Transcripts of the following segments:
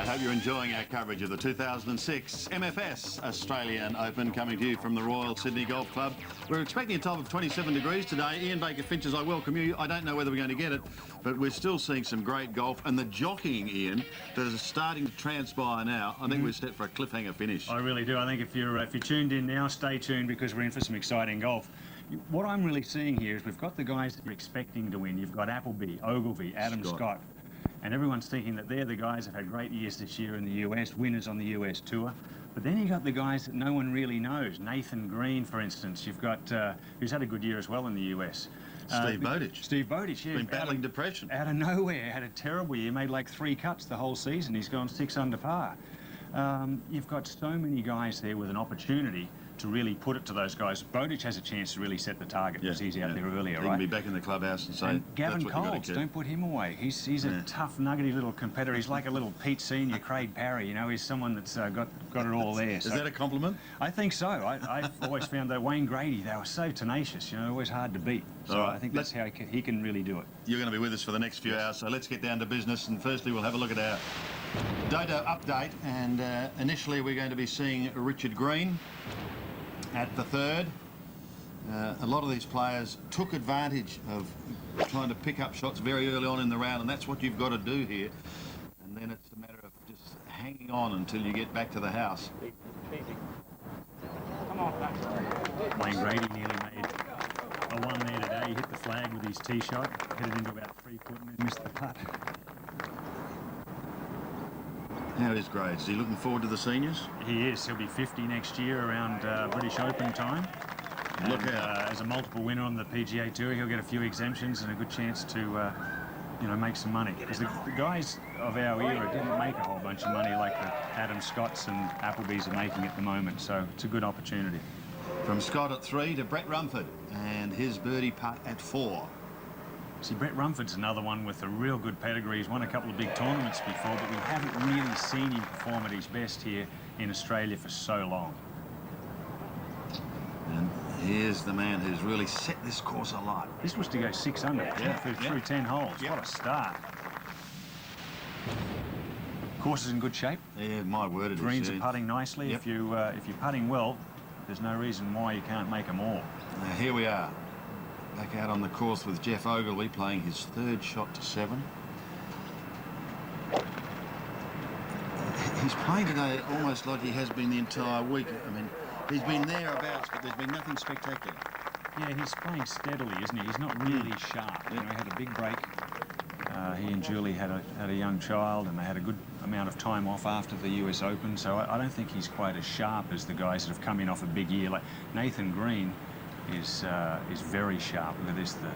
hope you're enjoying our coverage of the 2006 MFS Australian Open, coming to you from the Royal Sydney Golf Club. We're expecting a top of 27 degrees today. Ian Baker-Finches, I welcome you. I don't know whether we're going to get it, but we're still seeing some great golf. And the jockeying, Ian, that is starting to transpire now, I think we're set for a cliffhanger finish. I really do. I think if you're tuned in now, stay tuned, because we're in for some exciting golf. What I'm really seeing here is we've got the guys that are expecting to win. You've got Appleby, Ogilvy, Adam Scott. And everyone's thinking that they're the guys that have had great years this year in the US, winners on the US tour. But then you've got the guys that no one really knows. Nathan Green, for instance. You've got, who's had a good year as well in the US. Steve Bowditch. Steve Bowditch, yeah. Been battling depression. Out of nowhere, had a terrible year, made like 3 cuts the whole season. He's gone 6 under par. You've got so many guys there with an opportunity to really put it to those guys. Bowditch has a chance to really set the target because he's out there earlier, right? He can be back in the clubhouse and say, and Gavin that's what Coles, don't put him away. He's a tough, nuggety little competitor. He's like a little Pete Senior, Craig Parry. You know, he's someone that's got it all there. Is that a compliment? I think so. I've always found that Wayne Grady, they were so tenacious, you know, always hard to beat. So I think that's how he can really do it. You're going to be with us for the next few hours, so let's get down to business. And firstly, we'll have a look at our Dodo update. And initially, we're going to be seeing Richard Green at the third. A lot of these players took advantage of trying to pick up shots very early on in the round, and that's what you've got to do here. And then it's a matter of just hanging on until you get back to the house. Come on, Wayne Grady nearly made a 1 there today. He hit the flag with his tee shot, hit it into about 3 foot and then missed the putt. How is Graves? Is he looking forward to the seniors? He is. He'll be 50 next year around British Open time. Look out. As a multiple winner on the PGA Tour, he'll get a few exemptions and a good chance to, you know, make some money. Because the guys of our era didn't make a whole bunch of money like the Adam Scotts and Applebys are making at the moment. So it's a good opportunity. From Scott at 3 to Brett Rumford and his birdie putt at 4. See, Brett Rumford's another one with a real good pedigree. He's won a couple of big tournaments before, but we haven't really seen him perform at his best here in Australia for so long. And here's the man who's really set this course alight. This was to go 6 under through 10 holes. What a start. Course is in good shape. Yeah, my word, it is. Greens are putting nicely. If you're putting well, there's no reason why you can't make them all. Now, here we are. Back out on the course with Jeff Ogilvy playing his 3rd shot to 7. He's playing today almost like he has been the entire week. I mean, he's been thereabouts, but there's been nothing spectacular. Yeah, he's playing steadily, isn't he? He's not really sharp. You know, he had a big break. He and Julie had a young child, and they had a good amount of time off after the US Open. So I don't think he's quite as sharp as the guys that have come in off a big year. Like Nathan Green is very sharp. Look at this, the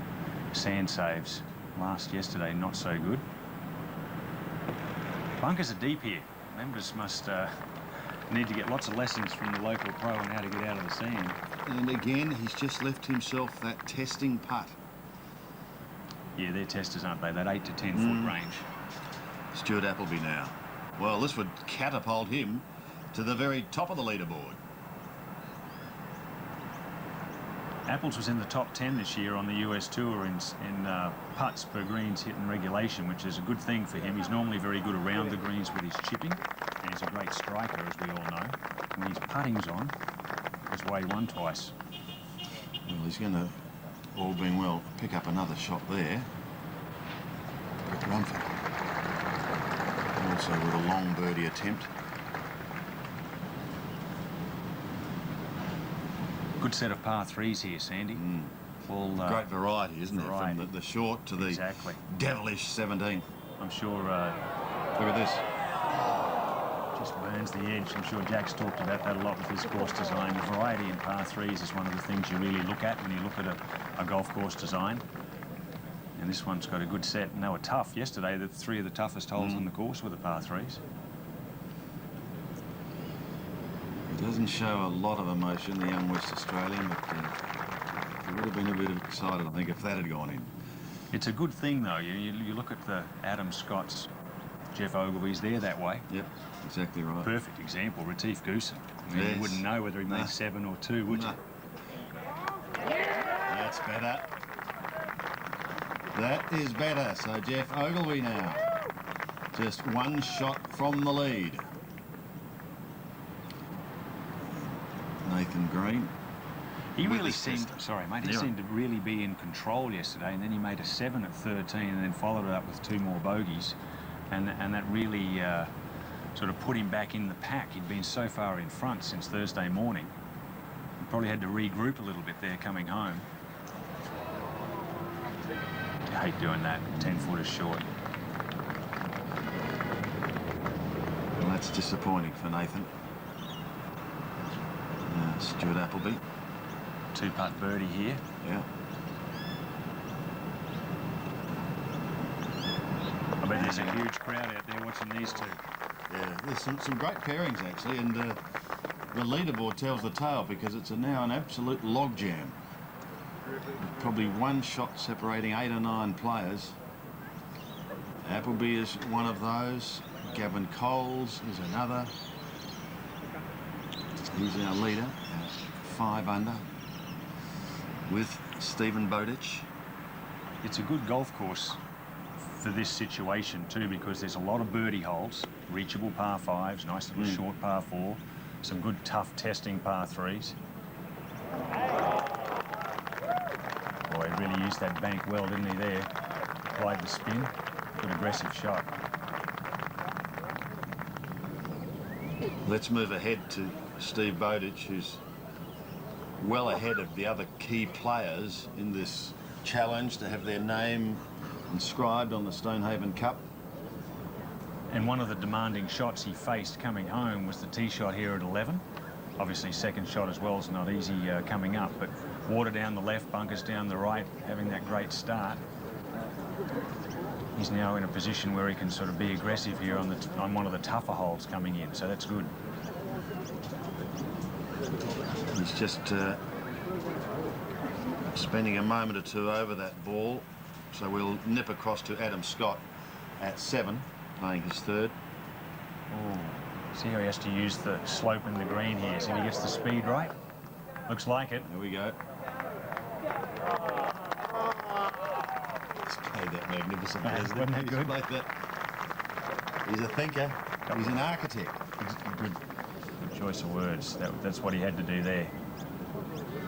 sand saves. Yesterday, not so good. Bunkers are deep here. Members must need to get lots of lessons from the local pro on how to get out of the sand. And again, he's just left himself that testing putt. Yeah, they're testers, aren't they? That 8 to 10 foot range. Stuart Appleby now. Well, this would catapult him to the very top of the leaderboard. Apples was in the top 10 this year on the US Tour in putts per greens hit in regulation, which is a good thing for him. He's normally very good around the greens with his chipping, and he's a great striker, as we all know. When his putting's on, he's way 1 twice. Well, he's going to, all being well, pick up another shot there. Brett Rumford. Also with a long birdie attempt. Good set of par 3s here, Sandy. All, great variety, isn't it? From the short to the devilish 17. I'm sure... look at this. Just burns the edge. I'm sure Jack's talked about that a lot with his course design. The variety in par 3s is one of the things you really look at when you look at a golf course design. And this one's got a good set. And they were tough yesterday. The 3 of the toughest holes on the course were the par 3s. He doesn't show a lot of emotion, the young West Australian, but he would have been a bit excited, I think, if that had gone in. It's a good thing, though. You look at the Adam Scotts, Jeff Ogilvy's, they're that way. Yep, exactly right. Perfect example, Retief Goosen. I mean, you wouldn't know whether he made 7 or 2, would you? That's better. That is better. So Jeff Ogilvy now. Just one shot from the lead. Nathan Green. He with really his seemed, tester. sorry mate, he Yeah. seemed to really be in control yesterday, and then he made a 7 at 13 and then followed it up with 2 more bogeys, and that really sort of put him back in the pack. He'd been so far in front since Thursday morning. He probably had to regroup a little bit there coming home. I hate doing that, 10 footers short. Well, that's disappointing for Nathan. Stuart Appleby. 2-putt birdie here. Yeah. I bet there's a huge crowd out there watching these two. Yeah, there's some great pairings actually, and the leaderboard tells the tale because it's now an absolute logjam. Probably one shot separating 8 or 9 players. Appleby is one of those. Gavin Coles is another. He's our leader, 5 under, with Stephen Bowditch. It's a good golf course for this situation too, because there's a lot of birdie holes, reachable par 5s, nice little short par 4, some good tough testing par 3s. Boy, he really used that bank well, didn't he there? Applied the spin, good aggressive shot. Let's move ahead to Steve Bowditch, who's well ahead of the other key players in this challenge to have their name inscribed on the Stonehaven Cup. And one of the demanding shots he faced coming home was the tee shot here at 11. Obviously second shot as well is not easy coming up, but water down the left, bunkers down the right, having that great start. He's now in a position where he can sort of be aggressive here on one of the tougher holes coming in, so that's good. He's just spending a moment or two over that ball, so we'll nip across to Adam Scott at 7, playing his 3rd. Oh, see how he has to use the slope in the green here. See if he gets the speed right. Looks like it. There we go. He's played that magnificently, hasn't he? Wasn't that He's good? played that. He's a thinker. He's an architect. Good choice of words. That's what he had to do there.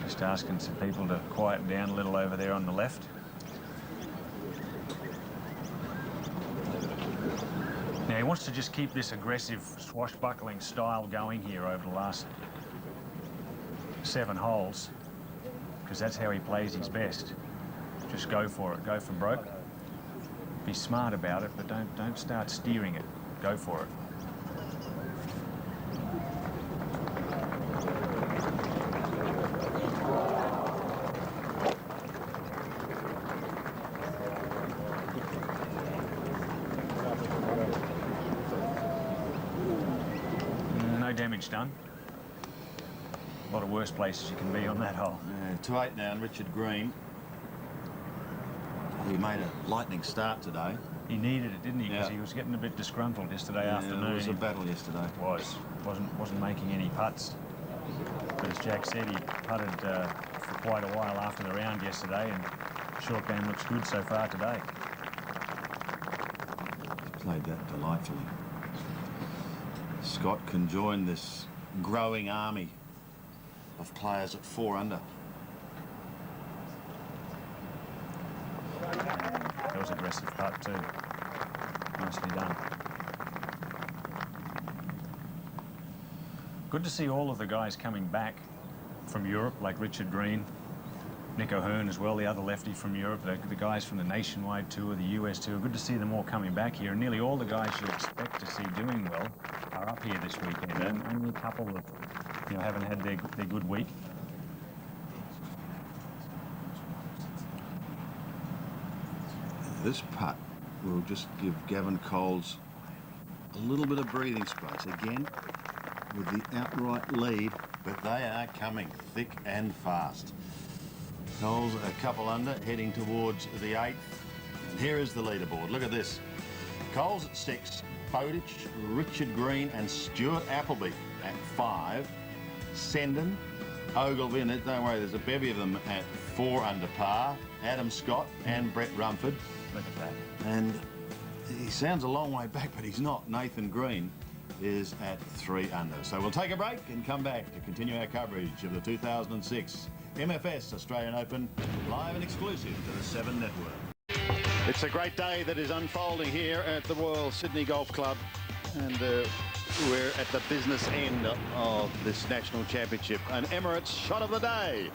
Just asking some people to quieten down a little over there on the left. Now he wants to just keep this aggressive swashbuckling style going here over the last 7 holes, because that's how he plays his best. Just go for it, go for broke. Be smart about it, but don't start steering it. Go for it. No damage done. A lot of worse places you can be on that hole. To 8 now, and Richard Green. He made a lightning start today. He needed it, didn't he? Because Yeah. he was getting a bit disgruntled yesterday Yeah, afternoon. it was a battle yesterday. It wasn't making any putts. But as Jack said, he putted for quite a while after the round yesterday, and short game looks good so far today. Played that delightfully. Scott can join this growing army of players at 4 under. That was aggressive putt too. Nicely done. Good to see all of the guys coming back from Europe, like Richard Green, Nick O'Hearn as well, the other lefty from Europe, the guys from the Nationwide Tour, the US Tour. Good to see them all coming back here. And nearly all the guys you expect to see doing well are up here this weekend. And only a couple that haven't had their good week. This putt will just give Gavin Coles a little bit of breathing space. Again, with the outright lead, but they are coming thick and fast. Coles a couple under, heading towards the 8th. And here is the leaderboard. Look at this. Coles at 6, Bowditch, Richard Green and Stuart Appleby at 5. Senden, Ogilvy, and don't worry, there's a bevy of them at 4 under par. Adam Scott and Brett Rumford. Look at that. And he's sounds a long way back, but he's not. Nathan Green is at 3 under. So we'll take a break and come back to continue our coverage of the 2006 MFS Australian Open, live and exclusive to the Seven Network. It's a great day that is unfolding here at the Royal Sydney Golf Club, and we're at the business end of this national championship. An Emirates shot of the day,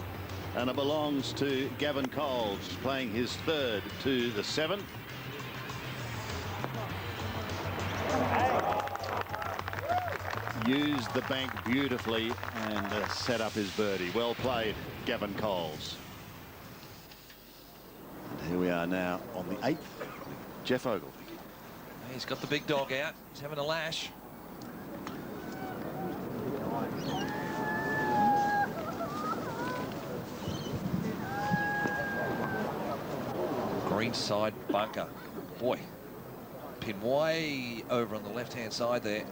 and it belongs to Gavin Coles, playing his 3rd to the 7th. Used the bank beautifully and set up his birdie. Well played, Gavin Coles. And here we are now on the 8th. Jeff Ogilvy. He's got the big dog out. He's having a lash. Greenside bunker. Boy, pin way over on the left-hand side there.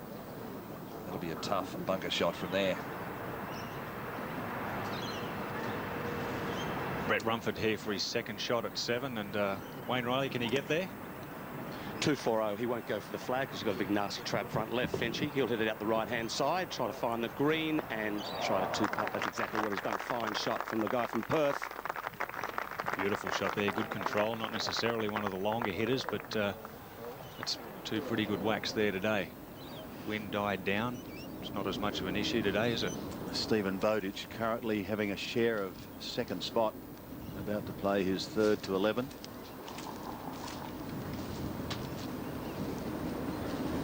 That'll be a tough bunker shot from there. Brett Rumford here for his 2nd shot at 7, and Wayne Riley, can he get there? 240. He won't go for the flag because he's got a big nasty trap front left. Fenchy, he'll hit it out the right-hand side, try to find the green and try to two-putt. That's exactly what he's done. Fine shot from the guy from Perth. Beautiful shot there, good control. Not necessarily one of the longer hitters, but it's 2 pretty good whacks there today. Wind died down. It's not as much of an issue today, is it? Stephen Bowditch currently having a share of 2nd spot, about to play his 3rd to 11.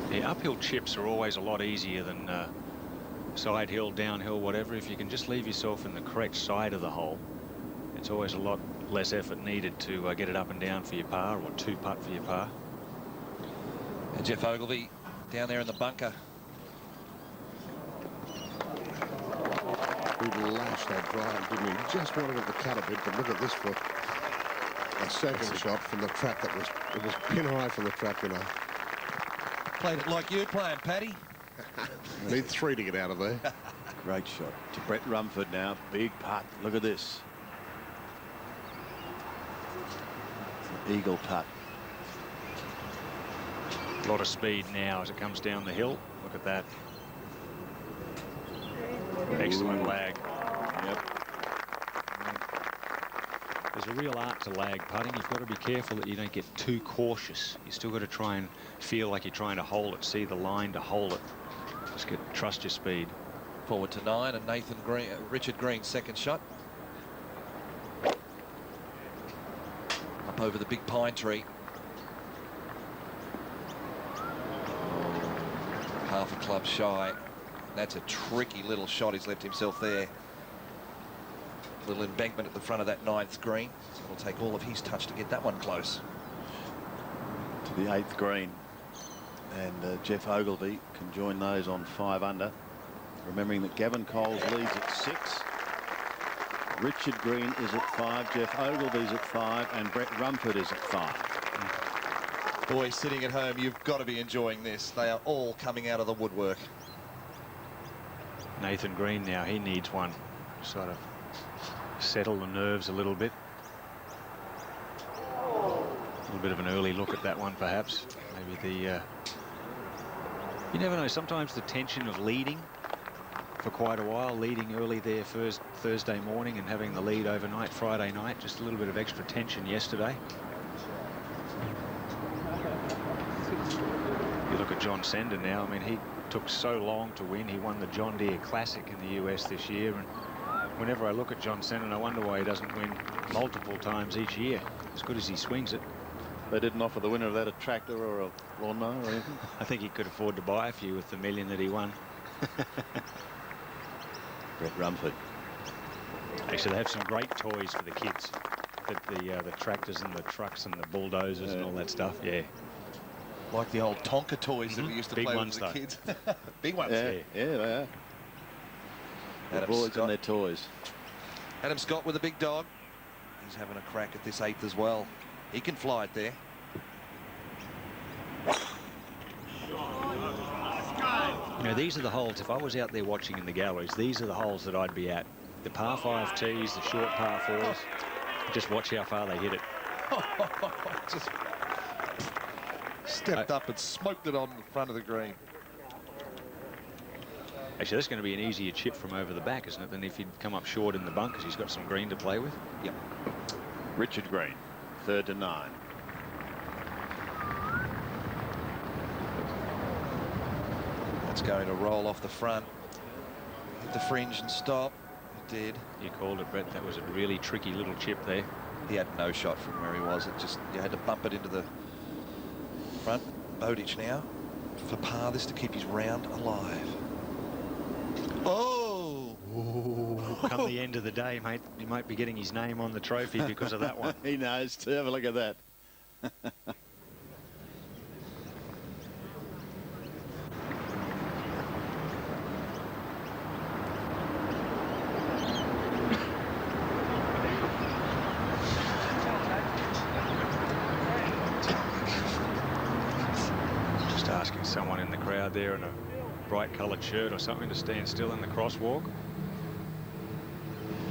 The uphill chips are always a lot easier than side hill, downhill, whatever. If you can just leave yourself in the correct side of the hole, it's always a lot less effort needed to get it up and down for your par, or 2-putt for your par. And Jeff Ogilvy down there in the bunker. He lashed that drive, didn't he? Just wanted it to cut a bit, but look at this for a 2nd shot from the trap. It was pin high from the trap, you know. Played it like you're playing, Paddy. Need 3 to get out of there. Great shot to Brett Rumford now. Big putt. Look at this. Eagle putt. A lot of speed now as it comes down the hill. Look at that. Excellent lag. Yep. There's a real art to lag putting. You've got to be careful that you don't get too cautious. You still got to try and feel like you're trying to hold it, see the line to hold it. Just trust your speed. Forward to 9, and Nathan Green, Richard Green's 2nd shot. Up over the big pine tree. Half a club shy. That's a tricky little shot he's left himself there. Little embankment at the front of that 9th green. So it'll take all of his touch to get that one close. To the 8th green. And Jeff Ogilvy can join those on 5 under. Remembering that Gavin Coles leads at 6. Richard Green is at 5. Jeff Ogilvy's at 5. And Brett Rumford is at 5. Boy, sitting at home, you've got to be enjoying this. They are all coming out of the woodwork. Nathan Green now, he needs one. Sort of settle the nerves a little bit. A little bit of an early look at that one, perhaps. Maybe the... you never know, sometimes the tension of leading for quite a while, leading early there first Thursday morning and having the lead overnight Friday night, just a little bit of extra tension yesterday. You look at John Senden now, I mean, he took so long to win. He won the John Deere Classic in the US this year, and whenever I look at John Senden, I wonder why he doesn't win multiple times each year, as good as he swings it. They didn't offer the winner of that a tractor or a lawnmower or anything? I think he could afford to buy a few with the $1 million that he won. Brett Rumford. Actually, they have some great toys for the kids. The tractors and the trucks and the bulldozers and all that stuff, yeah. Like the old Tonka toys that we used to Big play ones, with the though. kids. Big ones. Yeah, yeah, they are. The Adam boys Scott. and their toys. Adam Scott with a big dog. He's having a crack at this 8th as well. He can fly it there. You know, these are the holes, if I was out there watching in the galleries, these are the holes that I'd be at. The par 5 tees, the short par 4s. Just watch how far they hit it. Just stepped up and smoked it on the front of the green. Actually, that's going to be an easier chip from over the back, isn't it, than if he'd come up short in the bunkers. He's got some green to play with. Yep. Richard Green, 3rd to 9. That's going to roll off the front. Hit the fringe and stop. It did. You called it, Brett. That was a really tricky little chip there. He had no shot from where he was. It just, you had to bump it into the front. Bowditch now for par this to keep his round alive. Oh! Come the end of the day, mate, he might be getting his name on the trophy because of that one. He knows too. Have a look at that. Just asking someone in the crowd there in a bright coloured shirt or something to stand still in the crosswalk.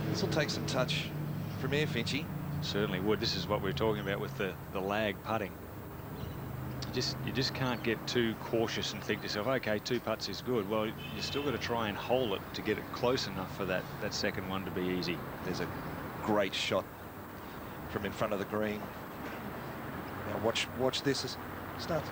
This will take some touch from here, Finchy. Certainly would. This is what we're talking about with the lag putting. You just can't get too cautious and think to yourself, okay, 2 putts is good. Well, you still got to try and hole it to get it close enough for that second one to be easy. There's a great shot from in front of the green. Now watch this as it starts.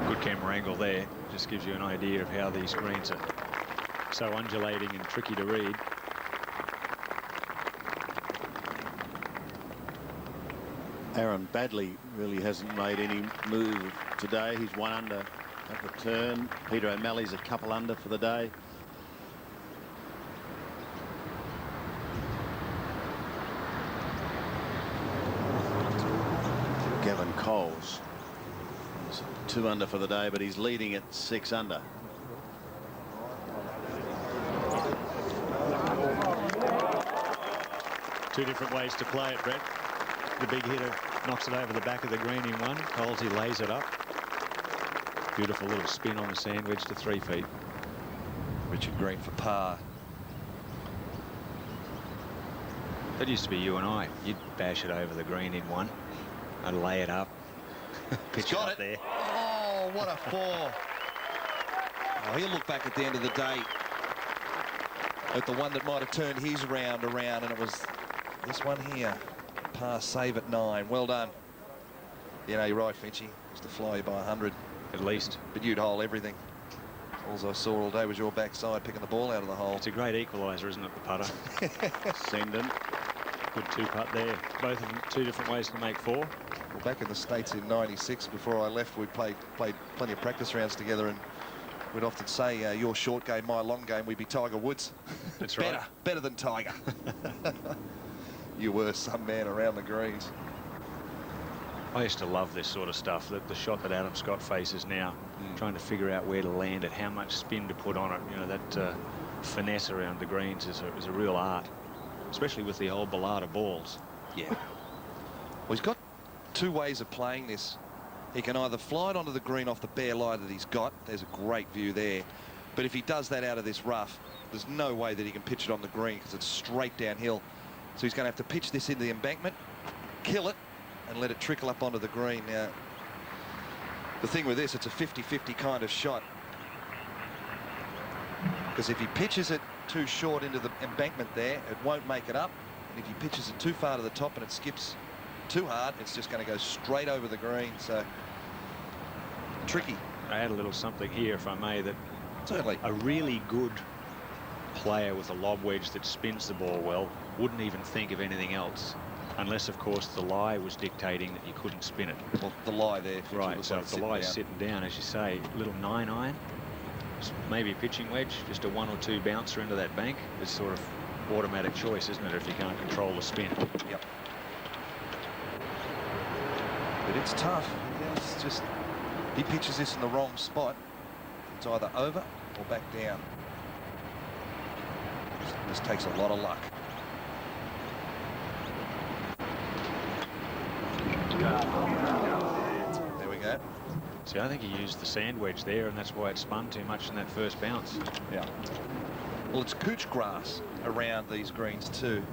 Good camera angle there. Just gives you an idea of how these greens are so undulating and tricky to read. Aaron Badley really hasn't made any move today. He's 1 under at the turn. Peter O'Malley's a couple under for the day. Gavin Coles is 2 under for the day, but he's leading at 6 under. Two different ways to play it, Brett. The big hitter knocks it over the back of the green in one. Colesy lays it up. Beautiful little spin on the sandwich to 3 feet. Richard Green for par. That used to be you and I. You'd bash it over the green in one. I'd lay it up. Pitch Got it up it there. Oh, what a 4. Oh, he'll look back at the end of the day at the one that might have turned his round around, and it was this one here. Par save at 9. Well done. You know, you're right, Finchy. Used to fly you by 100. At least. But you'd hole everything. All I saw all day was your backside picking the ball out of the hole. It's a great equaliser, isn't it, the putter? Senden. Good 2 putt there. Both of them 2 different ways to make 4. Well, back in the States in '96, before I left, we played plenty of practice rounds together, and we'd often say, your short game, my long game, we'd be Tiger Woods. That's right. Better than Tiger. You were some man around the greens. I used to love this sort of stuff, the shot that Adam Scott faces now, trying to figure out where to land it, how much spin to put on it. You know, that finesse around the greens is a real art, especially with the old Ballada balls. Yeah. Well, he's got 2 ways of playing this. He can either fly it onto the green off the bare lie that he's got. There's a great view there. But if he does that out of this rough, there's no way that he can pitch it on the green because it's straight downhill. So he's going to have to pitch this into the embankment, kill it, and let it trickle up onto the green. Now, the thing with this, it's a 50-50 kind of shot. Because if he pitches it too short into the embankment there, it won't make it up. And if he pitches it too far to the top and it skips too hard, it's just going to go straight over the green. So, tricky. I add a little something here, if I may, that Certainly. a really good player with a lob wedge that spins the ball well wouldn't even think of anything else, unless, of course, the lie was dictating that you couldn't spin it. Well, the lie there. Right, so if the lie's sitting down, as you say, little 9-iron, maybe a pitching wedge, just a 1 or 2 bouncer into that bank. It's sort of automatic choice, isn't it, if you can't control the spin? Yep. But it's tough. It's just, he pitches this in the wrong spot. It's either over or back down. This takes a lot of luck. There we go. See, I think he used the sand wedge there, and that's why it spun too much in that first bounce. Yeah. Well, it's couch grass around these greens too.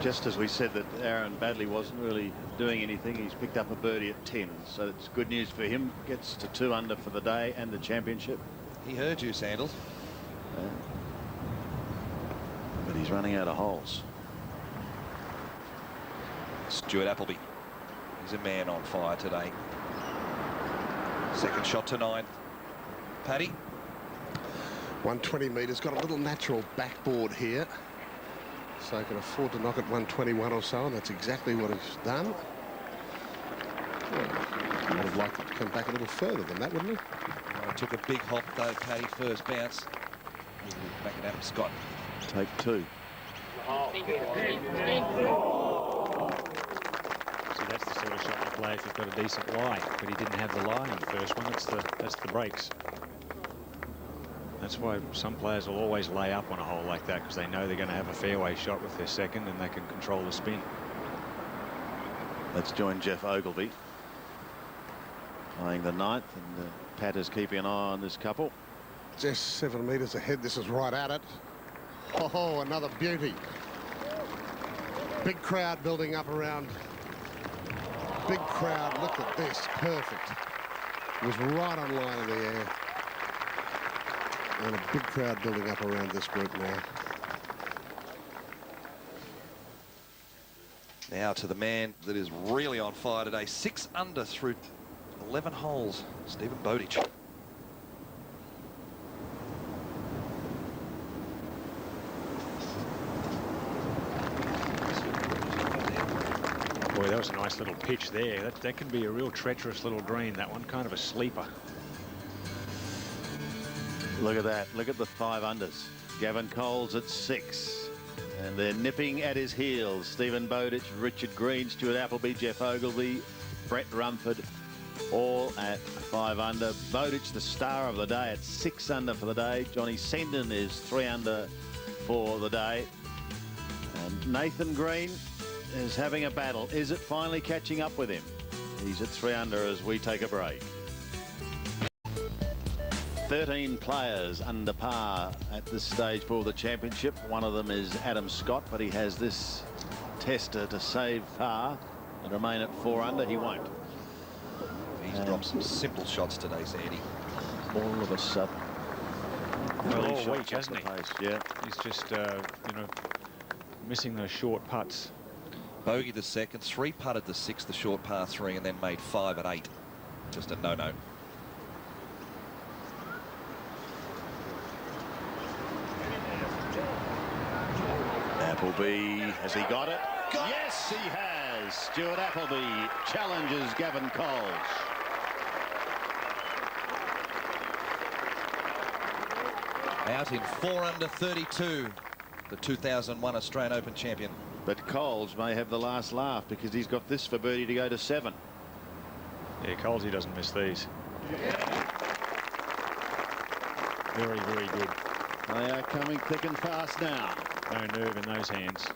Just as we said that Aaron Badley wasn't really doing anything, he's picked up a birdie at 10. So it's good news for him. Gets to 2 under for the day and the championship. He heard you, Sandals. But he's running out of holes. Stuart Appleby. He's a man on fire today. Second shot to 9. Paddy. 120 metres. Got a little natural backboard here. So can afford to knock it 121 or so, and that's exactly what he's done. Well, I would have liked it to come back a little further than that, wouldn't he? Well, took a big hop though, Paddy, first bounce. Back at Adam Scott. Take 2. See, that's the sort of shot you play if you've got a decent lie, but he didn't have the lie in the first one. That's the breaks. That's why some players will always lay up on a hole like that, because they know they're going to have a fairway shot with their second and they can control the spin. Let's join Jeff Ogilvy playing the 9th, and Pat is keeping an eye on this couple. Just 7 metres ahead. This is right at it. Oh, another beauty. Big crowd building up around. Big crowd. Look at this. Perfect. It was right on line in the air. And a big crowd building up around this group now. Now to the man that is really on fire today. 6 under through 11 holes. Stephen Bowditch. Boy, that was a nice little pitch there. That can be a real treacherous little green, that one. Kind of a sleeper. Look at that. Look at the 5 unders. Gavin Coles at 6. And they're nipping at his heels. Stephen Bowditch, Richard Green, Stuart Appleby, Jeff Ogilvy, Brett Rumford, all at 5 under. Bowditch, the star of the day, at 6 under for the day. Johnny Senden is 3 under for the day. And Nathan Green is having a battle. Is it finally catching up with him? He's at 3 under as we take a break. 13 players under par at this stage for the championship. One of them is Adam Scott, but he has this tester to save par and remain at 4 under. He won't. He's dropped some simple shots today, Sandy. All of a sudden. Well, Three all shots week, hasn't off the he? pace. Yeah. He's just, you know, missing those short putts. Bogey the second, 3 putted the 6th, the short par 3, and then made 5 at 8. Just a no-no. Appleby, has he got it? Yes, he has. Stuart Appleby challenges Gavin Coles. Out in 4 under 32, the 2001 Australian Open champion. But Coles may have the last laugh because he's got this for birdie to go to 7. Yeah, Colesy doesn't miss these. Very, very good. They are coming thick and fast now. No nerve in those hands.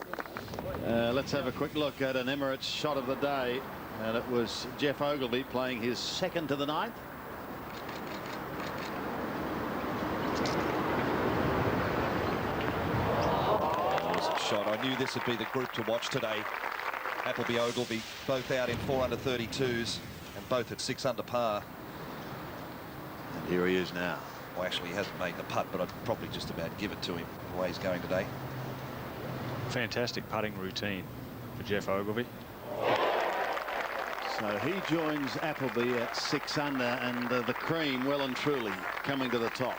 Let's have a quick look at an Emirates shot of the day. And it was Jeff Ogilvy playing his 2nd to the 9th. Awesome shot. I knew this would be the group to watch today. Appleby, Ogilvy, both out in 4 under 32s and both at 6 under par. And here he is now. Well, actually, he hasn't made the putt, but I'd probably just about give it to him the way he's going today. Fantastic putting routine for Jeff Ogilvy. So he joins Appleby at 6 under, and the cream well and truly coming to the top.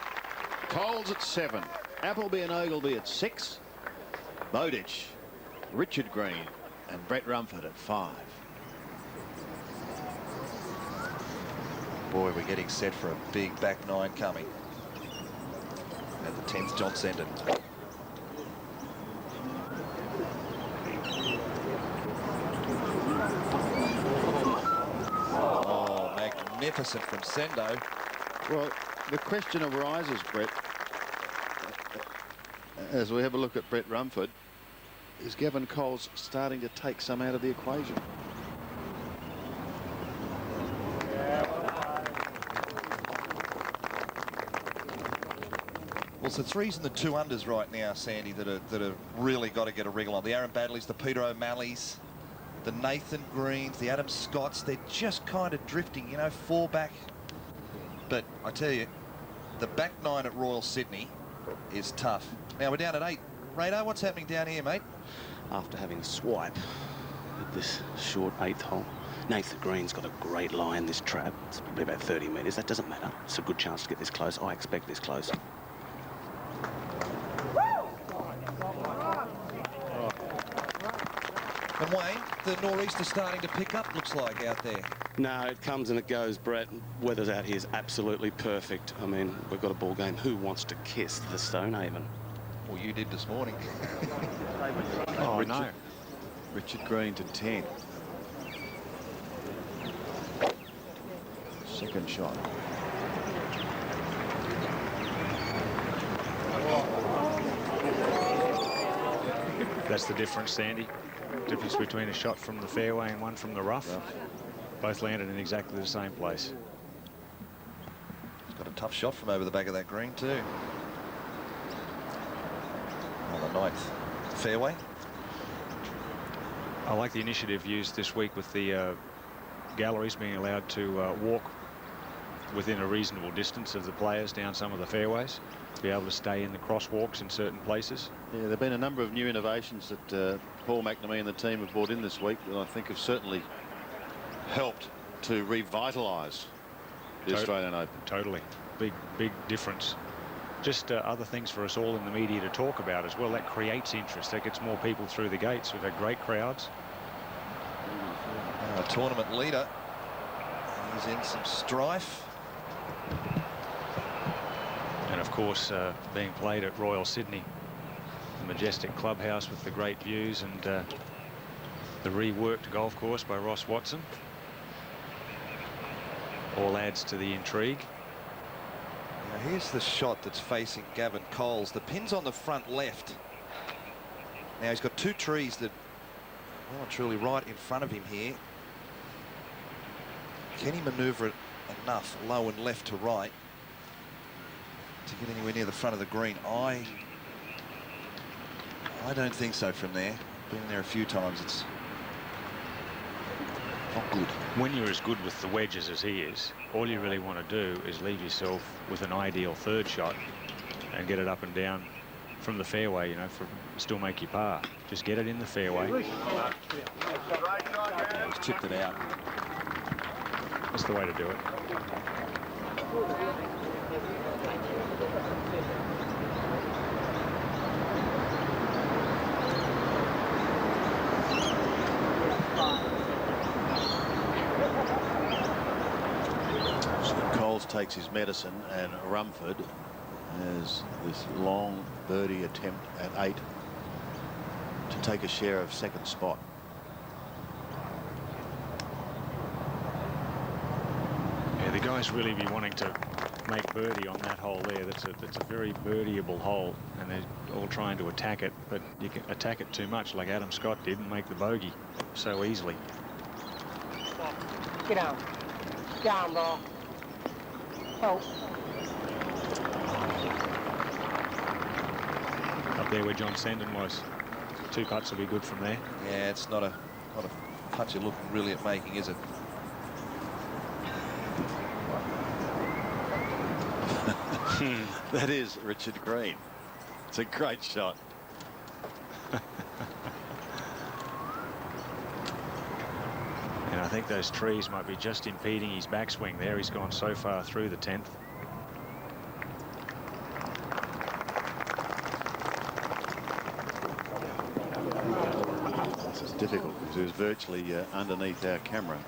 Coles at 7, Appleby and Ogilvy at 6, Bowditch, Richard Green and Brett Rumford at 5. Boy, we're getting set for a big back 9 coming. At the 10th, John Senden. Oh, magnificent from Sendo. Well, the question arises, Brett, as we have a look at Brett Rumford, is Gavin Coles starting to take some out of the equation? Well, It's the threes and the 2-unders right now, Sandy, that are really got to get a wriggle on. The Aaron Badleys, the Peter O'Malleys, the Nathan Greens, the Adam Scotts, they're just kind of drifting, you know, 4 back. But I tell you, the back 9 at Royal Sydney is tough. Now we're down at 8. Radar, what's happening down here, mate? After having a swipe at this short 8th hole, Nathan Green's got a great lie in this trap. It's probably about 30 metres. That doesn't matter. It's a good chance to get this close. I expect this close. And Wayne, the nor'easter starting to pick up, looks like, out there. No, it comes and it goes, Brett. Weather's out here is absolutely perfect. I mean, we've got a ball game. Who wants to kiss the Stonehaven? Well, you did this morning. Oh, no. Richard Green to 10. Second shot. That's the difference, Sandy. Difference between a shot from the fairway and one from the rough. Both landed in exactly the same place. He's got a tough shot from over the back of that green too. On the 9th fairway. I like the initiative used this week with the galleries being allowed to walk within a reasonable distance of the players down some of the fairways, to be able to stay in the crosswalks in certain places. Yeah, there have been a number of new innovations that Paul McNamee and the team have brought in this week that I think have certainly helped to revitalise the Australian Open. Totally. Big difference. Just other things for us all in the media to talk about as well. That creates interest. That gets more people through the gates. We've had great crowds. A tournament leader. He's in some strife. And of course, being played at Royal Sydney, the majestic clubhouse with the great views, and the reworked golf course by Ross Watson, all adds to the intrigue. Now here's the shot that's facing Gavin Coles. The pin's on the front left. Now he's got 2 trees that, well, truly right in front of him here. Can he manoeuvre it enough low and left to right to get anywhere near the front of the green? I don't think so from there. Been there a few times. It's not good. When you're as good with the wedges as he is, all you really want to do is leave yourself with an ideal 3rd shot and get it up and down from the fairway, you know, still make your par. Just get it in the fairway. He's chipped it out. That's the way to do it. Coles takes his medicine, and Rumford has this long birdie attempt at 8 to take a share of 2nd spot. Yeah, the guys really be wanting to make birdie on that hole there. That's a very birdieable hole, and they're all trying to attack it, but you can attack it too much, like Adam Scott did, and make the bogey so easily. Get down. Down, ball. Help. Up there where John Senden was. 2 putts will be good from there. Yeah, it's not a putt you're looking really at making, is it? That is Richard Green. It's a great shot. And I think those trees might be just impeding his backswing there. He's gone so far through the 10th. This is difficult because he was virtually underneath our camera.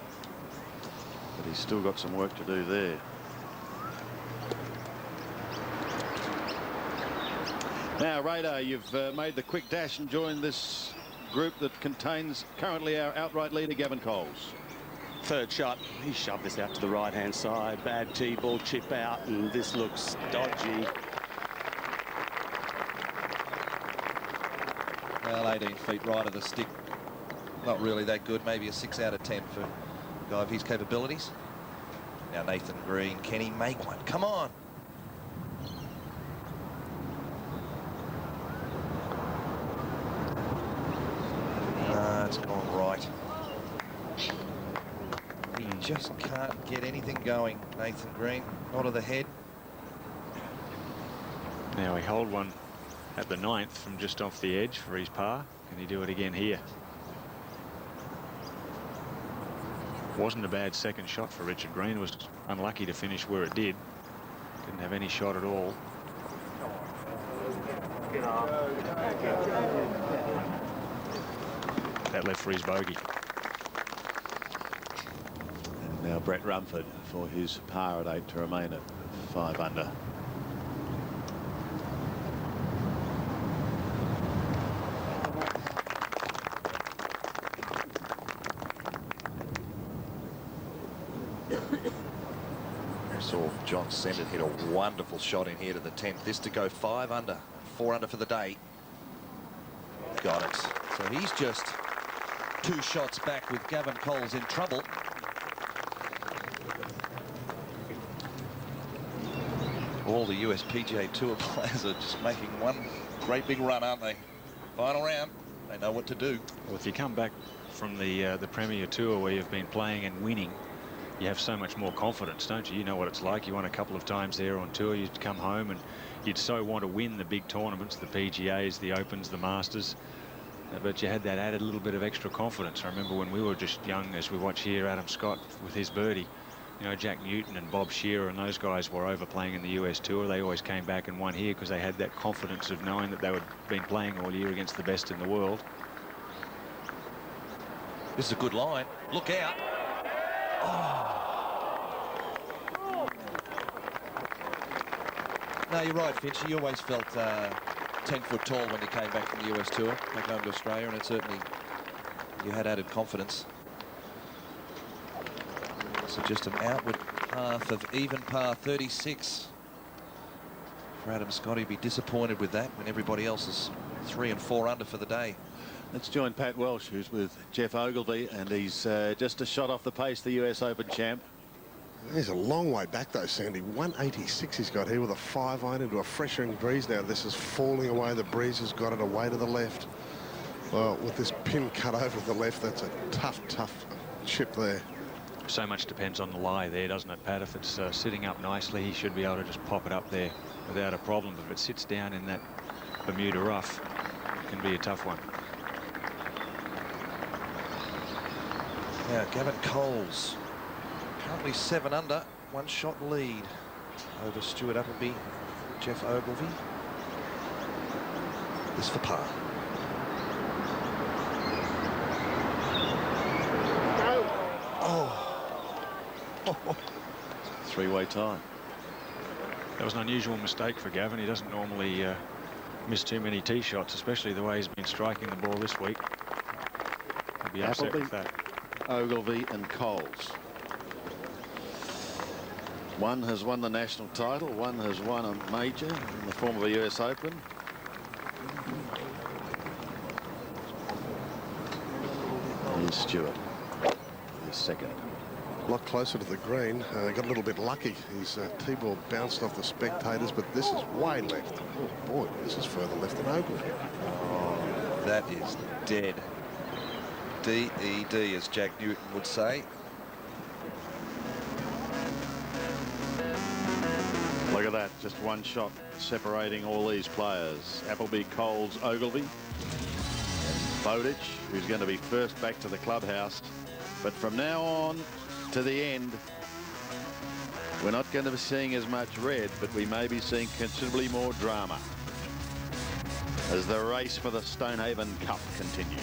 But he's still got some work to do there. Now, Radar, you've made the quick dash and joined this group that contains currently our outright leader, Gavin Coles. 3rd shot, he shoved this out to the right-hand side. Bad tee ball, chip out, and this looks dodgy. Well, 18 feet right of the stick. Not really that good. Maybe a 6 out of 10 for a guy of his capabilities. Now Nathan Green, can he make one? Come on. It's gone right. He just can't get anything going, Nathan Green. Not of the head. Now he hold one at the 9th from just off the edge for his par. Can he do it again here? Wasn't a bad second shot for Richard Green. Was unlucky to finish where it did. Didn't have any shot at all. That left for his bogey. And now Brett Rumford for his par at 8 to remain at 5 under. Saw John Senden hit a wonderful shot in here to the 10th. This to go 5 under, 4 under for the day. Got it. So he's just 2 shots back with Gavin Coles in trouble. All the US PGA Tour players are just making one great big run, aren't they? Final round, they know what to do. Well, if you come back from the Premier Tour where you've been playing and winning, you have so much more confidence, don't you? You know what it's like. You won a couple of times there on tour. You'd come home and you'd so want to win the big tournaments, the PGAs, the Opens, the Masters. But you had that added little bit of extra confidence. I remember when we were just young, as we watch here, Adam Scott with his birdie. You know, Jack Newton and Bob Shearer and those guys were over playing in the US Tour. They always came back and won here because they had that confidence of knowing that they had been playing all year against the best in the world. This is a good line. Look out. Oh. No, you're right, Finch. You always felt 10 foot tall when you came back from the US Tour, back home to Australia, and it certainly, you had added confidence. So just an outward half of even par 36. For Adam Scott, he'd be disappointed with that when everybody else is 3 and 4 under for the day. Let's join Pat Welsh, who's with Jeff Ogilvy, and he's just a shot off the pace, the US Open champ. He's a long way back though, Sandy. 186 he's got here with a 5-iron into a freshening breeze now. This is falling away. The breeze has got it away to the left. Well, with this pin cut over to the left, that's a tough chip there. So much depends on the lie there, doesn't it, Pat? If it's sitting up nicely, he should be able to just pop it up there without a problem. If it sits down in that Bermuda rough, it can be a tough one. Now, Gavin Coles, currently 7 under, 1 shot lead over Stuart Appleby, Jeff Ogilvy. This for par. Oh. Three-way tie. That was an unusual mistake for Gavin. He doesn't normally miss too many tee shots, especially the way he's been striking the ball this week. He'll be upset with that. Ogilvy and Coles. One has won the national title, one has won a major in the form of a US Open. Here's Stewart, his second. A lot closer to the green. Got a little bit lucky. His tee ball bounced off the spectators, but this is way left. Oh boy, this is further left than Ogilvy. Oh, that is dead. D-E-D, as Jack Newton would say. Look at that, just one shot separating all these players. Appleby, Coles, Ogilvy, and Bowditch, who's going to be first back to the clubhouse. But from now on to the end, we're not going to be seeing as much red, but we may be seeing considerably more drama as the race for the Stonehaven Cup continues.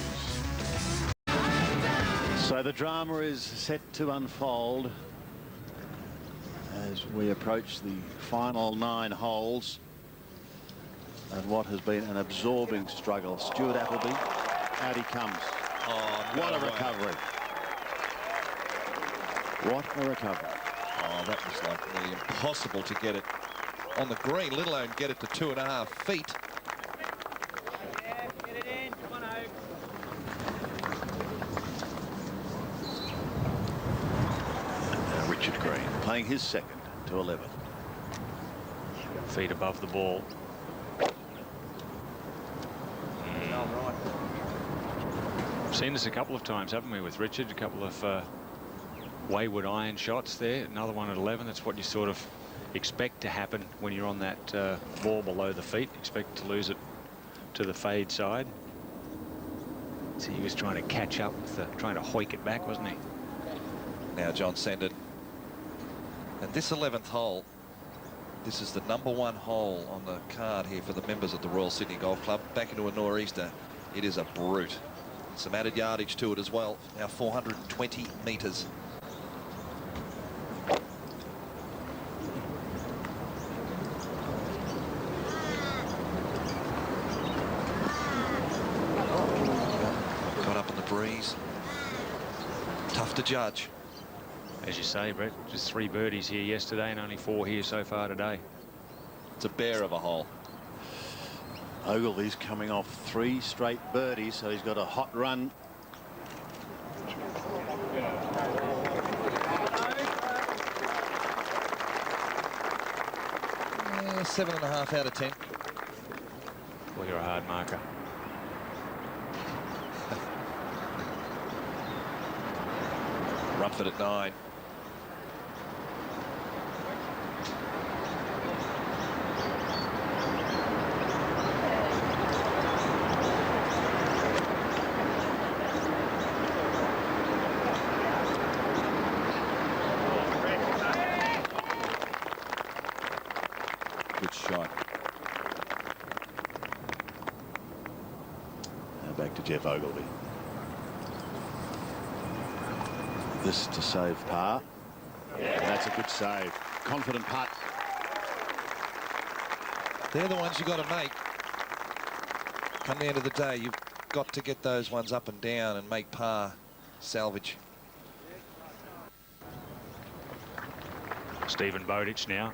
So the drama is set to unfold as we approach the final 9 holes and what has been an absorbing struggle. Stuart Appleby, out he comes. Oh, what a recovery. What a recovery. Oh, that was like nearly impossible to get it on the green, let alone get it to 2.5 feet. Yeah, get it in. Come on, Hope. Richard Green playing his second to 11. Feet above the ball. We've seen this a couple of times, haven't we, with Richard? A couple of wayward iron shots there. Another one at 11. That's what you sort of expect to happen when you're on that ball below the feet. Expect to lose it to the fade side. So he was trying to catch up with trying to hoik it back, wasn't he? Now John Senden. And this 11th hole, this is the #1 hole on the card here for the members of the Royal Sydney Golf Club. Back into a nor'easter. It is a brute. Some added yardage to it as well. Now 420 metres. Got up in the breeze. Tough to judge. As you say, Brett, just 3 birdies here yesterday and only 4 here so far today. It's a bear of a hole. Ogilvy's coming off 3 straight birdies, so he's got a hot run. Yeah, 7.5 out of 10. Well, you're a hard marker. Rumford at 9. Good shot. Now back to Jeff Ogilvy. This to save par. And that's a good save. Confident putt. They're the ones you got to make. Come the end of the day, you've got to get those ones up and down and make par salvage. Stephen Bowditch now.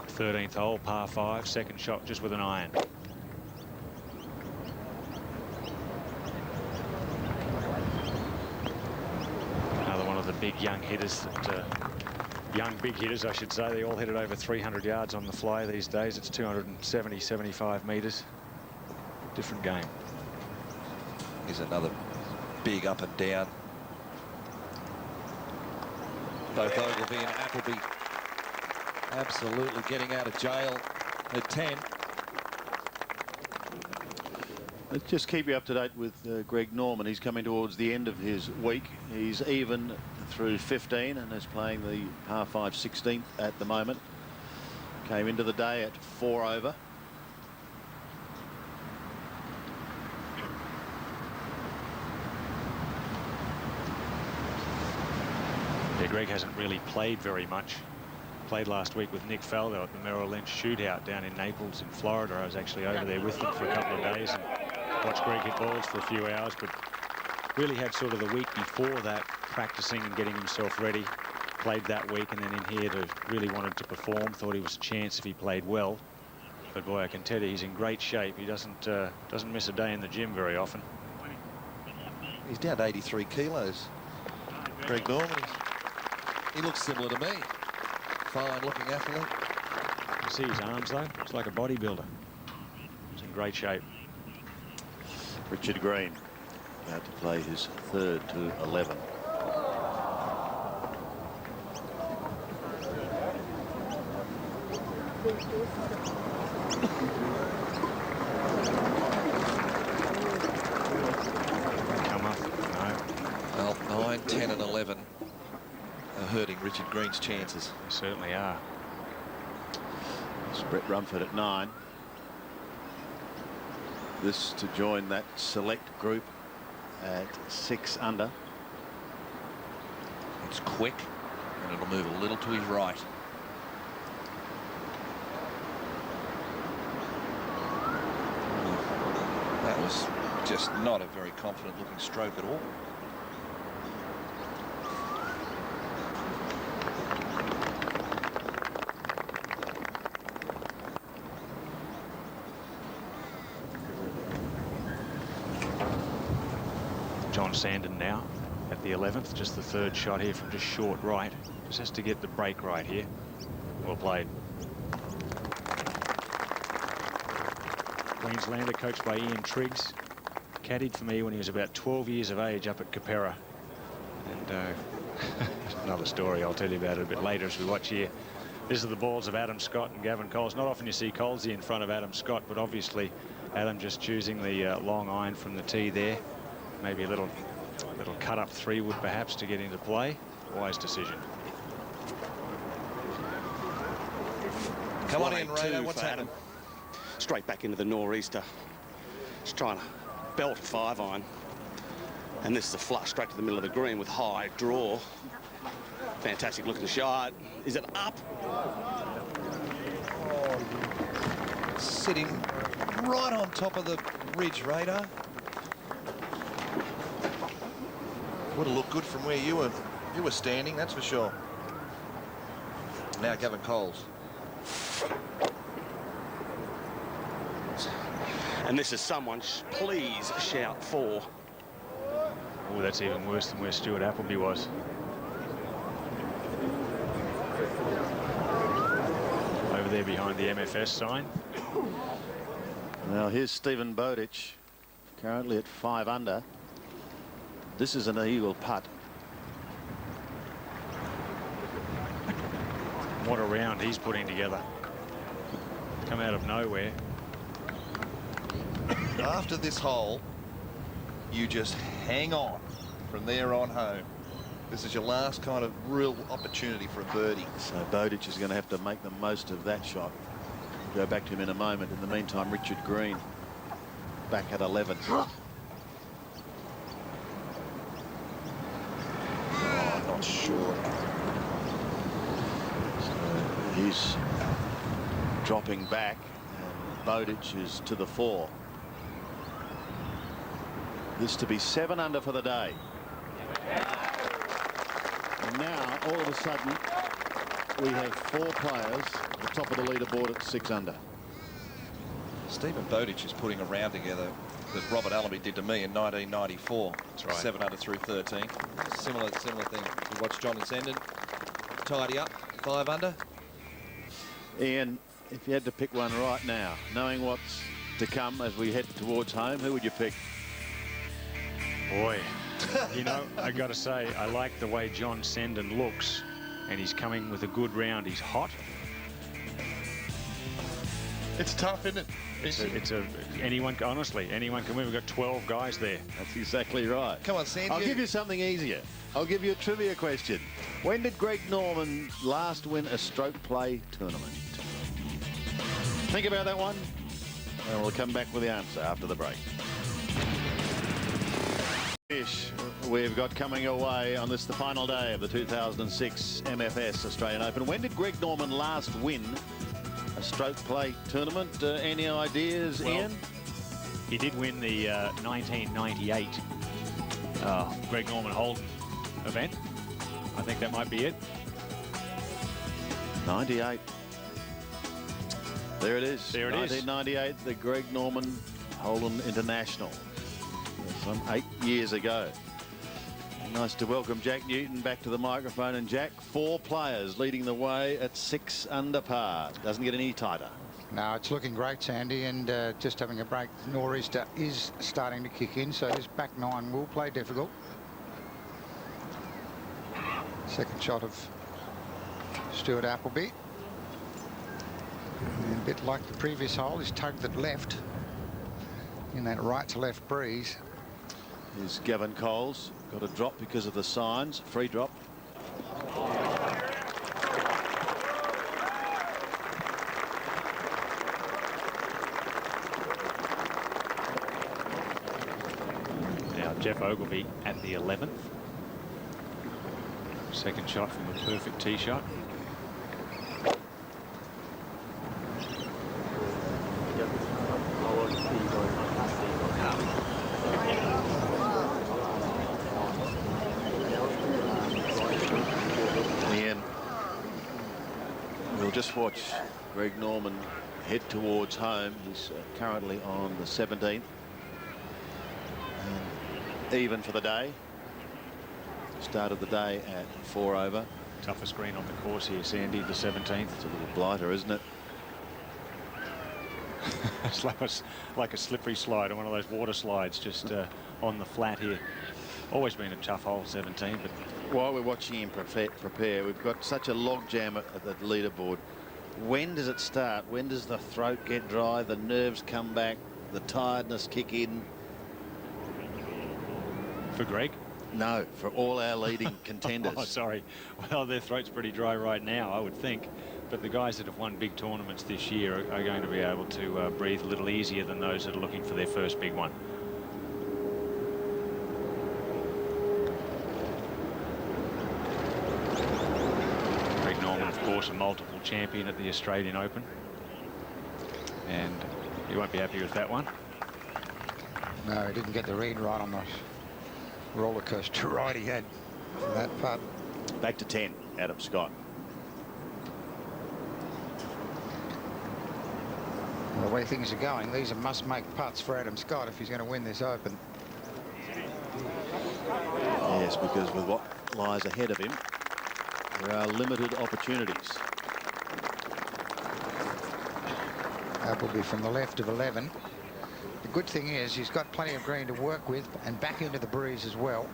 13th hole, par 5, second shot just with an iron. Another one of the big young hitters that, young big hitters, I should say. They all hit it over 300 yards on the fly these days. It's 270, 75 metres. Different game. Here's another big up and down. Both Ogilvy and Appleby absolutely getting out of jail at 10. Let's just keep you up to date with Greg Norman. He's coming towards the end of his week. He's even through 15 and is playing the par 5 16th at the moment. Came into the day at 4 over. Yeah, Greg hasn't really played very much. Played last week with Nick Faldo at the Merrill Lynch shootout down in Naples in Florida. I was actually over there with them for a couple of days and watched Greg hit balls for a few hours, but really had sort of the week before that practicing and getting himself ready. Played that week and then in here to really wanted to perform. Thought he was a chance if he played well. But boy, I can tell you he's in great shape. He doesn't miss a day in the gym very often. He's down to 83 kilos. Greg Norman. He looks similar to me. Fine-looking athlete. You see his arms, though? It's like a bodybuilder. He's in great shape. Richard Green about to play his 3rd to 11. Come up. No. Well, 9, 10 and 11 are hurting Richard Green's chances. They certainly are. It's Brett Rumford at 9. This to join that select group at 6 under. It's quick and it'll move a little to his right. That was just not a very confident looking stroke at all. John Senden now at the 11th, just the 3rd shot here from just short right. Just has to get the break right here. Well played. Queenslander coached by Ian Triggs. caddied for me when he was about 12 years of age up at Capera. And another story, I'll tell you about it a bit later as we watch here. These are the balls of Adam Scott and Gavin Coles. Not often you see Colesy in front of Adam Scott, but obviously Adam just choosing the long iron from the tee there. Maybe a little cut up 3-wood perhaps to get into play. Wise decision. Come on in, Raider. What's happening? Straight back into the nor'easter. Just trying to belt a 5-iron. And this is a flush straight to the middle of the green with high draw. Fantastic looking shot. Is it up? Sitting right on top of the ridge, Raider. Would have looked good from where you were standing, that's for sure. Now Gavin Coles. And this is someone, please shout for. Oh, that's even worse than where Stuart Appleby was. Over there behind the MFS sign. Now here's Stephen Bowditch, currently at 5 under. This is an eagle putt. What a round he's putting together. Come out of nowhere. After this hole, you just hang on from there on home. This is your last kind of real opportunity for a birdie. So Bowditch is going to have to make the most of that shot. We'll go back to him in a moment. In the meantime, Richard Green back at 11. Oh, not sure. So he's dropping back, and Bowditch is to the 4. This to be 7 under for the day. And now, all of a sudden, we have 4 players at the top of the leaderboard at 6 under. Stephen Bowditch is putting a round together that Robert Allenby did to me in 1994. That's right. 7 under through 13. Similar thing. We watched John and Senden tidy up, 5 under. Ian, if you had to pick one right now, knowing what's to come as we head towards home, who would you pick? Boy, you know, I got to say, I like the way John Senden looks, and he's coming with a good round. He's hot. It's tough, isn't it? Anyone, honestly, anyone can win. We've got 12 guys there. That's exactly right. Come on, Sandy. I'll give you something easier. I'll give you a trivia question. When did Greg Norman last win a stroke play tournament? Think about that one, and we'll come back with the answer after the break. We've got coming away on this, the final day of the 2006 MFS Australian Open. When did Greg Norman last win a stroke play tournament? Any ideas, Well, Ian? He did win the 1998 Greg Norman Holden event. I think that might be it. 98. There it is. There it is. 1998, the Greg Norman Holden International. Some 8 years ago. Nice to welcome Jack Newton back to the microphone. And Jack, 4 players leading the way at 6 under par. Doesn't get any tighter. No, it's looking great, Sandy, and just having a break. Nor'easter is starting to kick in, so his back 9 will play difficult. Second shot of Stuart Appleby. And a bit like the previous hole, he's tugged it left in that right to left breeze. Here's Gavin Coles. Got a drop because of the signs. Free drop. Now Jeff Ogilvy at the 11th. Second shot from a perfect tee shot. Ian, we'll just watch Greg Norman head towards home. He's currently on the 17th. And even for the day. Started the day at 4 over. Toughest green on the course here, Sandy, the 17th. It's a little blighter, isn't it? It's like a slippery slide, or one of those water slides just on the flat here. Always been a tough hole, 17, but While we're watching him prepare, we've got such a logjam at the leaderboard. When does it start? When does the throat get dry, the nerves come back, the tiredness kick in? for Greg. No, for all our leading contenders. Oh, sorry. Well, their throat's pretty dry right now, I would think. But the guys that have won big tournaments this year are going to be able to breathe a little easier than those that are looking for their first big one. Greg Norman, of course, a multiple champion at the Australian Open. And you won't be happy with that one. No, he didn't get the read right on the roller coaster ride he had for that putt. Back to 10, Adam Scott. Well, the way things are going, these are must-make putts for Adam Scott if he's going to win this Open. Yes, because with what lies ahead of him, there are limited opportunities. Appleby from the left of 11. The good thing is he's got plenty of green to work with and back into the breeze as well.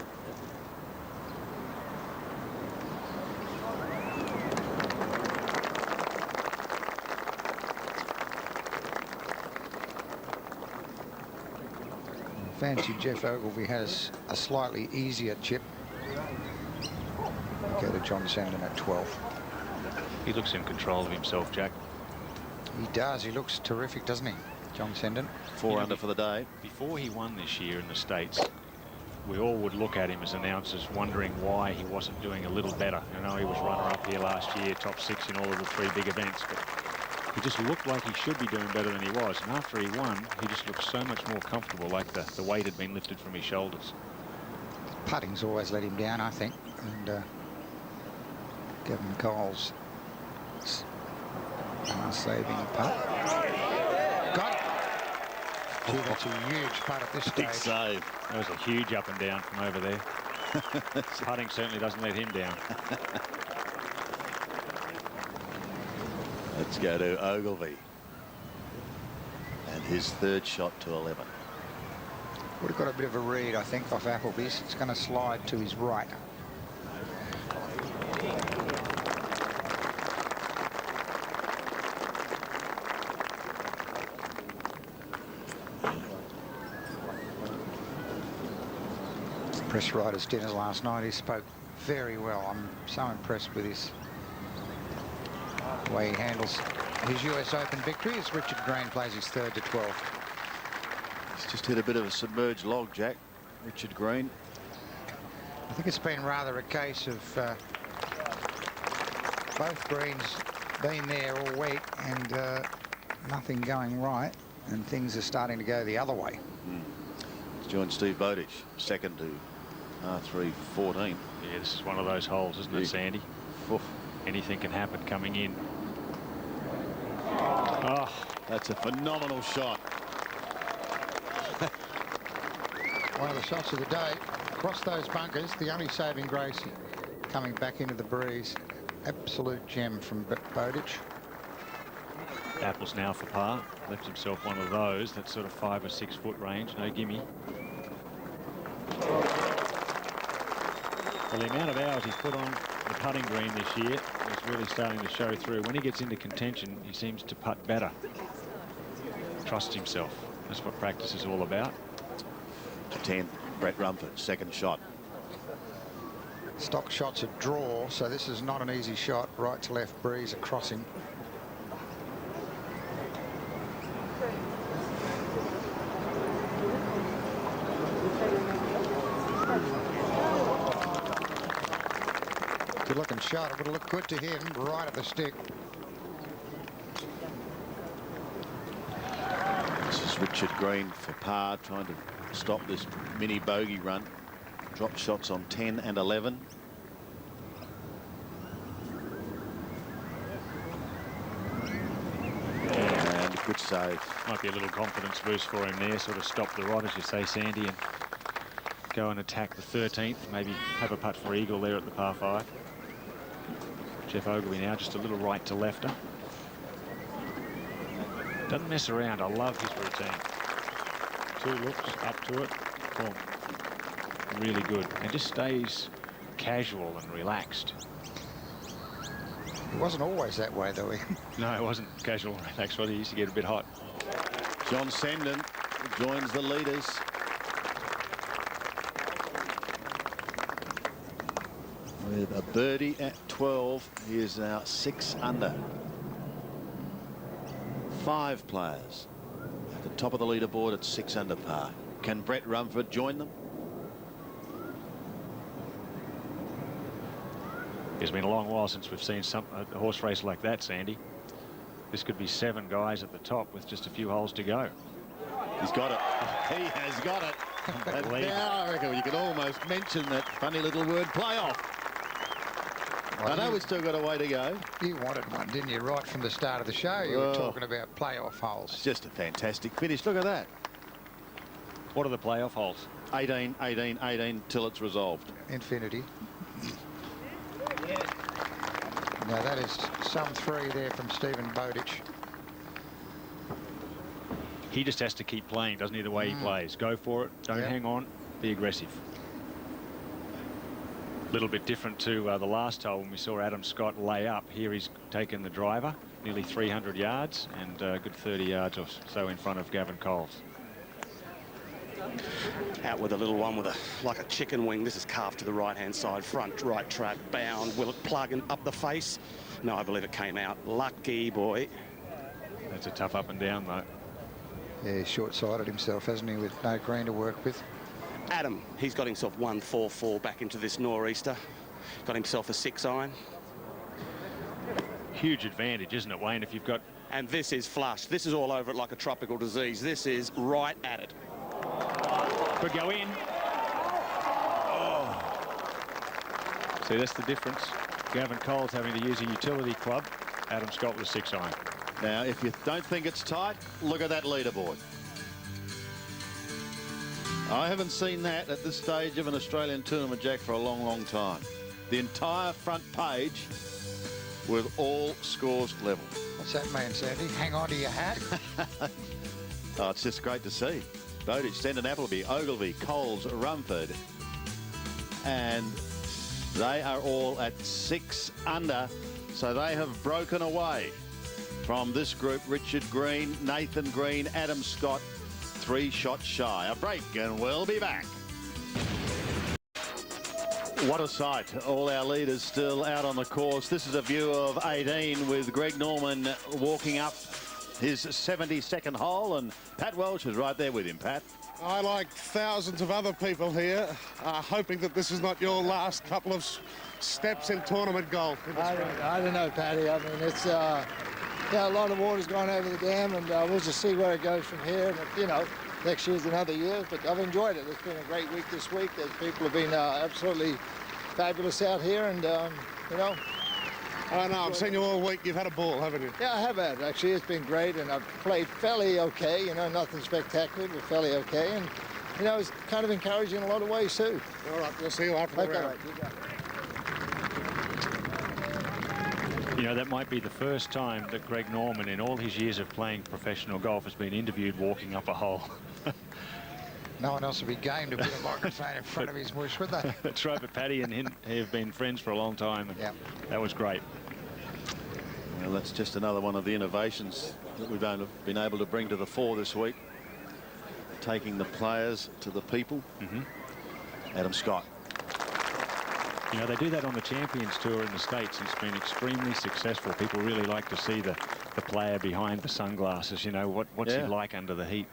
Fancy Jeff Ogilvy has a slightly easier chip. Go to John Senden at 12. He looks in control of himself, Jack. He does. He looks terrific, doesn't he, John Senden? 4 under for the day. Before he won this year in the States, we all would look at him as announcers wondering why he wasn't doing a little better. You know, he was runner-up here last year, top 6 in all of the 3 big events, but he just looked like he should be doing better than he was. And after he won, he just looked so much more comfortable, like the weight had been lifted from his shoulders. Putting's always let him down, I think. And Gavin Cole's saving putt. Got it. Gee, that's a huge putt at this stage. Big save. That was a huge up and down from over there. Putting certainly doesn't let him down. Let's go to Ogilvy. And his 3rd shot to 11. Would have got a bit of a read, I think, off Appleby's. It's going to slide to his right. Press riders dinners last night. He spoke very well. I'm so impressed with his way he handles his US Open victory as Richard Green plays his 3rd to 12. He's just hit a bit of a submerged log, Jack. Richard Green. I think it's been rather a case of both greens being there all week and nothing going right, and things are starting to go the other way. He's joined Steve Bowditch, 2nd to R3 14. Yeah, this is one of those holes, isn't it, Sandy? Oof. Anything can happen coming in. Oh, That's a phenomenal shot. One of the shots of the day. Across those bunkers, the only saving grace coming back into the breeze. Absolute gem from Bowditch. Apple's now for par. Left himself one of those. That sort of 5 or 6 foot range. No gimme. Well, the amount of hours he's put on the putting green this year is really starting to show through. When he gets into contention, he seems to putt better. Trusts himself. That's what practice is all about. To 10, Brett Rumford, 2nd shot. Stock shot's a draw, so this is not an easy shot. Right to left breeze across him. Good looking shot. It would have looked good to him right at the stick. This is Richard Green for par, trying to stop this mini bogey run. Drop shots on 10 and 11. And a good save. Might be a little confidence boost for him there. Sort of stop the rod, as you say, Sandy, and go and attack the 13th. Maybe have a putt for eagle there at the par 5. Jeff Ogilvy now just a little right to lefter. Doesn't mess around. I love his routine. 2 looks up to it. Boom. Really good. And just stays casual and relaxed. It wasn't always that way, though. No, it wasn't casual and relaxed. Well, he used to get a bit hot. John Senden joins the leaders. With a birdie at 12, he is now 6 under. 5 players at the top of the leaderboard at 6 under par. Can Brett Rumford join them? It's been a long while since we've seen a horse race like that, Sandy. This could be 7 guys at the top with just a few holes to go. He's got it. He has got it. And now I reckon you could almost mention that funny little word, playoff. Well, I know we've still got a way to go. You wanted one, didn't you? Right from the start of the show, you were talking about playoff holes. It's just a fantastic finish. Look at that. What are the playoff holes? 18, 18, 18 till it's resolved. Infinity. Now that is some 3 there from Stephen Bowditch. He just has to keep playing, doesn't he, the way he plays. Go for it. Don't hang on. Be aggressive. A little bit different to the last hole when we saw Adam Scott lay up. Here he's taken the driver, nearly 300 yards and a good 30 yards or so in front of Gavin Coles. Out with a little one with like a chicken wing. This is carved to the right-hand side, front right track, bound. Will it plug and up the face? No, I believe it came out. Lucky boy. That's a tough up and down, though. Yeah, he's short-sighted himself, hasn't he, with no green to work with. Adam, he's got himself 1-4-4 back into this nor'easter. Got himself a 6-iron. Huge advantage, isn't it, Wayne, if you've got... And this is flush. This is all over it like a tropical disease. This is right at it. Could go in. Oh. See, that's the difference. Gavin Coles having to use a utility club. Adam Scott with a 6-iron. Now, if you don't think it's tight, look at that leaderboard. I haven't seen that at this stage of an Australian tournament, Jack, for a long, long time. The entire front page with all scores level. What's that mean, Sandy? Hang on to your hat? Oh, it's just great to see. Bowditch, Senden, Appleby, Ogilvy, Coles, Rumford. And they are all at 6 under. So they have broken away from this group. Richard Green, Nathan Green, Adam Scott, 3 shots shy. A break and we'll be back. What a sight. All our leaders still out on the course. This is a view of 18 with Greg Norman walking up his 72nd hole, and Pat Welch is right there with him. Pat? I, like thousands of other people here, are hoping that this is not your last couple of steps in tournament golf. I don't know, Paddy. I mean, it's yeah, a lot of water's gone over the dam, and we'll just see where it goes from here. And, you know, next year's another year, but I've enjoyed it. It's been a great week this week. People have been absolutely fabulous out here, and, you know. I know, I've seen you all week. You've had a ball, haven't you? Yeah, I have had. Actually, it's been great, and I've played fairly okay. You know, nothing spectacular, but fairly okay. And, you know, it's kind of encouraging in a lot of ways, too. All right, we'll see you after the round. You know, that might be the first time that Greg Norman, in all his years of playing professional golf, has been interviewed walking up a hole. No one else would be game to put a microphone in front of his bush, would they? That's right, but Paddy and him have been friends for a long time. And that was great. Well, that's just another one of the innovations that we've been able to bring to the fore this week. Taking the players to the people. Adam Scott. You know, they do that on the Champions Tour in the States. It's been extremely successful. People really like to see the player behind the sunglasses. You know, what's he like under the heat?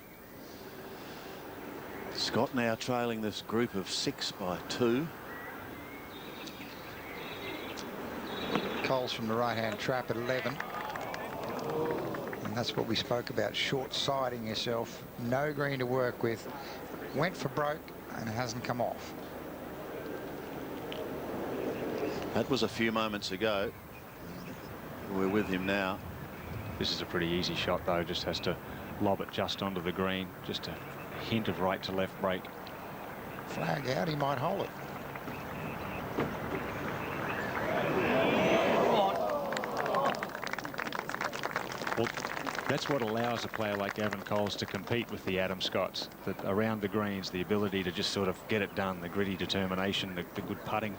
Scott now trailing this group of 6 by 2. Coles from the right-hand trap at 11. And that's what we spoke about, short-siding yourself. No green to work with. Went for broke, and it hasn't come off. That was a few moments ago. We're with him now. This is a pretty easy shot, though. Just has to lob it just onto the green. Just a hint of right to left break. Flag out, he might hold it. Well, That's what allows a player like Gavin Coles to compete with the Adam Scotts. That around the greens, the ability to just sort of get it done, the gritty determination, the good putting.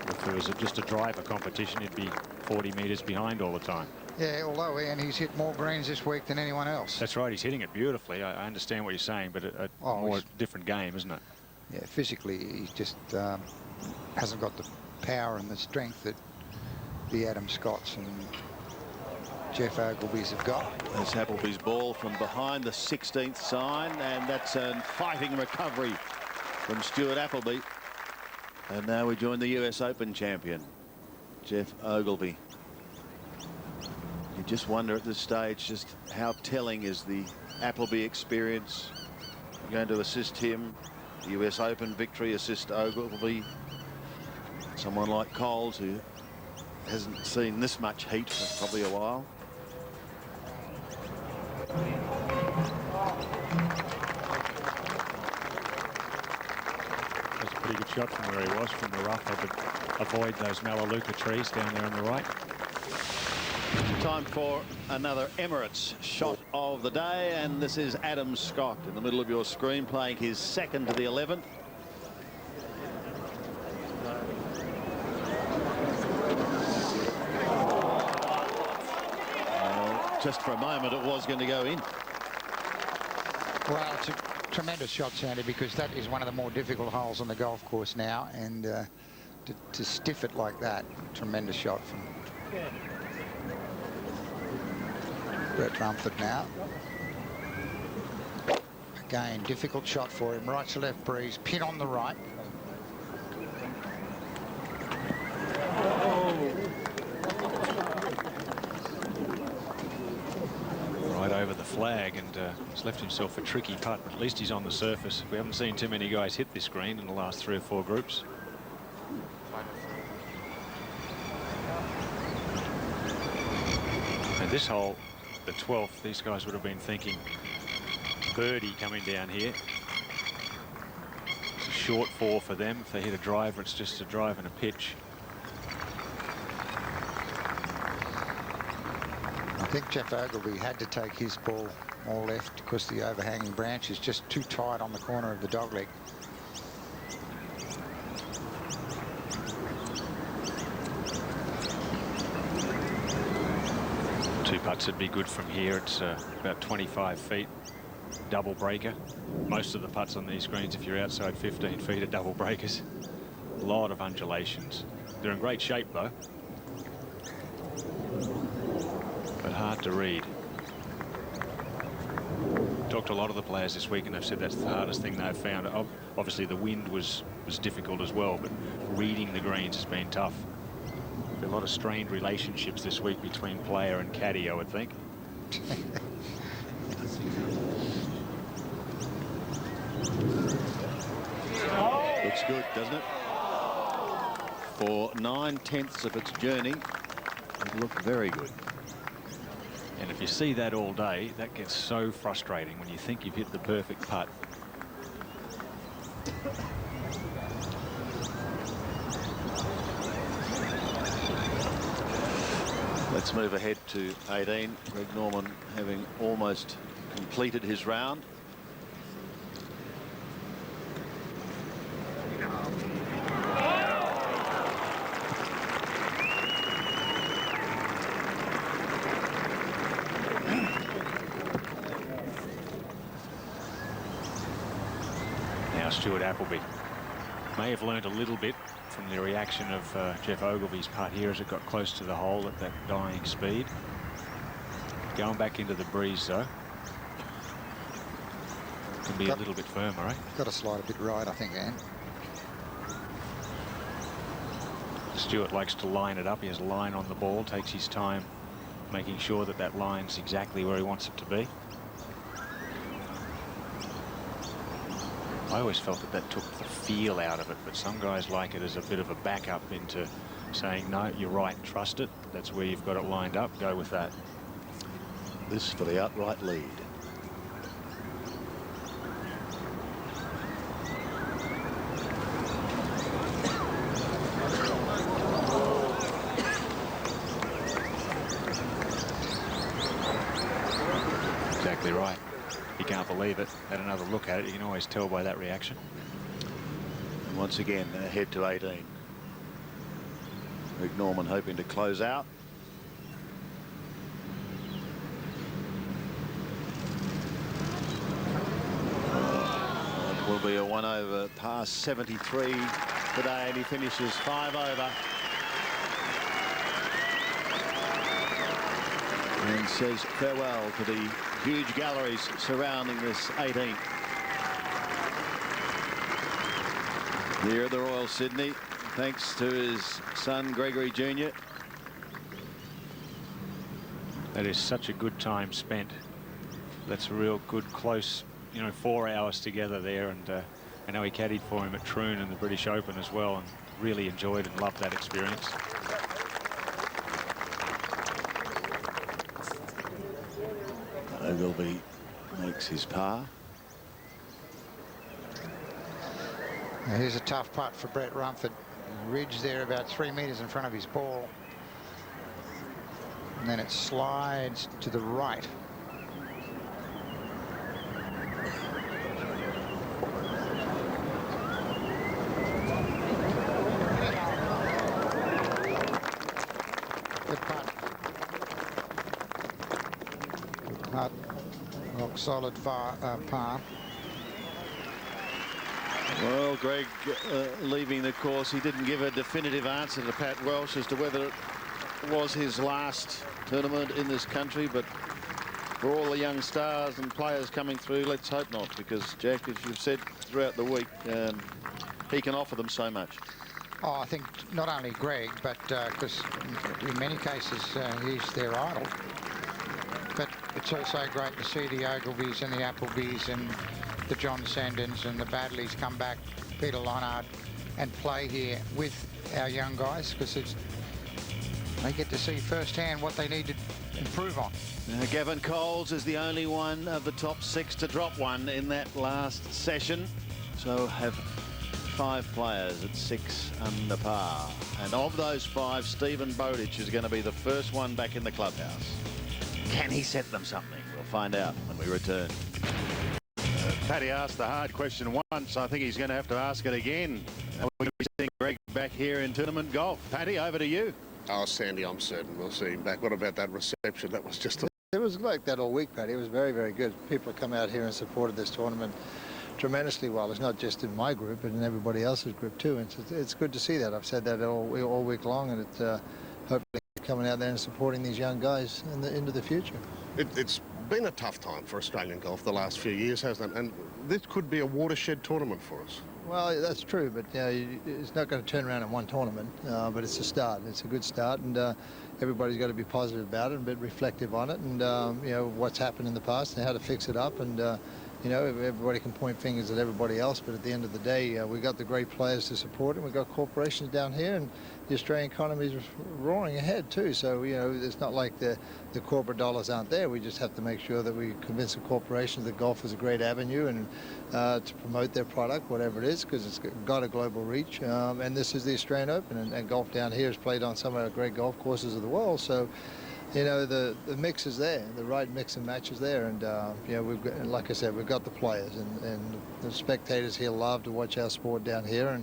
If it was just a driver competition, he'd be 40 metres behind all the time. Yeah, although, Ian, he's hit more greens this week than anyone else. That's right, he's hitting it beautifully. I understand what you're saying, but a more different game, isn't it? Yeah, physically, he just hasn't got the power and the strength that the Adam Scotts and Jeff Ogilvy's have got. That's Appleby's ball from behind the 16th sign, and that's a fighting recovery from Stuart Appleby. And now we join the US Open champion, Jeff Ogilvy. You just wonder at this stage just how telling is the Appleby experience going to assist him. The US Open victory assist Ogilvy. Someone like Coles, who hasn't seen this much heat for probably a while. That's a pretty good shot from where he was, from the rough. I could avoid those Melaleuca trees down there on the right. Time for another Emirates shot of the day, and this is Adam Scott in the middle of your screen, playing his second to the 11th. Just for a moment it was going to go in. Well, it's a tremendous shot, Sandy, because that is one of the more difficult holes on the golf course now, and to stiff it like that, tremendous shot from Brett Rumford now. Again, difficult shot for him. Right to left breeze, pin on the right. Right over the flag, and he's left himself a tricky putt, but at least he's on the surface. We haven't seen too many guys hit this green in the last 3 or 4 groups. And this hole, the 12th, these guys would have been thinking birdie coming down here. It's a short 4 for them. If they hit a driver, it's just a drive and a pitch. I think Jeff Ogilvy had to take his ball more left because the overhanging branch is just too tight on the corner of the dogleg. Two putts would be good from here. It's about 25 feet, double breaker. Most of the putts on these greens, if you're outside 15 feet, are double breakers. A lot of undulations. They're in great shape, though. But hard to read. Talked to a lot of the players this week, and they've said that's the hardest thing they've found. Obviously, the wind was difficult as well, but reading the greens has been tough. A lot of strained relationships this week between player and caddy, I would think. Looks good, doesn't it? For 9/10 of its journey, it looked very good. And if you see that all day, that gets so frustrating when you think you've hit the perfect putt. Let's move ahead to 18. Greg Norman having almost completed his round. Now Stuart Appleby may have learned a little bit from the reaction of Jeff Ogilvy's putt here as it got close to the hole at that dying speed. Going back into the breeze, though. Can be a little bit firmer, eh? Got to slide a bit right, I think, Anne. Stuart likes to line it up. He has a line on the ball, takes his time making sure that that line's exactly where he wants it to be. I always felt that that took the feel out of it, but some guys like it as a bit of a backup into saying, no, you're right, trust it. That's where you've got it lined up. Go with that. This for the outright lead. believe it. Had another look at it. You can always tell by that reaction. And once again, ahead to 18. Rick Norman hoping to close out. It will be a 1 over past 73 today, and he finishes 5 over. And says farewell to the huge galleries surrounding this 18th. Here at the Royal Sydney, thanks to his son Gregory Jr. That is such a good time spent. That's a real good, close, 4 hours together there. And I know he caddied for him at Troon and the British Open as well, and really enjoyed and loved that experience. Ogilvy makes his par. Now here's a tough putt for Brett Rumford. Ridge there about 3 metres in front of his ball. And then it slides to the right. Good putt. Good putt. Rock solid par. Well, Greg leaving the course, he didn't give a definitive answer to Pat Welsh as to whether it was his last tournament in this country, but for all the young stars and players coming through, let's hope not, because Jack, as you've said throughout the week, he can offer them so much. Oh, I think not only Greg, but because in many cases he's their idol. But it's also great to see the Ogilvies and the Applebys and the John Sendens and the Badleys come back, Peter Lonard, and play here with our young guys, because they get to see firsthand what they need to improve on. Gavin Coles is the only one of the top 6 to drop one in that last session. So have 5 players at 6 under par. And of those 5, Stephen Bowditch is going to be the first one back in the clubhouse. Can he set them something? We'll find out when we return. Paddy asked the hard question once. I think he's going to have to ask it again. We're going to be seeing Greg back here in tournament golf. Paddy, over to you. Oh, Sandy, I'm certain we'll see him back. What about that reception? That was just... It was like that all week, Paddy. It was very, very good. People have come out here and supported this tournament tremendously well. It's not just in my group, but in everybody else's group too. And it's good to see that. I've said that all week long, and it's hopefully coming out there and supporting these young guys into the future. It's been a tough time for Australian golf the last few years, hasn't it? And this could be a watershed tournament for us. Well, that's true, but it's not going to turn around in one tournament, but it's a start. It's a good start, and everybody's got to be positive about it and a bit reflective on it, and what's happened in the past and how to fix it up. And everybody can point fingers at everybody else, but at the end of the day, we've got the great players to support it. We've got corporations down here, and the Australian economy is roaring ahead too. So it's not like the corporate dollars aren't there. We just have to make sure that we convince the corporations that golf is a great avenue and to promote their product, whatever it is, because it's got a global reach. And this is the Australian Open, and golf down here is played on some of the great golf courses of the world. So the mix is there, the right mix and match is there, and we've got, like I said, we've got the players, and the spectators here love to watch our sport down here,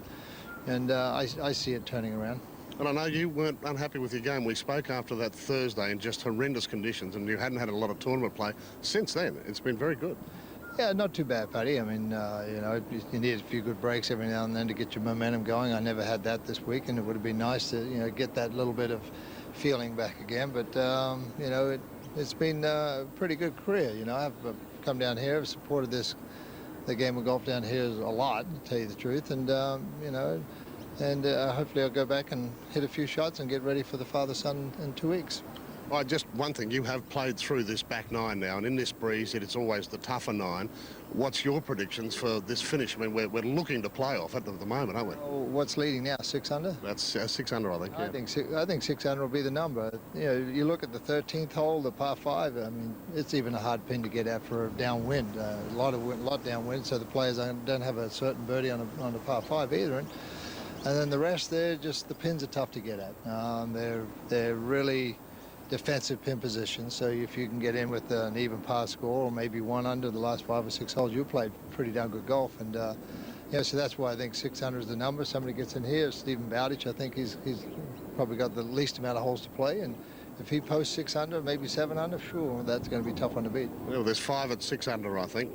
and I see it turning around. And I know you weren't unhappy with your game. We spoke after that Thursday in just horrendous conditions, and you hadn't had a lot of tournament play. Since then, it's been very good. Yeah, not too bad, Paddy. I mean, you need a few good breaks every now and then to get your momentum going. I never had that this week, and it would have been nice to, get that little bit of feeling back again. But, it's been a pretty good career. I've come down here, I've supported the game of golf down here a lot, to tell you the truth. And, hopefully I'll go back and hit a few shots and get ready for the father-son in 2 weeks. Just one thing, you have played through this back 9 now, and in this breeze, it's always the tougher 9. What's your predictions for this finish? I mean, we're looking to play off at the moment, aren't we? Oh, what's leading now, 6 under? That's 6 under, I think. Yeah. I think 6 under will be the number. You look at the 13th hole, the par 5. I mean, it's even a hard pin to get at for downwind. A lot downwind, so the players don't have a certain birdie on the par 5 either. And then the rest, the pins are tough to get at. They're really defensive pin position. So if you can get in with an even par score or maybe 1 under the last 5 or 6 holes, you played pretty darn good golf. And yeah, so that's why I think 600 is the number. Somebody gets in here. Stephen Bowditch, I think he's probably got the least amount of holes to play, and if he posts 6 under, maybe 7 under, sure, that's going to be a tough one to beat. Well, there's 5 at 6 under, I think.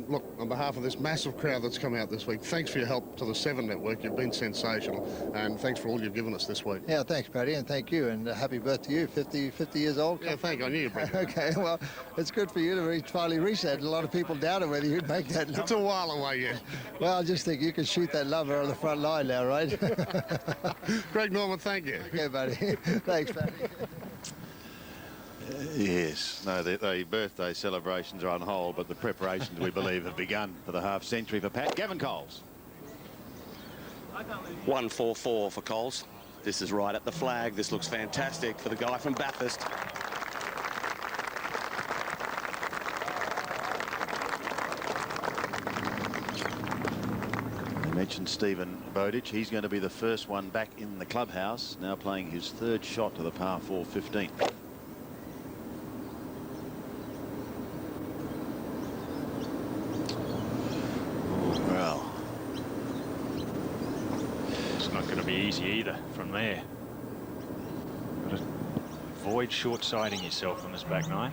Look, on behalf of this massive crowd that's come out this week, thanks for your help to the 7 Network. You've been sensational, and thanks for all you've given us this week. Yeah, thanks, Paddy, and thank you, and happy birthday to you, 50 years old. Yeah, thank you. I knew you'd bring it. Okay, well, it's good for you to finally reach that. A lot of people doubted whether you'd make that number. It's a while away yet. Well, I just think you can shoot that lover on the front line now, right? Greg Norman, thank you. Okay, buddy. Thanks, Paddy. Yes, no, the birthday celebrations are on hold, but the preparations, we believe, have begun for the half-century for Pat. Gavin Coles. 144 for Coles. This is right at the flag. This looks fantastic for the guy from Bathurst. I mentioned Stephen Bowditch. He's going to be the first one back in the clubhouse, now playing his 3rd shot to the par 4 15. Well, It's not going to be easy either from there. Got to avoid short-siding yourself on this back 9.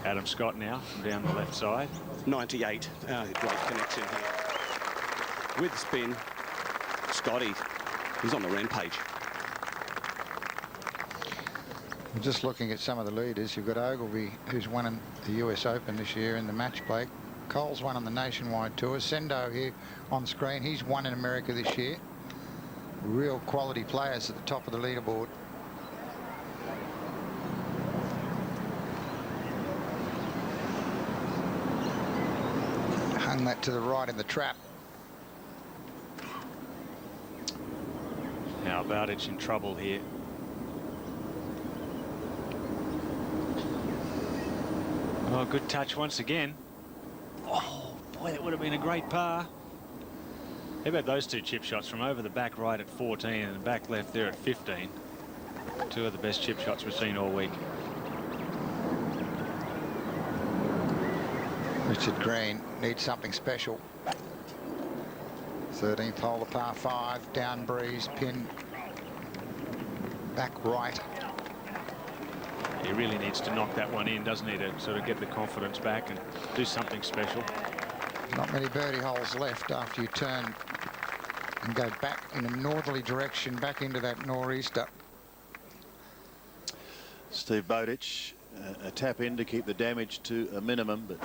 Adam Scott now from down the left side. 98. Great connection here. With spin, Scotty, he's on the rampage. Just looking at some of the leaders, you've got Ogilvy, who's won in the US Open this year in the match play. Cole's won on the Nationwide Tour. Sendo here on screen, he's won in America this year. Real quality players at the top of the leaderboard. Hung that to the right in the trap. Now Bowditch in trouble here. Oh, good touch once again. Oh, boy, that would have been a great par. How about those 2 chip shots from over the back right at 14 and the back left there at 15? 2 of the best chip shots we've seen all week. Richard Green needs something special. 13th hole, the par 5, down breeze, pin, back right. He really needs to knock that one in, doesn't he, to sort of get the confidence back and do something special. Not many birdie holes left after you turn and go back in a northerly direction, back into that nor'easter. Steve Bowditch, a tap in to keep the damage to a minimum, but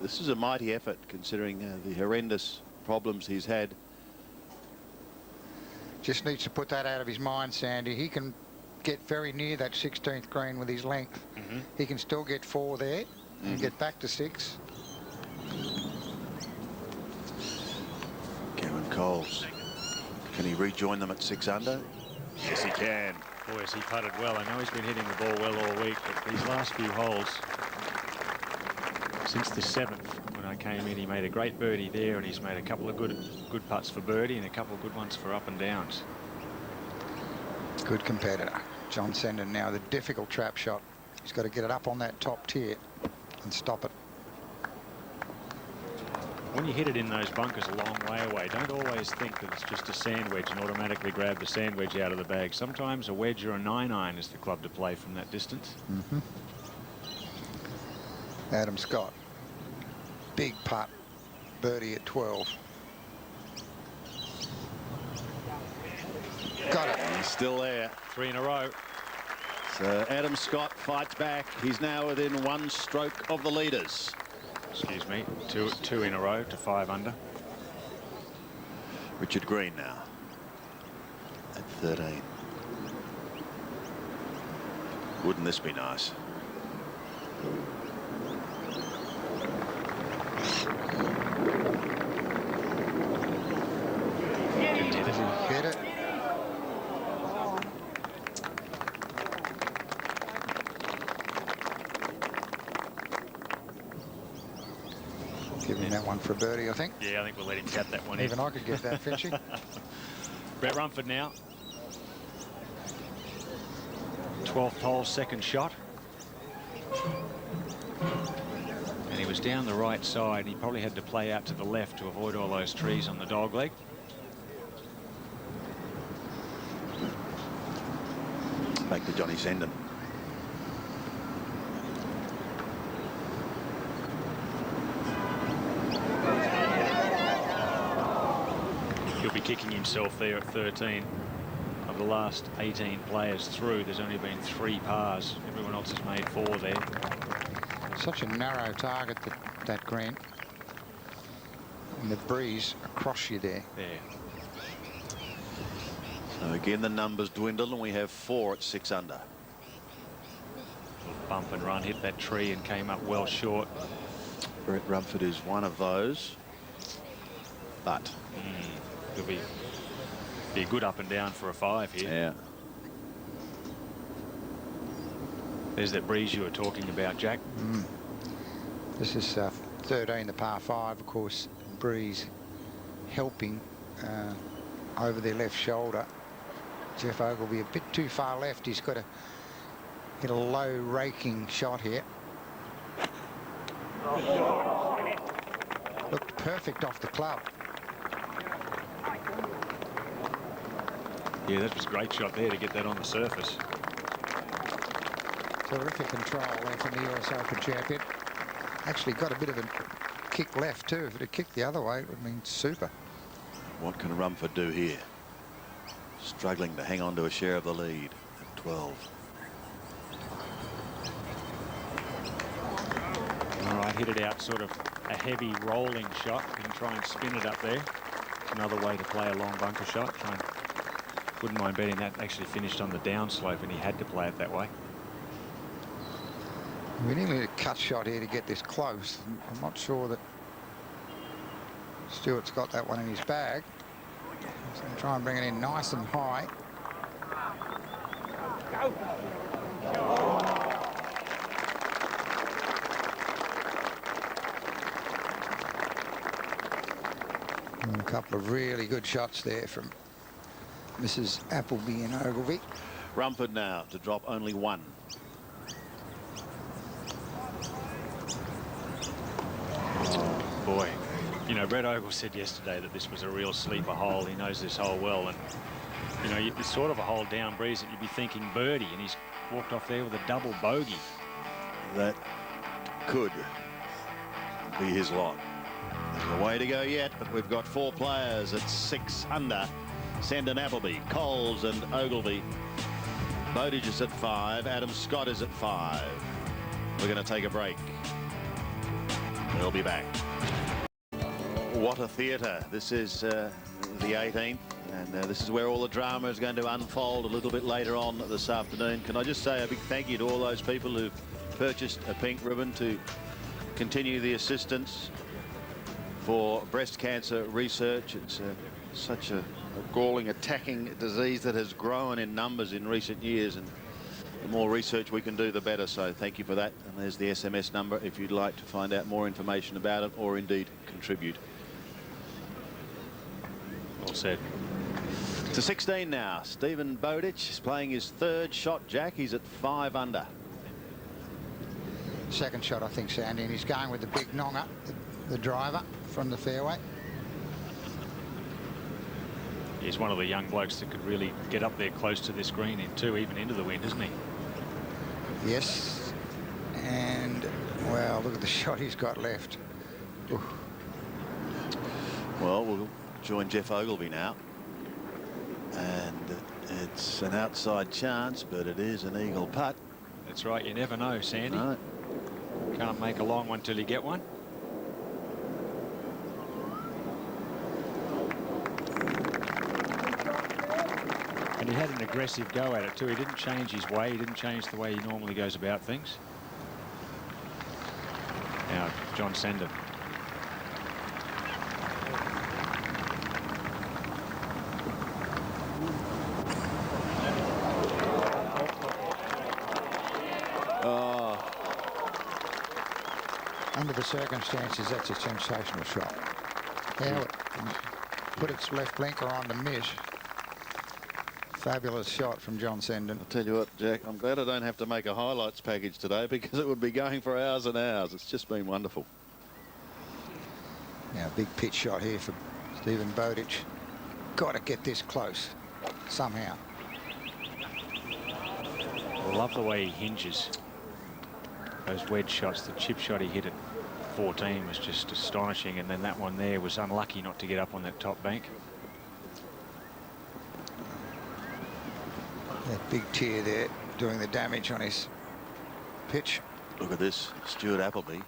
this is a mighty effort considering the horrendous problems he's had. Just needs to put that out of his mind, Sandy. He can get very near that 16th green with his length. He can still get 4 there and get back to 6. Gavin Coles, can he rejoin them at 6 under? Yes, he can. Boy, has he putted well. I know he's been hitting the ball well all week, but these last few holes, since the 7th, when I came in, he made a great birdie there, and he's made a couple of good putts for birdie and a couple of good ones for up and downs. Good competitor. John Senden now, the difficult trap shot. He's got to get it up on that top tier and stop it. When you hit it in those bunkers a long way away, don't always think that it's just a sand wedge and automatically grab the sand wedge out of the bag. Sometimes a wedge or a 9-iron is the club to play from that distance. Adam Scott, big putt, birdie at 12. Got it. He's still there. 3 in a row. So Adam Scott fights back. He's now within 1 stroke of the leaders. Excuse me, two in a row to 5 under. Richard Green now at 13. Wouldn't this be nice? Hit it. Give him that one for a birdie, I think. Yeah, I think we'll let him get that one. Even I could get that, Finchie. Brett Rumford now. 12th hole, second shot. And he was down the right side. He probably had to play out to the left to avoid all those trees on the dog leg. Back to Johnny Senden. He'll be kicking himself there at 13. Of the last 18 players through, there's only been 3 pars. Everyone else has made 4 there. Such a narrow target, that green. And the breeze across you there. There. So again, the numbers dwindle, and we have 4 at 6 under. Bump and run, hit that tree and came up well short. Brett Rumford is one of those. But It'll be a good up and down for a 5 here. yeah, There's that breeze you were talking about, Jack. This is 13, the par 5, of course. Breeze helping over their left shoulder. Jeff Ogilvy a bit too far left. He's got to hit a low raking shot here. Looked perfect off the club. Yeah, that was a great shot there to get that on the surface. Terrific control there from the US Open champion. Actually got a bit of a kick left too. If it had kicked the other way, it would have been super. what can Rumford do here? Struggling to hang on to a share of the lead at 12. All right, hit it out, sort of a heavy rolling shot. You can try and spin it up there. Another way to play a long bunker shot. Wouldn't mind betting that actually finished on the downslope and he had to play it that way. We need a cut shot here to get this close. I'm not sure that Stewart's got that one in his bag. He's going to try and bring it in nice and high. And a couple of really good shots there from Mrs. Appleby and Ogilvy. Rumford now to drop only 1. Boy, you know, Brett Ogle said yesterday that this was a real sleeper hole. He knows this hole well, and you know, it's sort of a hole down breeze that you'd be thinking birdie, and he's walked off there with a double bogey. That could be his lot. There's a way to go yet, but we've got 4 players at 6 under. Senden, Appleby, Coles and Ogilvy. Bowditch is at 5. Adam Scott is at 5. We're going to take a break. We'll be back. What a theatre. This is the 18th, and this is where all the drama is going to unfold a little bit later on this afternoon. Can I just say a big thank you to all those people who purchased a pink ribbon to continue the assistance for breast cancer research. It's such a galling, attacking disease that has grown in numbers in recent years, and the more research we can do, the better. So thank you for that. And there's the SMS number if you'd like to find out more information about it or indeed contribute. Well said. To 16 now. Stephen Bowditch is playing his 3rd shot, Jack. He's at 5 under. Second shot, I think, Sandy, and he's going with the big nonger, the driver from the fairway. He's one of the young blokes that could really get up there close to this green in too, even into the wind, isn't he? Yes. And, well, look at the shot he's got left. Ooh. Well, we'll join Jeff Ogilvy now. And it's an outside chance, but it is an eagle putt. That's right, you never know, Sandy. No. Can't make a long one till you get one. And he had an aggressive go at it too. He didn't change his way. He didn't change the way he normally goes about things. Now, John Senden. Under the circumstances, that's a sensational shot. How it put its left blinker on to miss. Fabulous shot from John Senden. I'll tell you what, Jack, I'm glad I don't have to make a highlights package today because it would be going for hours and hours. It's just been wonderful. Now, big pitch shot here for Stephen Bowditch. Got to get this close somehow. I love the way he hinges. Those wedge shots, the chip shot he hit at 14 was just astonishing, and then that one there was unlucky not to get up on that top bank. That big tear there doing the damage on his pitch. Look at this. Stuart Appleby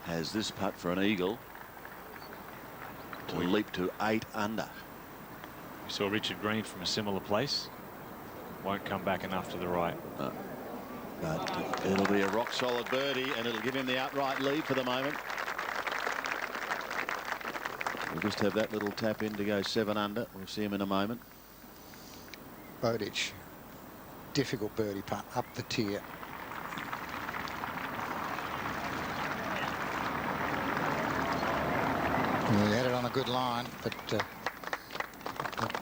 has this putt for an eagle to leap to 8 under. We saw Richard Green from a similar place. Won't come back enough to the right. But it'll be a rock-solid birdie, and it'll give him the outright lead for the moment. We'll just have that little tap in to go 7 under. We'll see him in a moment. Bowditch. Difficult birdie putt up the tier. Well, he had it on a good line, but the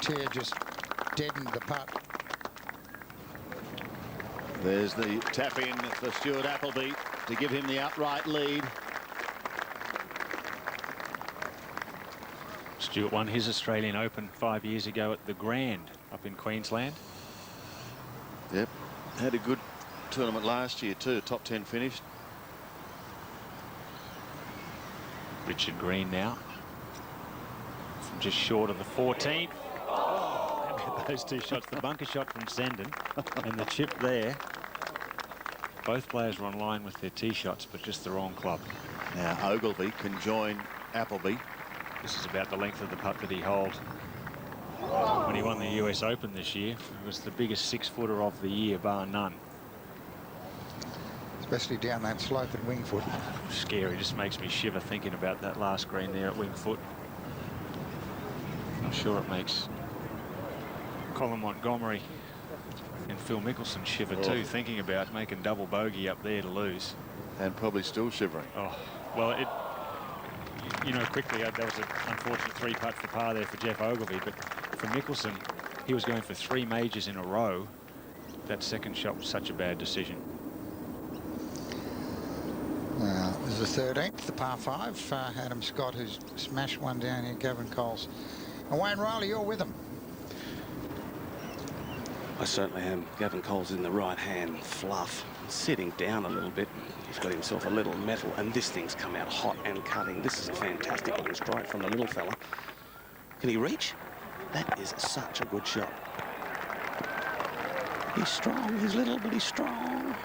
tier just deadened the putt. There's the tap in for Stuart Appleby to give him the outright lead. Stuart won his Australian Open 5 years ago at the Grand up in Queensland. Yep, had a good tournament last year too, top 10 finished. Richard Green now from just short of the 14th. How about those two shots? The bunker shot from Senden and the chip there. Both players were on line with their tee shots, but just the wrong club. Now Ogilvy can join Appleby. This is about the length of the putt that he holed when he won the US Open this year. It was the biggest 6-footer of the year, bar none. Especially down that slope at Wingfoot. Scary, just makes me shiver thinking about that last green there at Wingfoot. I'm sure it makes Colin Montgomery and Phil Mickelson shiver too, thinking about making double bogey up there to lose. And probably still shivering. Oh, well, you know, quickly, that was an unfortunate 3-putt for par there for Jeff Ogilvy, but for Mickelson, he was going for 3 majors in a row. That second shot was such a bad decision. This is the 13th, the par 5. Adam Scott, who's smashed one down here, Gavin Coles. And Wayne Riley, you're with him. I certainly am. Gavin Cole's in the right-hand fluff, sitting down a little bit. He's got himself a little metal, and this thing's come out hot and cutting. This is a fantastic looking strike from the little fella. Can he reach? That is such a good shot. He's strong. He's little, but he's strong.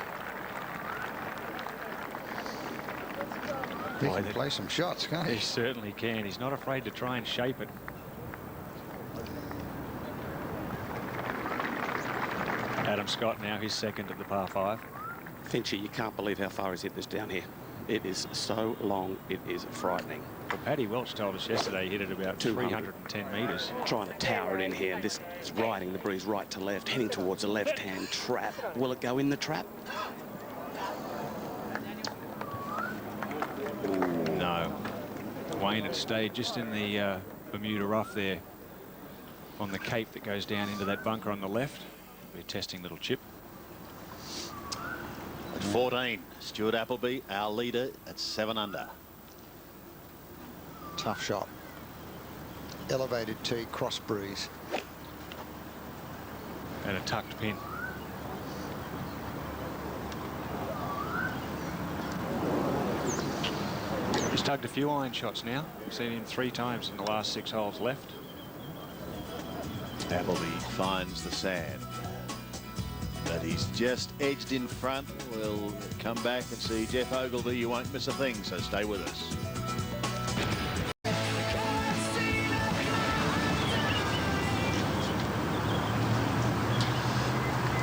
He can play some shots, can't he? He certainly can. He's not afraid to try and shape it. Adam Scott now, his second at the par 5. Finchy, you can't believe how far he's hit this down here. It is so long, it is frightening. Well, Paddy Welch told us yesterday he hit it about 310 metres. Trying to tower it in here, and this is riding the breeze right to left, heading towards a left-hand trap. Will it go in the trap? No. Wayne had stayed just in the Bermuda rough there on the cape that goes down into that bunker on the left. We're testing little chip. At 14, Stuart Appleby, our leader, at 7 under. Tough shot. Elevated tee, cross breeze. And a tucked pin. He's tugged a few iron shots now. We've seen him 3 times in the last 6 holes left. Appleby finds the sand. But he's just edged in front. We'll come back and see Jeff Ogilvy. You won't miss a thing, so stay with us.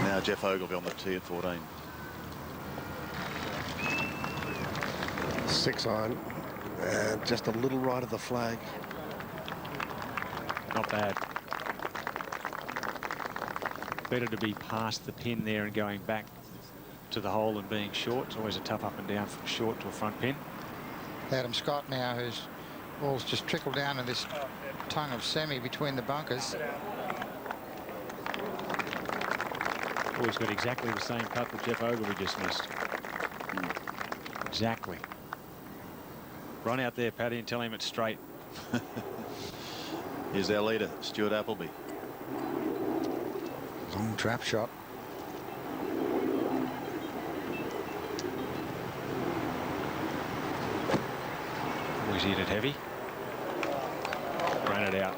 Now Jeff Ogilvy on the tee at 14. 6 iron. Just a little right of the flag. Not bad. Better to be past the pin there and going back to the hole and being short. It's always a tough up and down from short to a front pin. Adam Scott now, whose ball's just trickled down in this tongue of semi between the bunkers. Boy's got exactly the same putt that Jeff Ogilvy just missed. Exactly. Run out there, Paddy, and tell him it's straight. Here's our leader, Stuart Appleby. Long trap shot. Always hit it heavy. Ran it out.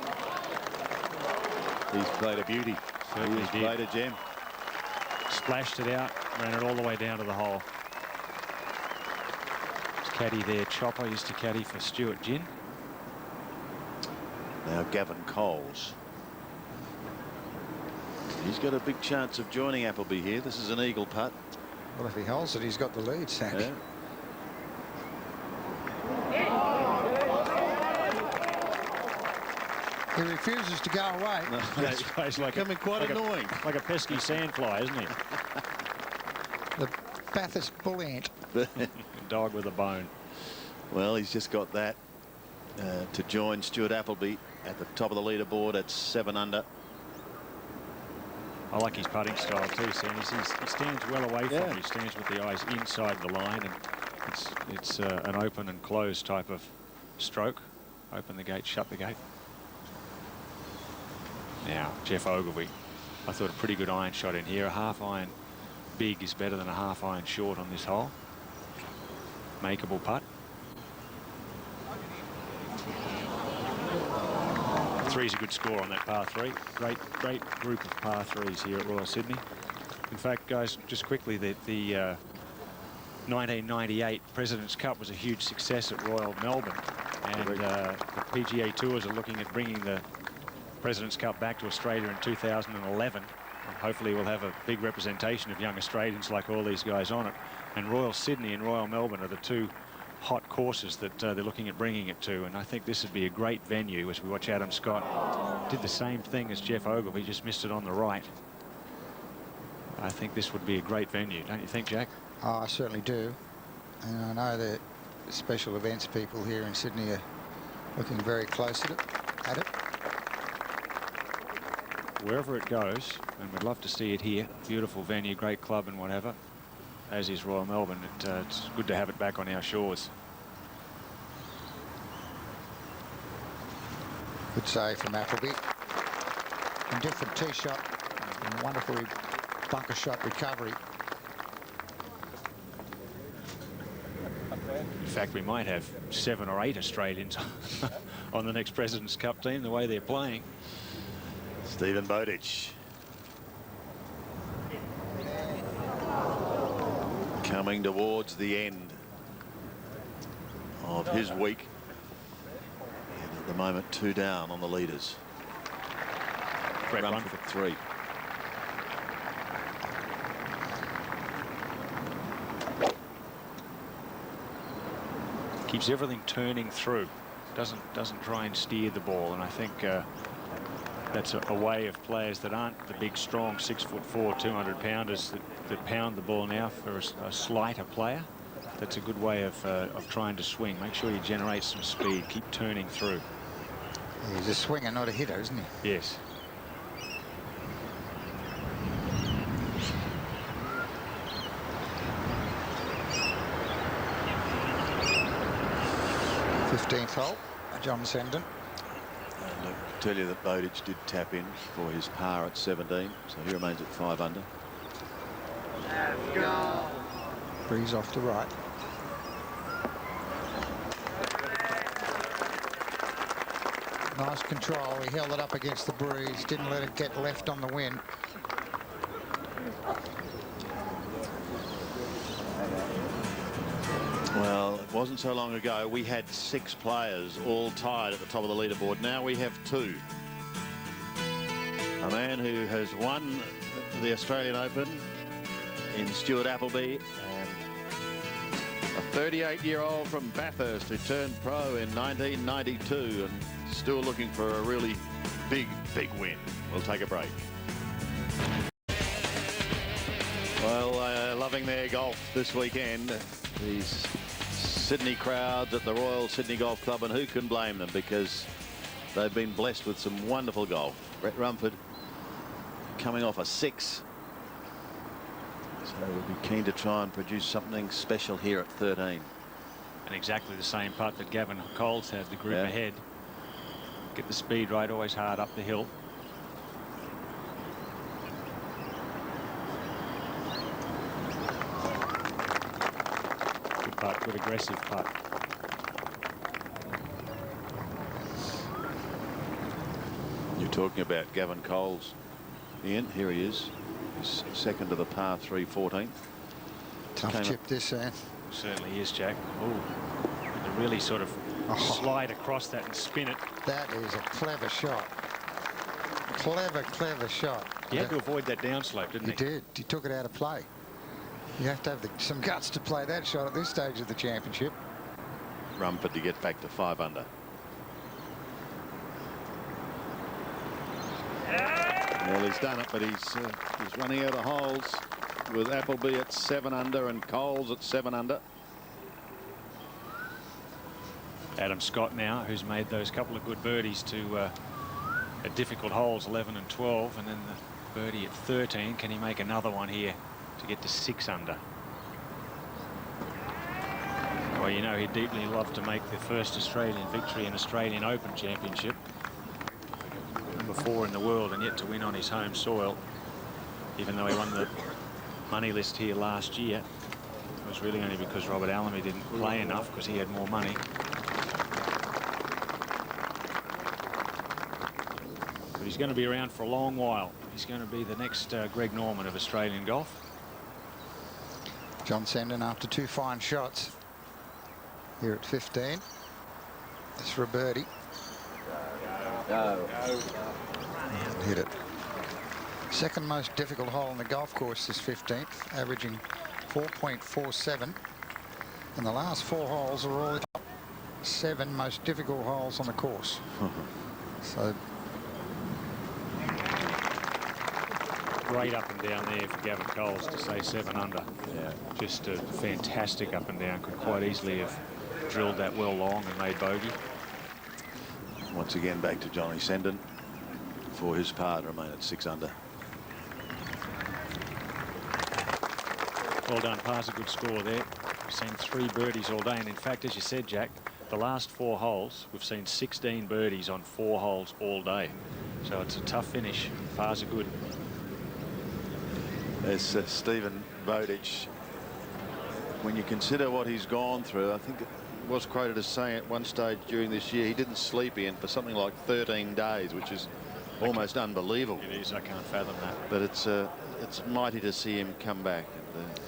He's played a beauty. Certainly He's did. played a gem. Splashed it out, ran it all the way down to the hole. His caddy there, Chopper, used to caddy for Stuart Ginn. Now Gavin Coles. He's got a big chance of joining Appleby here. This is an eagle putt. Well, if he holds it, he's got the lead, Sandy. Yeah. He refuses to go away. No, That's he's like becoming quite annoying. Like a pesky sandfly, isn't he? The Bathurst bull ant. Dog with a bone. Well, he's just got that to join Stuart Appleby at the top of the leaderboard at 7 under. I like his putting style too, Sam. He stands well away from it. He stands with the eyes inside the line, and it's an open and close type of stroke. Open the gate, shut the gate. Now, Jeff Ogilvy, I thought a pretty good iron shot in here. A half iron big is better than a half iron short on this hole. Makeable putt. Three's a good score on that par 3. Great group of par 3s here at Royal Sydney. In fact, guys, just quickly, the 1998 President's Cup was a huge success at Royal Melbourne, and the PGA Tours are looking at bringing the President's Cup back to Australia in 2011. And hopefully we'll have a big representation of young Australians like all these guys on it. And Royal Sydney and Royal Melbourne are the two hot courses that they're looking at bringing it to, and I think this would be a great venue as we watch Adam Scott. Did the same thing as Jeff Ogilvy, just missed it on the right. I think this would be a great venue, don't you think, Jack? Oh, I certainly do. And I know that special events people here in Sydney are looking very close at it. Wherever it goes, and we'd love to see it here. Beautiful venue, great club and whatever, as is Royal Melbourne. It's good to have it back on our shores. Good save from Appleby. Indifferent tee shot and wonderful bunker shot recovery. In fact, we might have 7 or 8 Australians on the next President's Cup team, the way they're playing. Stephen Bowditch. Coming towards the end of his week. And at the moment, 2 down on the leaders. Run for 3. Keeps everything turning through. Doesn't try and steer the ball, and I think that's a way of players that aren't the big, strong 6'4", 200-pounders that pound the ball now for a slighter player. That's a good way of trying to swing. Make sure you generate some speed. Keep turning through. He's a swinger, not a hitter, isn't he? Yes. Fifth hole, John Senden. And I tell you that Bowditch did tap in for his par at 17, so he remains at 5 under. Breeze off the right. Nice control. He held it up against the breeze, didn't let it get left on the wind. Well, it wasn't so long ago we had 6 players all tied at the top of the leaderboard. Now we have 2. A man who has won the Australian Open in Stuart Appleby, and a 38-year-old from Bathurst who turned pro in 1992 and still looking for a really big win. We'll take a break. Well, loving their golf this weekend. These Sydney crowds at the Royal Sydney Golf Club, and who can blame them, because they've been blessed with some wonderful golf. Brett Rumford coming off a 6 So we'll be keen to try and produce something special here at 13. And exactly the same putt that Gavin Coles had, the group Yeah. ahead. Get the speed right, always hard up the hill. Good putt, good aggressive putt. You're talking about Gavin Coles, Ian. Here he is. He's second to the par 3 14th. Tough Came chip this, Certainly is, Jack. Oh, to really sort of slide across that and spin it. That is a clever shot. Clever shot. He had to avoid that downslope, didn't he? He did. He took it out of play. You have to have some guts to play that shot at this stage of the championship. Rumford to get back to 5 under. Well, he's done it, but he's running out of holes with Appleby at 7 under and Coles at 7 under. Adam Scott now, who's made those couple of good birdies to at difficult holes, 11 and 12, and then the birdie at 13. Can he make another one here to get to 6 under? Well, you know, he'd deeply love to make the first Australian victory in Australian Open Championship. Number 4 in the world, and yet to win on his home soil, even though he won the money list here last year. It was really only because Robert Alamy didn't play enough because he had more money. But he's going to be around for a long while. He's going to be the next Greg Norman of Australian golf. John Senden after 2 fine shots here at 15. It's for a birdie. Hit it. Second most difficult hole on the golf course is 15th, averaging 4.47. And the last 4 holes are all the top 7 most difficult holes on the course. So great up and down there for Gavin Coles to say 7 under. Yeah. Just a fantastic up and down. Could quite easily have drilled that well long and made bogey. Once again back to Johnny Senden for his par to remain at 6 under. Well done. Par's a good score there. We've seen 3 birdies all day, and in fact, as you said, Jack, the last 4 holes we've seen 16 birdies on 4 holes all day, so it's a tough finish. Pars are good. There's Stephen Bowditch. When you consider what he's gone through, I think it was quoted as saying at one stage during this year he didn't sleep in for something like 13 days, which is almost unbelievable. It is. I can't fathom that. But it's mighty to see him come back. And,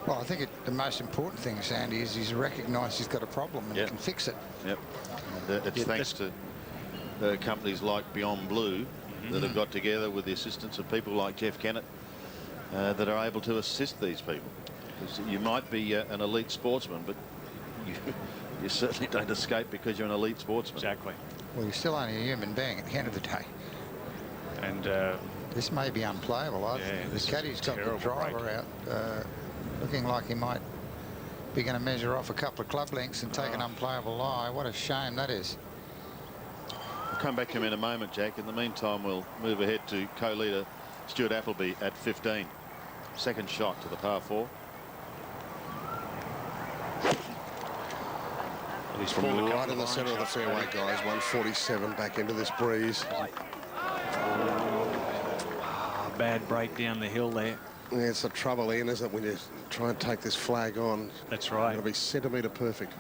well, I think the most important thing, Sandy, is he's recognised he's got a problem and he can fix it. Yep. And, it's thanks to companies like Beyond Blue that have got together with the assistance of people like Jeff Kennett that are able to assist these people. Because you might be an elite sportsman, but you certainly don't escape because you're an elite sportsman. Exactly. Well, you're still only a human being at the end of the day. And this may be unplayable. The caddy's got the driver out, looking like he might be going to measure off a couple of club lengths and take an unplayable lie. What a shame that is. We'll come back to him in a moment, Jack. In the meantime, we'll move ahead to co-leader Stuart Appleby at 15. Second shot to the par 4. From right in the centre of the fairway, guys. 147 back into this breeze. Bad break down the hill there. Yeah, it's the trouble, Ian, isn't it, when you try and take this flag on? That's right. It'll be centimetre perfect.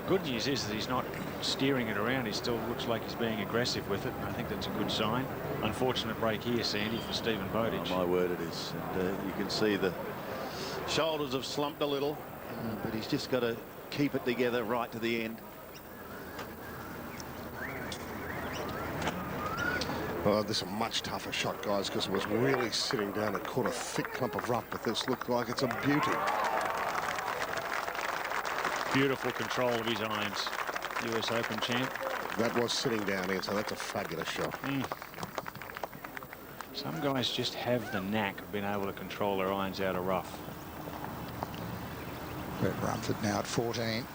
Good news is that he's not steering it around. He still looks like he's being aggressive with it. I think that's a good sign. Unfortunate break here, Sandy, for Stephen Bowditch. Oh, my word, it is. And you can see the shoulders have slumped a little, but he's just got to keep it together right to the end. Oh, this is a much tougher shot, guys, because it was really sitting down. It caught a thick clump of rough, but this looked like it's a beauty. Beautiful control of his irons. US Open champ. That was sitting down here, so that's a fabulous shot. Some guys just have the knack of being able to control their irons out of rough. Brett Rumford now at 14.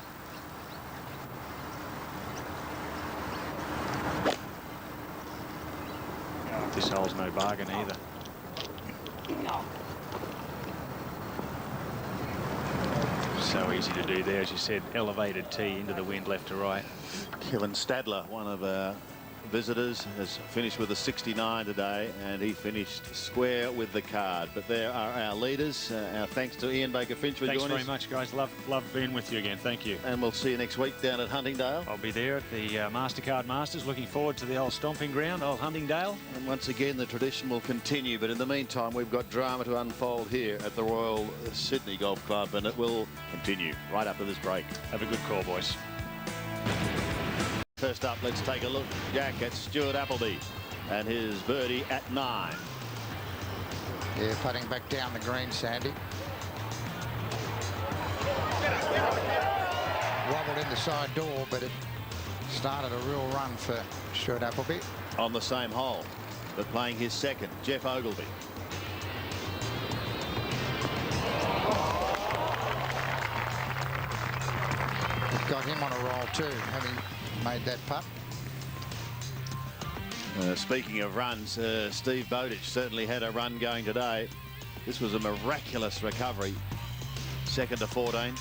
This hole's no bargain either. So easy to do there, as you said, elevated tee into the wind left to right. Kevin Stadler, one of our visitors, has finished with a 69 today, and he finished square with the card. But there are our leaders. Our thanks to Ian Baker-Finch for joining us. Thanks very much, guys. Love being with you again. Thank you. And we'll see you next week down at Huntingdale. I'll be there at the MasterCard Masters. Looking forward to the old stomping ground, old Huntingdale. And once again, the tradition will continue. But in the meantime, we've got drama to unfold here at the Royal Sydney Golf Club, and it will continue right after this break. Have a good call, boys. First up, let's take a look, Jack, at Stuart Appleby and his birdie at 9. Yeah, putting back down the green, Sandy. Wobbled in the side door, but it started a real run for Stuart Appleby. On the same hole, but playing his second, Jeff Ogilvy. Got him on a roll too, having made that putt. Speaking of runs, Steve Bowditch certainly had a run going today. This was a miraculous recovery. Second to 14.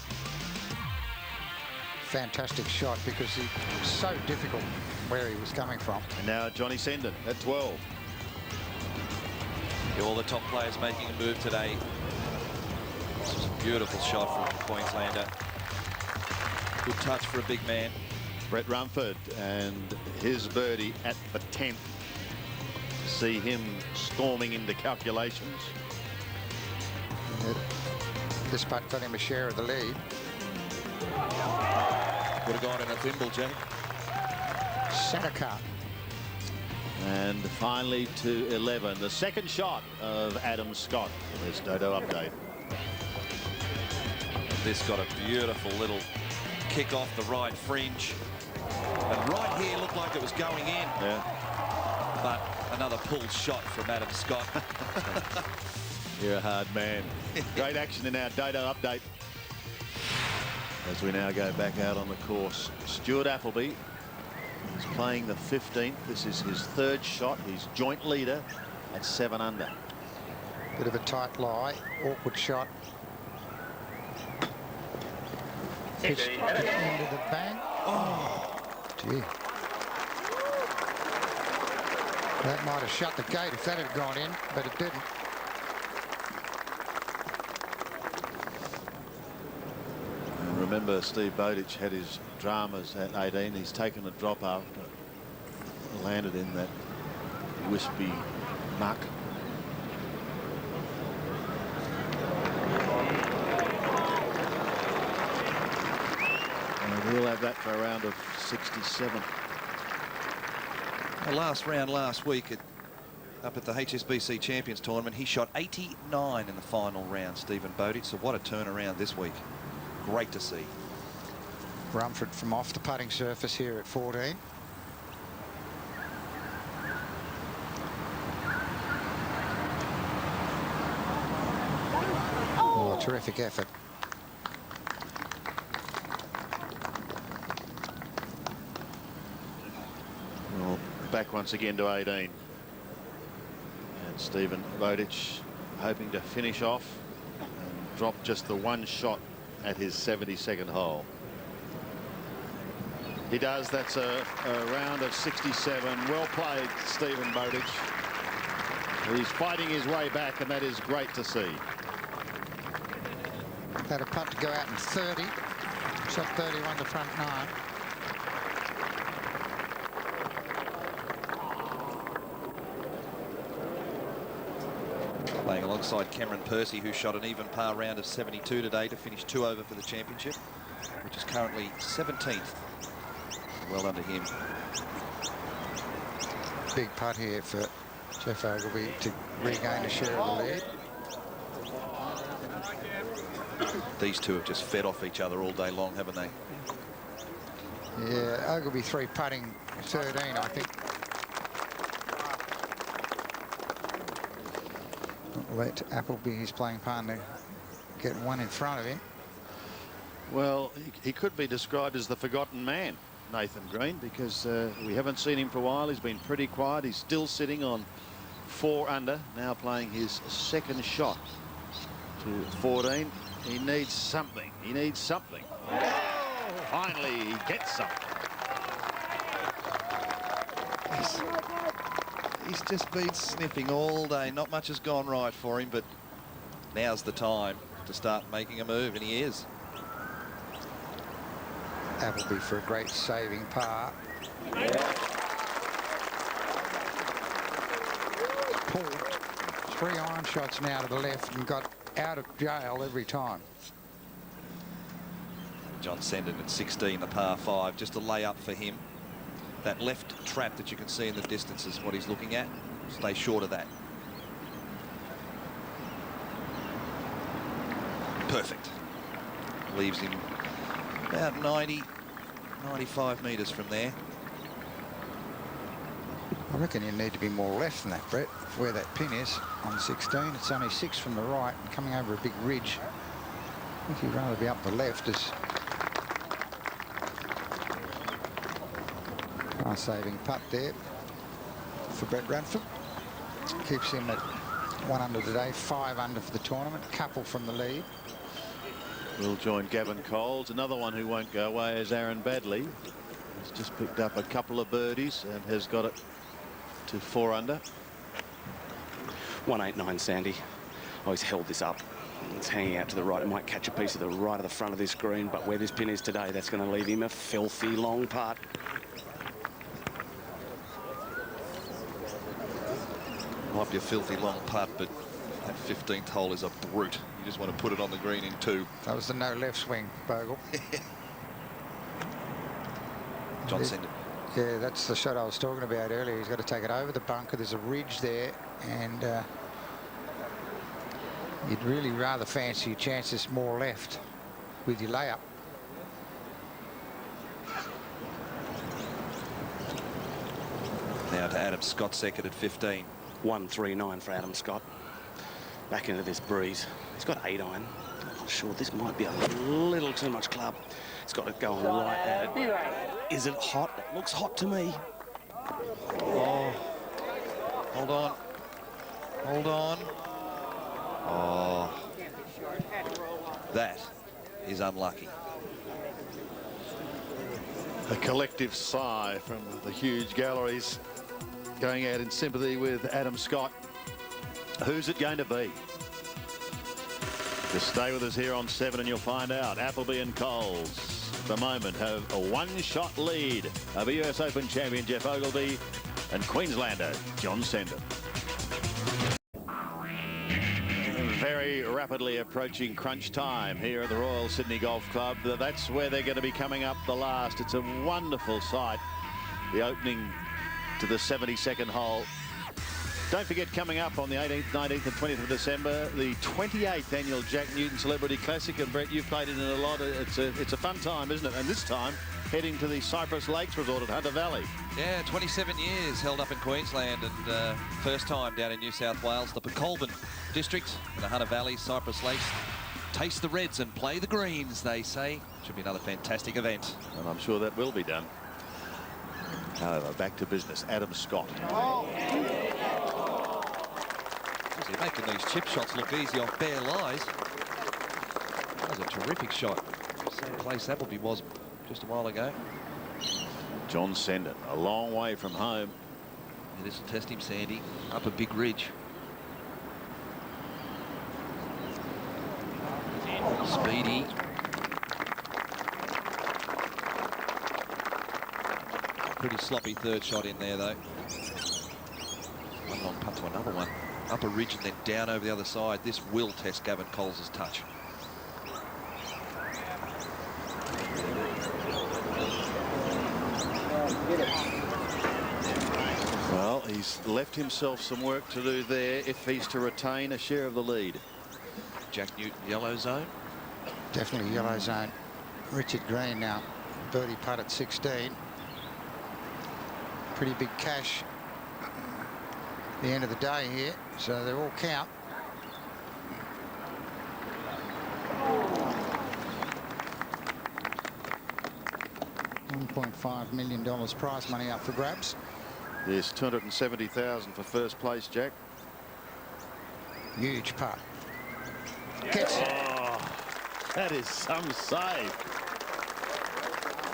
Fantastic shot, because he was so difficult where he was coming from. And now Johnny Senden at 12. All the top players making a move today. This was a beautiful shot from the Queenslander. Good touch for a big man. Brett Rumford and his birdie at the 10th. See him storming into calculations. This putt got him a share of the lead. Would have gone in a thimble, Jenny. Centre cut. And finally to 11, the second shot of Adam Scott in this Dodo update. This got a beautiful little kick off the right fringe. And right here looked like it was going in. Yeah. But another pulled shot from Adam Scott. You're a hard man. Great action in our Dodo update. As we now go back out on the course, Stuart Appleby is playing the 15th. This is his third shot. He's joint leader at 7 under. Bit of a tight lie, awkward shot. Pitched into the bank. Oh, gee. That might have shut the gate if that had gone in, but it didn't. And remember, Steve Bowditch had his dramas at 18. He's taken a drop after landed in that wispy muck. And he'll have that for a round of 67. The last round last week up at the HSBC Champions Tournament, he shot 89 in the final round, Stephen Bowditch. So what a turnaround this week. Great to see. Rumford from off the putting surface here at 14. Oh, terrific effort. Well, back once again to 18. And Stephen Bowditch hoping to finish off and drop just the one shot at his 72nd hole. He does. That's a round of 67. Well played, Stephen Bowditch. He's fighting his way back, and that is great to see. Had a putt to go out in 30. Shot 31 to front 9. Playing alongside Cameron Percy, who shot an even par round of 72 today to finish 2 over for the championship, which is currently 17th. Well done to him. Big putt here for Jeff Ogilvy to regain a share of the lead. These two have just fed off each other all day long, haven't they? Yeah, Ogilvy 3 putting 13, I think. Let Appleby, his playing partner, get one in front of him. Well, he could be described as the forgotten man, Nathan Green, because we haven't seen him for a while. He's been pretty quiet. He's still sitting on 4 under, now playing his second shot to 14. He needs something. He needs something. Finally, he gets something. He's just been sniffing all day. Not much has gone right for him, but now's the time to start making a move, and he is. Appleby for a great saving par. Pulled 3 iron shots now to the left and got out of jail every time. John Senden at 16, the par 5, just a layup for him. That left trap that you can see in the distance is what he's looking at. Stay short of that. Perfect. Leaves him about 90, 95 metres from there. I reckon you need to be more left than that, Brett, where that pin is on 16. It's only 6 from the right and coming over a big ridge. I think you'd rather be up the left. As a saving putt there for Brett Radford. Keeps him at 1 under today, 5 under for the tournament, couple from the lead. We'll join Gavin Coles. Another one who won't go away is Aaron Badley. He's just picked up a couple of birdies and has got it to 4 under. 189, Sandy. Oh, he's held this up. It's hanging out to the right. It might catch a piece of the right of the front of this green, but where this pin is today, that's going to leave him a filthy long putt. Might be a filthy long putt, but that 15th hole is a brute. You just want to put it on the green in 2. That was the no left swing, Bogle. John Senden. Yeah, that's the shot I was talking about earlier. He's got to take it over the bunker. There's a ridge there, and you'd really rather fancy your chances more left with your layup. Now to Adam Scott, second at 15. 139 for Adam Scott. Back into this breeze. He's got 8 iron. I'm not sure. This might be a little too much club. It's got to go on right at it. Is it hot? It looks hot to me. Oh, hold on. Hold on. Oh, that is unlucky. A collective sigh from the huge galleries going out in sympathy with Adam Scott. Who's it going to be? Just stay with us here on 7 and you'll find out. Appleby and Coles, at the moment, have a 1-shot lead over US Open champion Jeff Ogilvy and Queenslander John Senden. Very rapidly approaching crunch time here at the Royal Sydney Golf Club. That's where they're going to be coming up the last. It's a wonderful sight. The opening to the 72nd hole. Don't forget, coming up on the 18th, 19th and 20th of December, the 28th annual Jack Newton Celebrity Classic. And Brett, you've played in it a lot. It's a fun time, isn't it? And this time, heading to the Cypress Lakes Resort at Hunter Valley. Yeah, 27 years held up in Queensland, and first time down in New South Wales, the Colburn district in the Hunter Valley, Cypress Lakes. Taste the reds and play the greens, they say. Should be another fantastic event. And I'm sure that will be done. However, back to business. Adam Scott. You're making these chip shots look easy off bare lies. That was a terrific shot. Same place Appleby was just a while ago. John Senden, a long way from home. Yeah, this will test him, Sandy. Up a big ridge. Speedy. Pretty sloppy third shot in there, though. One long putt to another one. Up a ridge and then down over the other side. This will test Gavin Coles' touch. Well, he's left himself some work to do there if he's to retain a share of the lead. Jack Newton, yellow zone. Definitely yellow zone. Richard Green now, birdie putt at 16. Pretty big cash at the end of the day here, so they all count. $1.5 million prize money up for grabs. There's $270,000 for first place, Jack. Huge putt. Gets it. Oh, That is some save.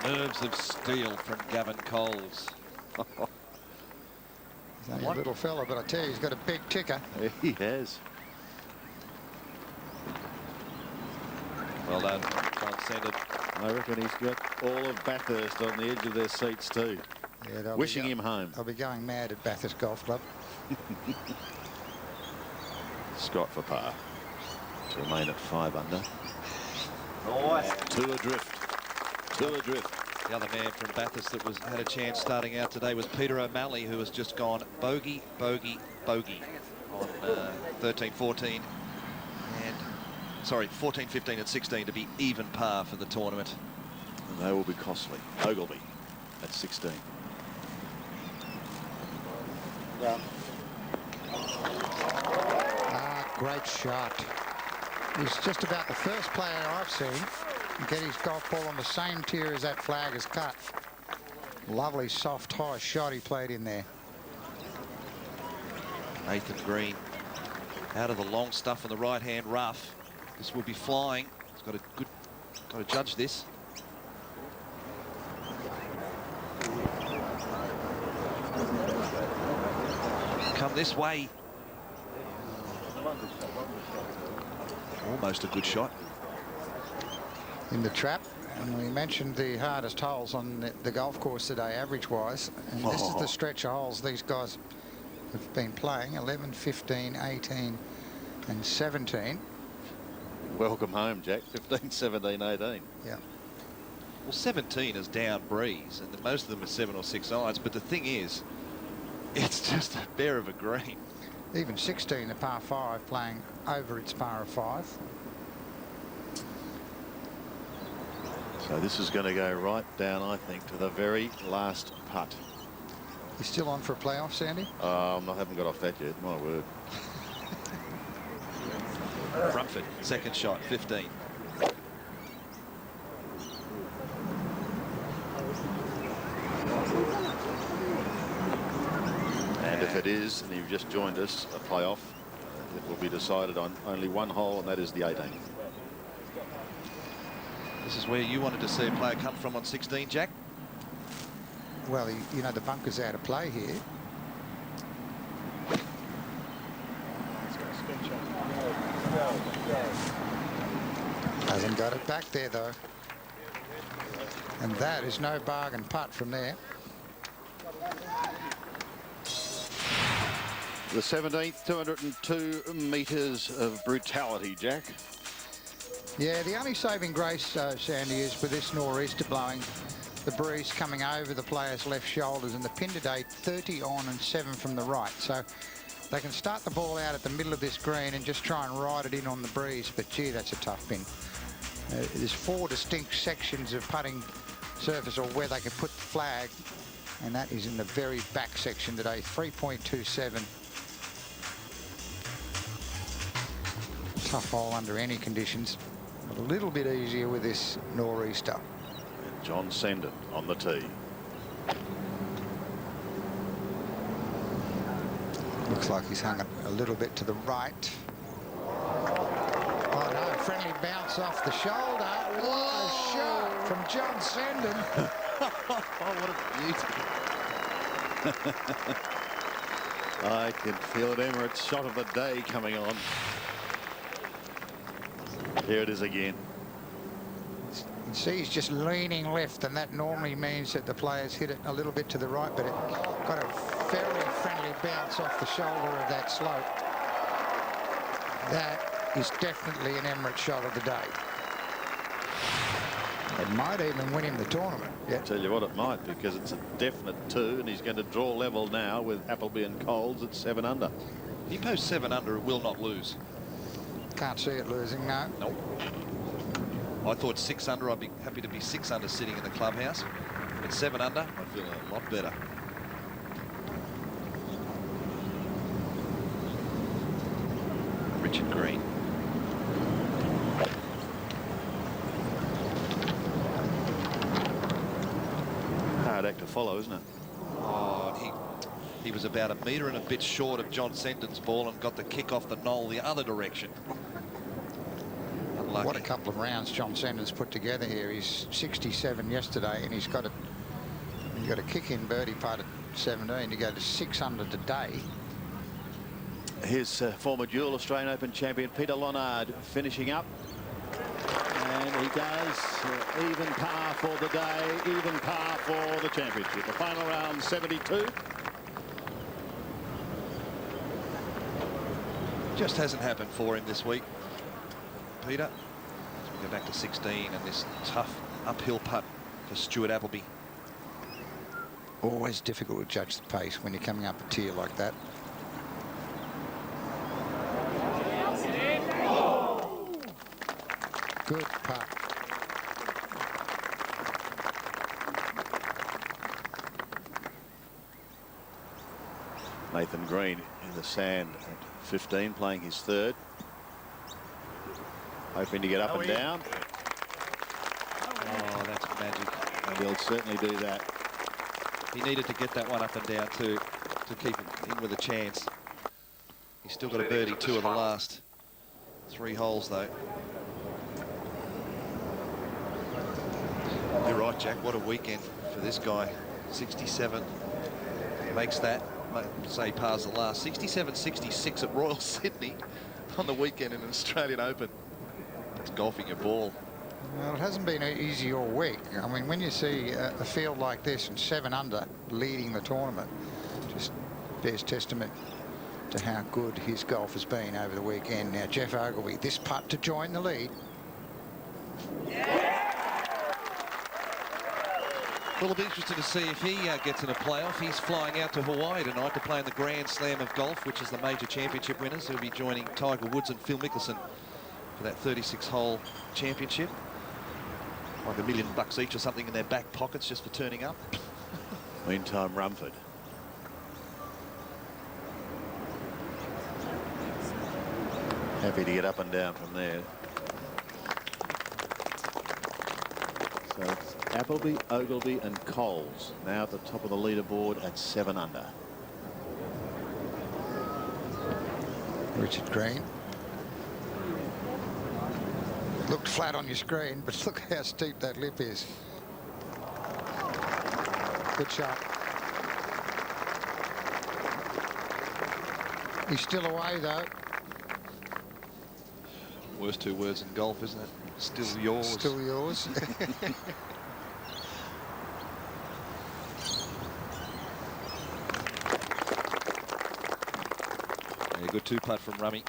Nerves of steel from Gavin Coles. He's only a little fella, but I tell you, he's got a big ticker. He has. Well done, John Senden. I reckon he's got all of Bathurst on the edge of their seats too. Yeah, they'll Wishing him home. I'll be going mad at Bathurst Golf Club. Scott for par to remain at 5 under. Nice. 2 adrift. 2 adrift. The other man from Bathurst that had a chance starting out today was Peter O'Malley, who has just gone bogey, bogey, bogey on 13, 14, and sorry, 14, 15, and 16 to be even par for the tournament. And they will be costly. Ogilvy at 16. Great shot. He's just about the first player I've seen get his golf ball on the same tier as that flag is cut. Lovely soft high shot he played in there. Nathan Green out of the long stuff on the right hand rough. This will be flying. He's got to judge this. Come this way. Almost a good shot. In the trap, and we mentioned the hardest holes on the golf course today, average-wise, and this is the stretch of holes these guys have been playing: 11, 15, 18, and 17. Welcome home, Jack. 15, 17, 18. Yeah. Well, 17 is down breeze, and most of them are 7 or 6 irons. But the thing is, it's just a bear of a green. Even 16, the par 5, playing over its par of 5. So this is going to go right down, I think, to the very last putt. You still on for a playoff, Sandy? I haven't got off that yet, my word. Rumford, second shot, 15. And if it is, and you've just joined us, a playoff, it will be decided on only one hole, and that is the 18th. This is where you wanted to see a player come from on 16, Jack? Well, you know, the bunker's out of play here. Hasn't got it back there, though. And that is no bargain putt from there. The 17th, 202 metres of brutality, Jack. Yeah, the only saving grace, Sandy, is with this nor'easter blowing, the breeze coming over the player's left shoulders, and the pin today 30 on and 7 from the right. So they can start the ball out at the middle of this green and just try and ride it in on the breeze. But gee, that's a tough pin. There's 4 distinct sections of putting surface, or where they can put the flag, and that is in the very back section today. 3.27. Tough hole under any conditions. A little bit easier with this nor'easter. And John Senden on the tee. Looks like he's hung it a little bit to the right. Oh no, friendly bounce off the shoulder. What a shot from John Senden. Oh, what a beauty. I can feel it, Emirates shot of the day coming on. Here it is again. You can see he's just leaning left, and that normally means that the players hit it a little bit to the right, but it got a very friendly bounce off the shoulder of that slope. That is definitely an Emirates shot of the day. It might even win him the tournament. Yeah. Tell you what, it might, because it's a definite 2, and he's going to draw level now with Appleby and Coles at 7 under. If he posts 7 under, it will not lose. Can't see it losing, no. Nope. I thought 6 under. I'd be happy to be 6 under sitting in the clubhouse. But 7 under, I feel a lot better. Richard Green. Hard act to follow, isn't it? Oh, he was about a metre and a bit short of John Senden's ball and got the kick off the knoll the other direction. Unlucky. What a couple of rounds John Senden's put together here. He's 67 yesterday, and he's got a kick-in birdie putt at 17 to go to 6 under today. Here's former dual Australian Open champion Peter Lonard finishing up. And he does even par for the day, even par for the championship. The final round, 72. Just hasn't happened for him this week, Peter. As we go back to 16 and this tough uphill putt for Stuart Appleby. Always difficult to judge the pace when you're coming up a tier like that. Good putt. Nathan Green in the sand at 15, playing his third. Hoping to get up and down. Oh, that's magic. And he'll certainly do that. He needed to get that one up and down too, to keep him in with a chance. He's still got a birdie 2 of the last 3 holes though. You're right, Jack. What a weekend for this guy. 67 makes that. Say pars the last. 67-66 at Royal Sydney on the weekend in an Australian Open. It's golfing your ball. Well, it hasn't been easy all week. I mean, when you see a field like this and 7 under leading the tournament, just bears testament to how good his golf has been over the weekend. Now, Jeff Ogilvy, this putt to join the lead. Well, it'll be interesting to see if he gets in a playoff. He's flying out to Hawaii tonight to play in the Grand Slam of Golf, which is the major championship winners. He'll be joining Tiger Woods and Phil Mickelson for that 36-hole championship. Like $1 million each or something in their back pockets just for turning up. Meantime, Rumford. Happy to get up and down from there. So it's Appleby, Ogilvy and Coles now at the top of the leaderboard at 7 under. Richard Green. Looked flat on your screen, but look how steep that lip is. Good shot. He's still away, though. Worst 2 words in golf, isn't it? Still yours. Still yours. Yeah, good 2-putt from Rummy.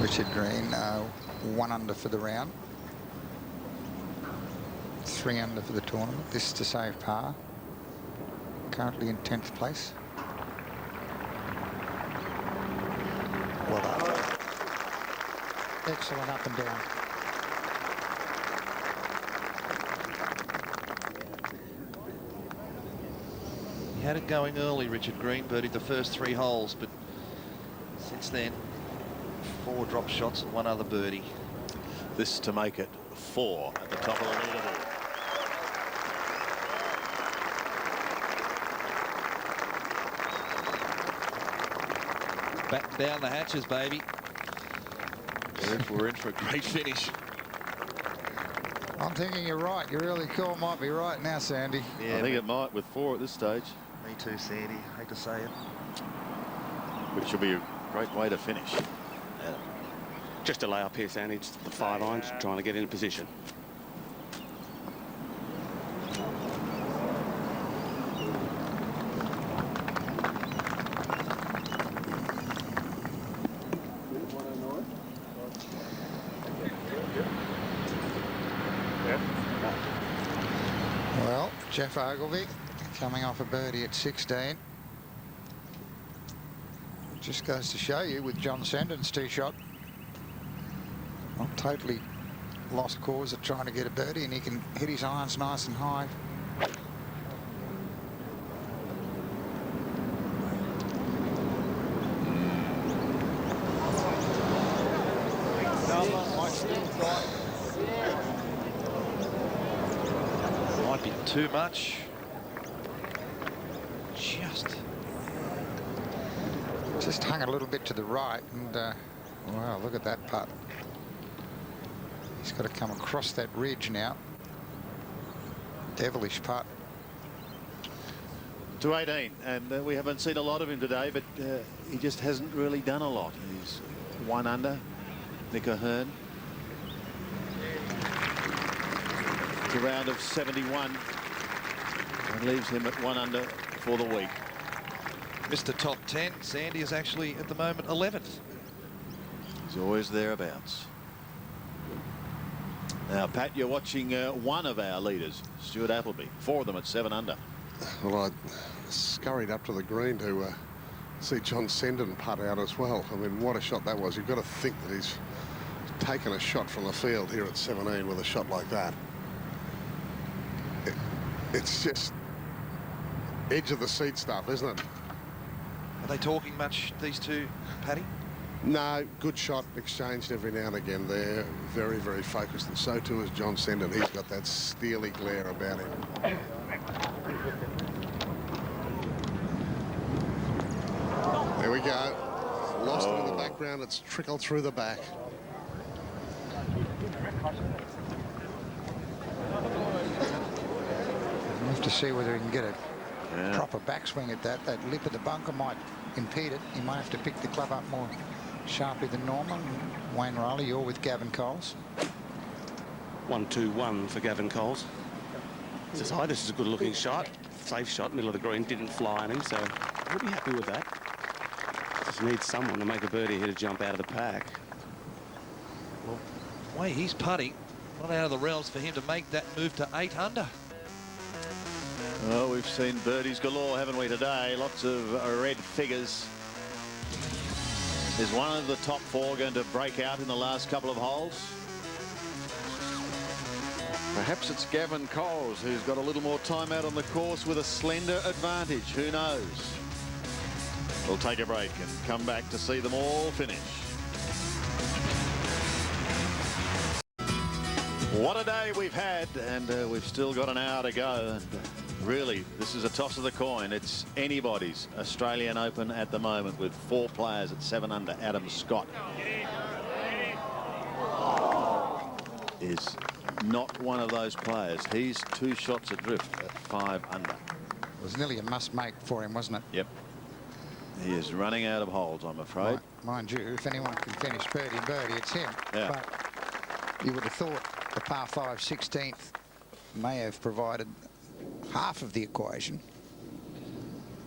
Richard Green, 1 under for the round. 3 under for the tournament. This is to save par. Currently in 10th place. Well done. Excellent up and down. He had it going early, Richard Green. Birdied the first 3 holes, but since then, 4 drop shots and 1 other birdie. This to make it 4 at the top of the leaderboard. Batten down the hatches, baby. We're in for a great finish. I'm thinking you're right. You really cool might be right now, Sandy. Yeah, I think it might with 4 at this stage. Me too, Sandy. Hate to say it. Which will be a great way to finish. Just a lay up here, Sandy. Just the 5 irons, trying to get in position. Well, Jeff Ogilvy coming off a birdie at 16. Just goes to show you with John Senden's 2-shot. Not totally lost cause of trying to get a birdie, and he can hit his irons nice and high. Bit too much. Just hung a little bit to the right, and wow, look at that putt. He's got to come across that ridge now. Devilish putt. To 18, and we haven't seen a lot of him today, but he just hasn't really done a lot. He's 1 under. Nick O'Hearn. It's a round of 71 and leaves him at 1 under for the week. Mr. Top 10, Sandy is actually at the moment 11th. He's always thereabouts. Now, Pat, you're watching one of our leaders, Stuart Appleby. 4 of them at 7 under. Well, I scurried up to the green to see John Senden putt out as well. I mean, what a shot that was. You've got to think that he's taken a shot from the field here at 17 with a shot like that. It's just edge of the seat stuff, isn't it? Are they talking much, these two, Paddy? No, good shot exchanged every now and again. They're very, very focused, and so too is John Senden. He's got that steely glare about him. There we go. Lost it in the background. It's trickled through the back. We'll have to see whether he can get a proper backswing at that. That lip of the bunker might impede it. He might have to pick the club up more sharply than normal. Wayne Riley, you're with Gavin Coles. 1-2-1 for Gavin Coles. He says, hi, this is a good looking shot. Safe shot, middle of the green, didn't fly on him, so we'll be happy with that. Just needs someone to make a birdie here to jump out of the pack. Well, the way he's putting, not out of the realms for him to make that move to 8 under. Well, we've seen birdies galore, haven't we, today? Lots of red figures. Is one of the top 4 going to break out in the last couple of holes? Perhaps it's Gavin Coles who's got a little more time out on the course with a slender advantage. Who knows? We'll take a break and come back to see them all finish. What a day we've had, and we've still got an hour to go. And really, this is a toss of the coin. It's anybody's Australian Open at the moment with 4 players at 7 under. Adam Scott is not one of those players. He's 2 shots adrift at 5 under. It was nearly a must-make for him, wasn't it? Yep. He is running out of holes, I'm afraid. Mind you, if anyone can finish birdie, it's him. Yeah. But you would have thought the par 5 16th may have provided half of the equation.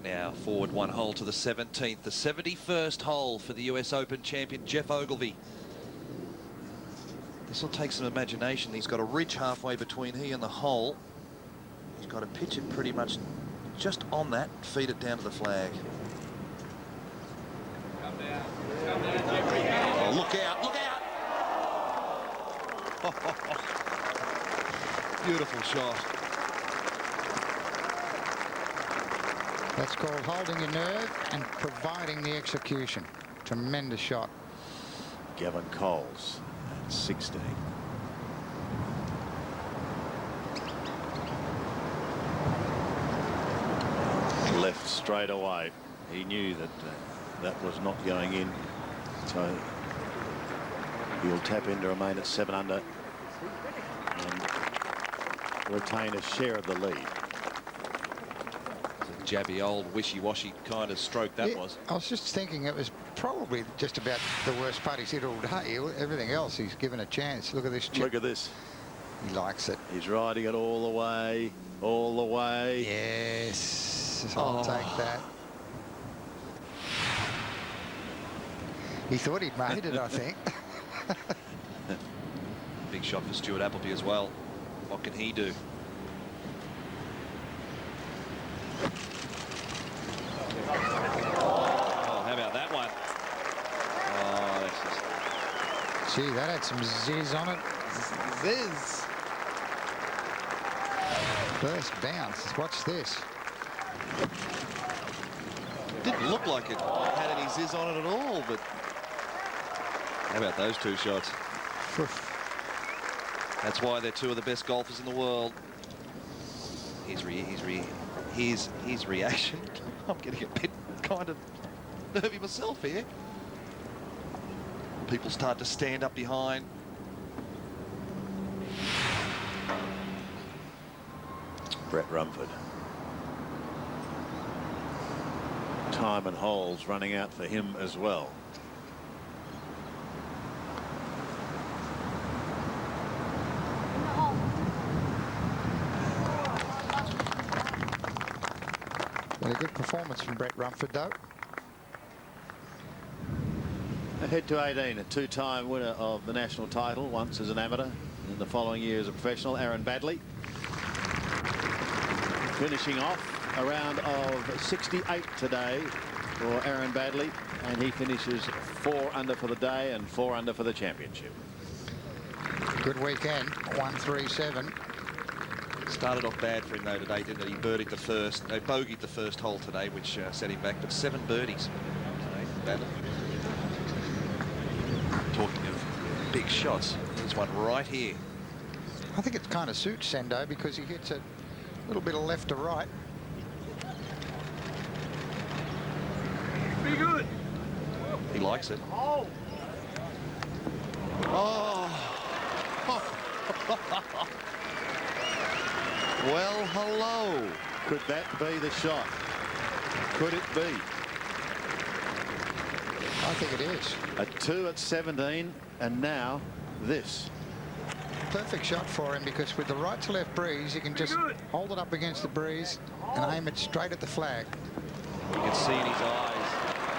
Now forward 1 hole to the 17th, the 71st hole for the US Open champion Jeff Ogilvy. This will take some imagination. He's got a ridge halfway between he and the hole. He's got to pitch it pretty much just on that, feed it down to the flag. Oh, look out, look out! Beautiful shot. That's called holding your nerve and providing the execution. Tremendous shot. Gavin Coles at 16. Left straight away. He knew that that was not going in, so he'll tap in to remain at 7 under and retain a share of the lead. It's a jabby old wishy-washy kind of stroke that was. I was just thinking it was probably just about the worst putt he's hit all day. Everything else he's given a chance. Look at this chip. Look at this. He likes it. He's riding it all the way, all the way. Yes, I'll take that. He thought he'd made it, I think. Big shot for Stuart Appleby as well. What can he do? Oh, how about that one? Oh, this is... Gee, that had some zizz on it. Ziz. First bounce. Watch this. Didn't look like it had any ziz on it at all, but how about those 2 shots? That's why they're 2 of the best golfers in the world. his reaction. I'm getting a bit kind of nervy myself here. People start to stand up behind. Brett Rumford. Time and holes running out for him as well. Well, a good performance from Brett Rumford, though. Ahead to 18, a two-time winner of the national title, once as an amateur, and the following year as a professional, Aaron Baddeley. Finishing off a round of 68 today for Aaron Baddeley, and he finishes 4 under for the day and 4 under for the championship. Good weekend, 137. Started off bad for him though today, didn't it? He birdied the first, no, bogeyed the first hole today, which set him back, but 7 birdies today. Talking of big shots, there's one right here. I think it kind of suits Sendo because he hits a little bit of left to right. Be good. He likes it. Oh. Well, hello. Could that be the shot? Could it be? I think it is. A 2 at 17, and now this. Perfect shot for him because with the right to left breeze, he can just hold it up against the breeze and aim it straight at the flag. You can see in his eyes,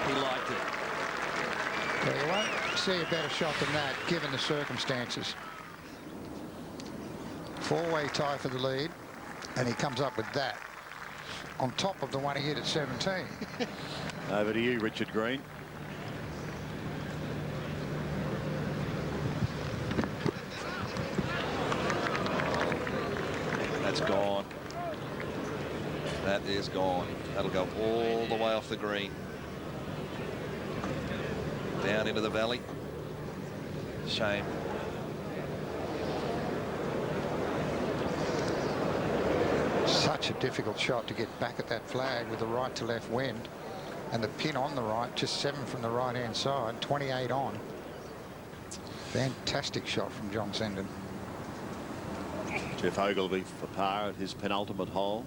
he liked it. So you won't see a better shot than that, given the circumstances. 4-way tie for the lead, and he comes up with that on top of the one he hit at 17. Over to you, Richard Green. That's gone. That is gone. That'll go all the way off the green. Down into the valley. Shame. Such a difficult shot to get back at that flag with the right to left wind, and the pin on the right, just 7 from the right hand side, 28 on. Fantastic shot from John Senden. Jeff Ogilvy for par at his penultimate hole.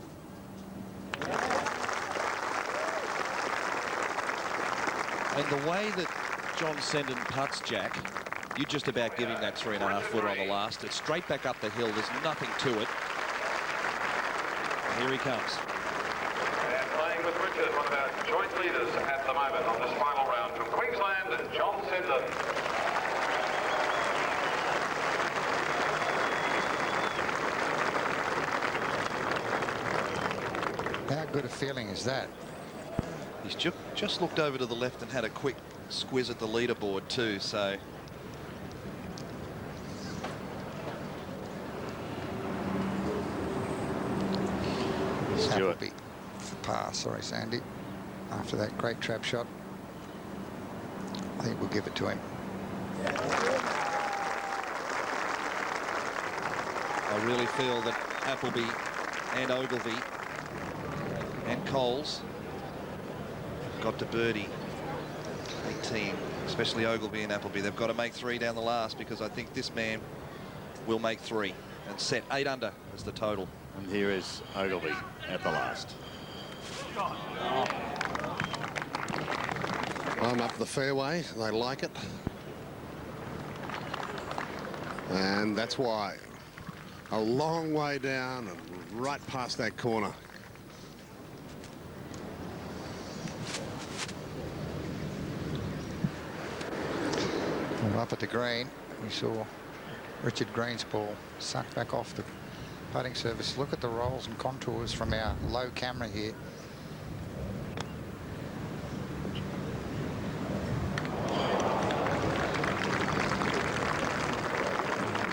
And the way that John Senden putts, Jack, you just about give him that 3.5 footer on the last. It's straight back up the hill. There's nothing to it. And here he comes. And playing with Richard, one of our joint leaders at the moment on this final round from Queensland, John Senden. How good a feeling is that? He's just looked over to the left and had a quick squiz at the leaderboard too, so. Appleby for par, sorry Sandy. After that great trap shot, I think we'll give it to him. I really feel that Appleby and Ogilvy and Coles got to birdie 18, especially Ogilvy and Appleby. They've got to make 3 down the last because I think this man will make 3 and set 8 under as the total. And here is Ogilvy at the last. I'm up the fairway. They like it. And that's why. A long way down and right past that corner. Well, up at the green, we saw Richard Green's ball sucked back off the putting surface. Look at the rolls and contours from our low camera here.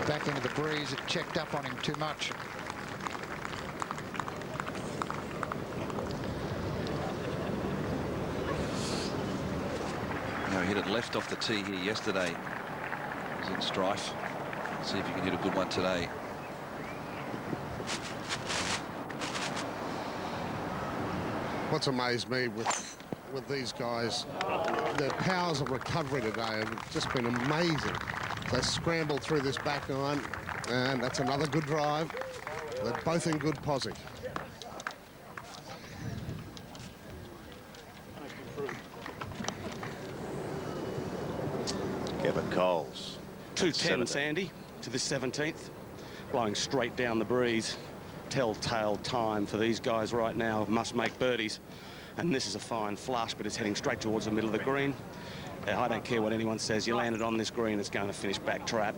Back into the breeze, it checked up on him too much. Now, he hit it left off the tee here yesterday. He's in strife. See if he can hit a good one today. What's amazed me with these guys, their powers of recovery today have just been amazing. They scrambled through this back nine, and that's another good drive. They're both in good posse. Kevin Coles. 210, Sandy, to the 17th. Blowing straight down the breeze. Telltale time for these guys right now. Must make birdies. And this is a fine flush, but it's heading straight towards the middle of the green. I don't care what anyone says. You landed on this green, it's going to finish back trap.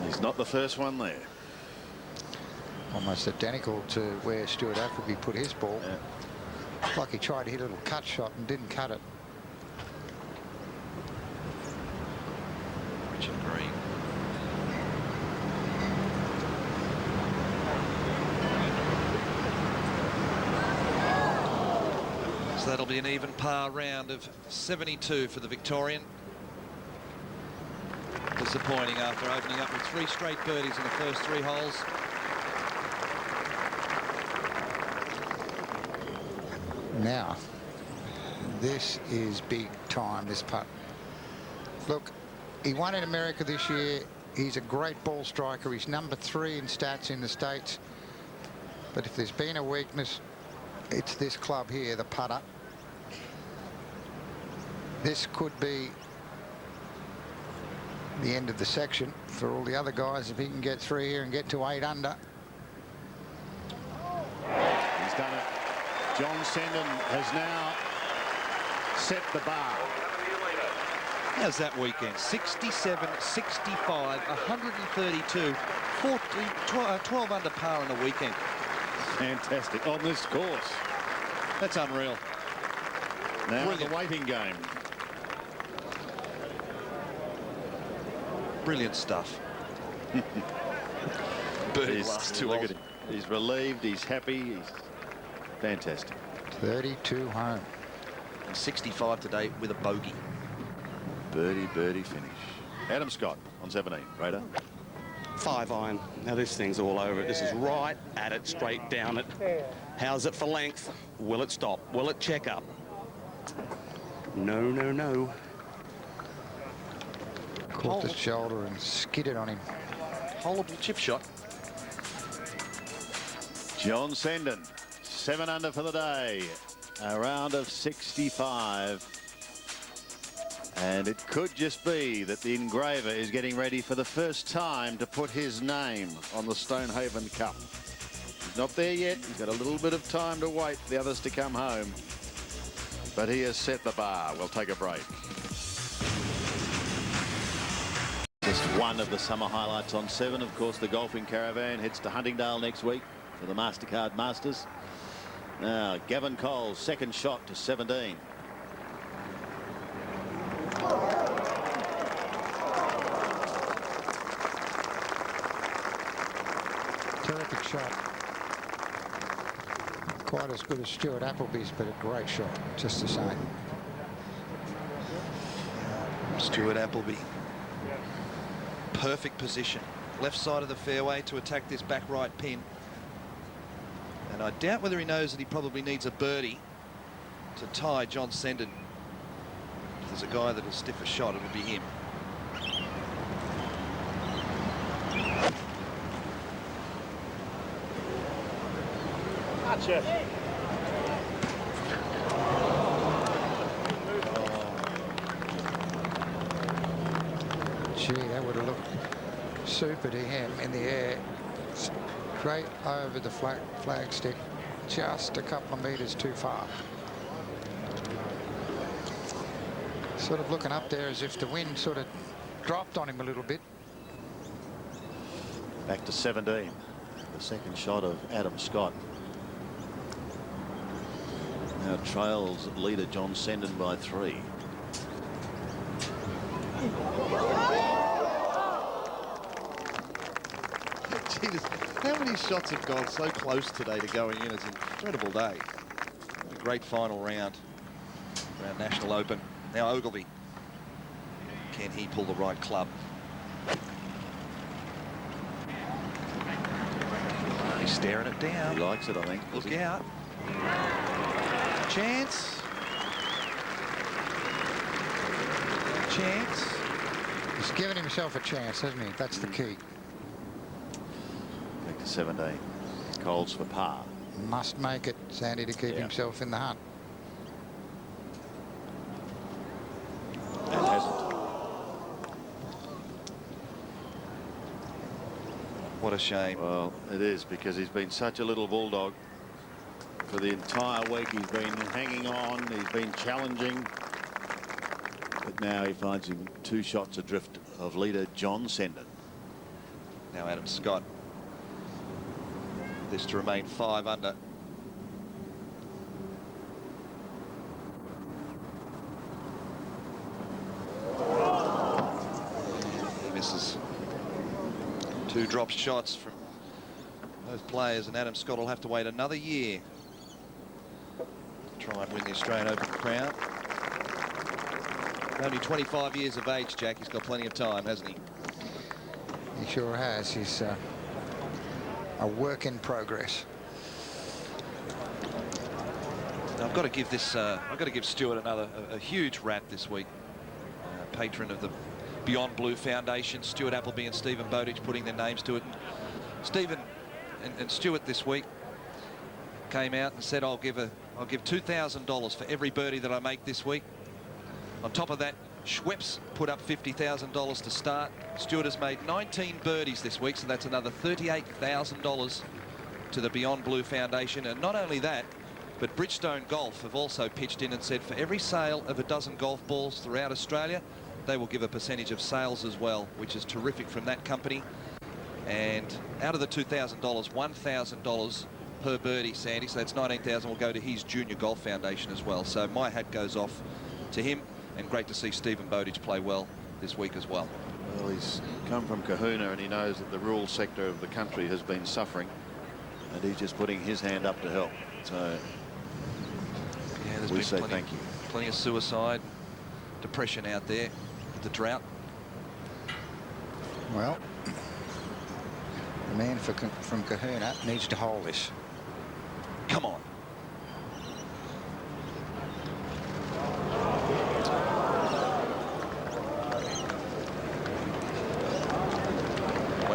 He's not the first one there. Almost identical to where Stuart Appleby put his ball. Yeah. Like he tried to hit a little cut shot and didn't cut it. Richard Green. So that'll be an even par round of 72 for the Victorian. Disappointing after opening up with 3 straight birdies in the first 3 holes. Now, this is big time, this putt. Look, he won in America this year. He's a great ball striker. He's number 3 in stats in the States. But if there's been a weakness, it's this club here, the putter. This could be the end of the section for all the other guys if he can get 3 here and get to 8 under. He's done it. John Senden has now set the bar. How's that weekend? 67, 65, 132, 12 under par in the weekend. Fantastic on this course. That's unreal. Now the waiting game. Brilliant stuff. Birdie last 2 holes. He's relieved, he's happy, he's fantastic. 32 home. And 65 today with a bogey. Birdie finish. Adam Scott on 17. Radar. 5 iron. Now this thing's all over it. This is right at it, straight down it. How's it for length? Will it stop? Will it check up? No, no, no. Caught the shoulder and skidded on him. Holeable chip shot. John Senden, 7 under for the day. A round of 65. And it could just be that the engraver is getting ready for the first time to put his name on the Stonehaven Cup. He's not there yet. He's got a little bit of time to wait for the others to come home. But he has set the bar. We'll take a break. Just one of the summer highlights on 7. Of course, the golfing caravan heads to Huntingdale next week for the MasterCard Masters. Now, Gavin Cole's second shot to 17. Terrific shot. Quite as good as Stuart Appleby's, but a great shot, just the same. Stuart Appleby. Perfect position. Left side of the fairway to attack this back right pin. And I doubt whether he knows that he probably needs a birdie to tie John Senden. If there's a guy that'll stiff a shot, it'll be him. Gotcha. Gee, that would have looked super to him in the air. Straight over the flagstick, just a couple of meters too far. Sort of looking up there as if the wind sort of dropped on him a little bit. Back to 17. The second shot of Adam Scott. Now trails leader John Senden by 3. Jesus, how many shots have gone so close today to going in? It's an incredible day. A great final round around National Open. Now Ogilvy. Can he pull the right club? He's staring it down. He likes it, I think. Look out. Chance. Chance. He's given himself a chance, hasn't he? That's the key. Back to 17. Coles for par. Must make it, Sandy, to keep himself in the hunt. And hasn't. What a shame. Well, it is, because he's been such a little bulldog. For the entire week, he's been hanging on. He's been challenging. But now he finds him 2 shots adrift of leader John Senden. Now Adam Scott. This to remain 5 under. He misses 2 drop shots from both players, and Adam Scott will have to wait another year to try and win the Australian Open crown. Only 25 years of age, Jack. He's got plenty of time, hasn't he? He sure has. He's a work in progress. Now, I've got to give this. I've got to give Stuart a huge rap this week. Patron of the Beyond Blue Foundation, Stuart Appleby and Stephen Bowditch putting their names to it. And Stephen and Stuart this week came out and said, I'll give $2,000 for every birdie that I make this week. On top of that, Schweppes put up $50,000 to start. Stuart has made 19 birdies this week, so that's another $38,000 to the Beyond Blue Foundation. And not only that, but Bridgestone Golf have also pitched in and said for every sale of a dozen golf balls throughout Australia, they will give a percentage of sales as well, which is terrific from that company. And out of the $2,000, $1,000 per birdie, Sandy, so that's $19,000 will go to his Junior Golf Foundation as well. So my hat goes off to him. And great to see Stephen Bowditch play well this week as well. Well, he's come from Kahuna, and he knows that the rural sector of the country has been suffering, and he's just putting his hand up to help. So yeah, there's we been say thank you. Plenty of suicide, depression out there with the drought. Well, the man from Kahuna needs to hold this. Come on.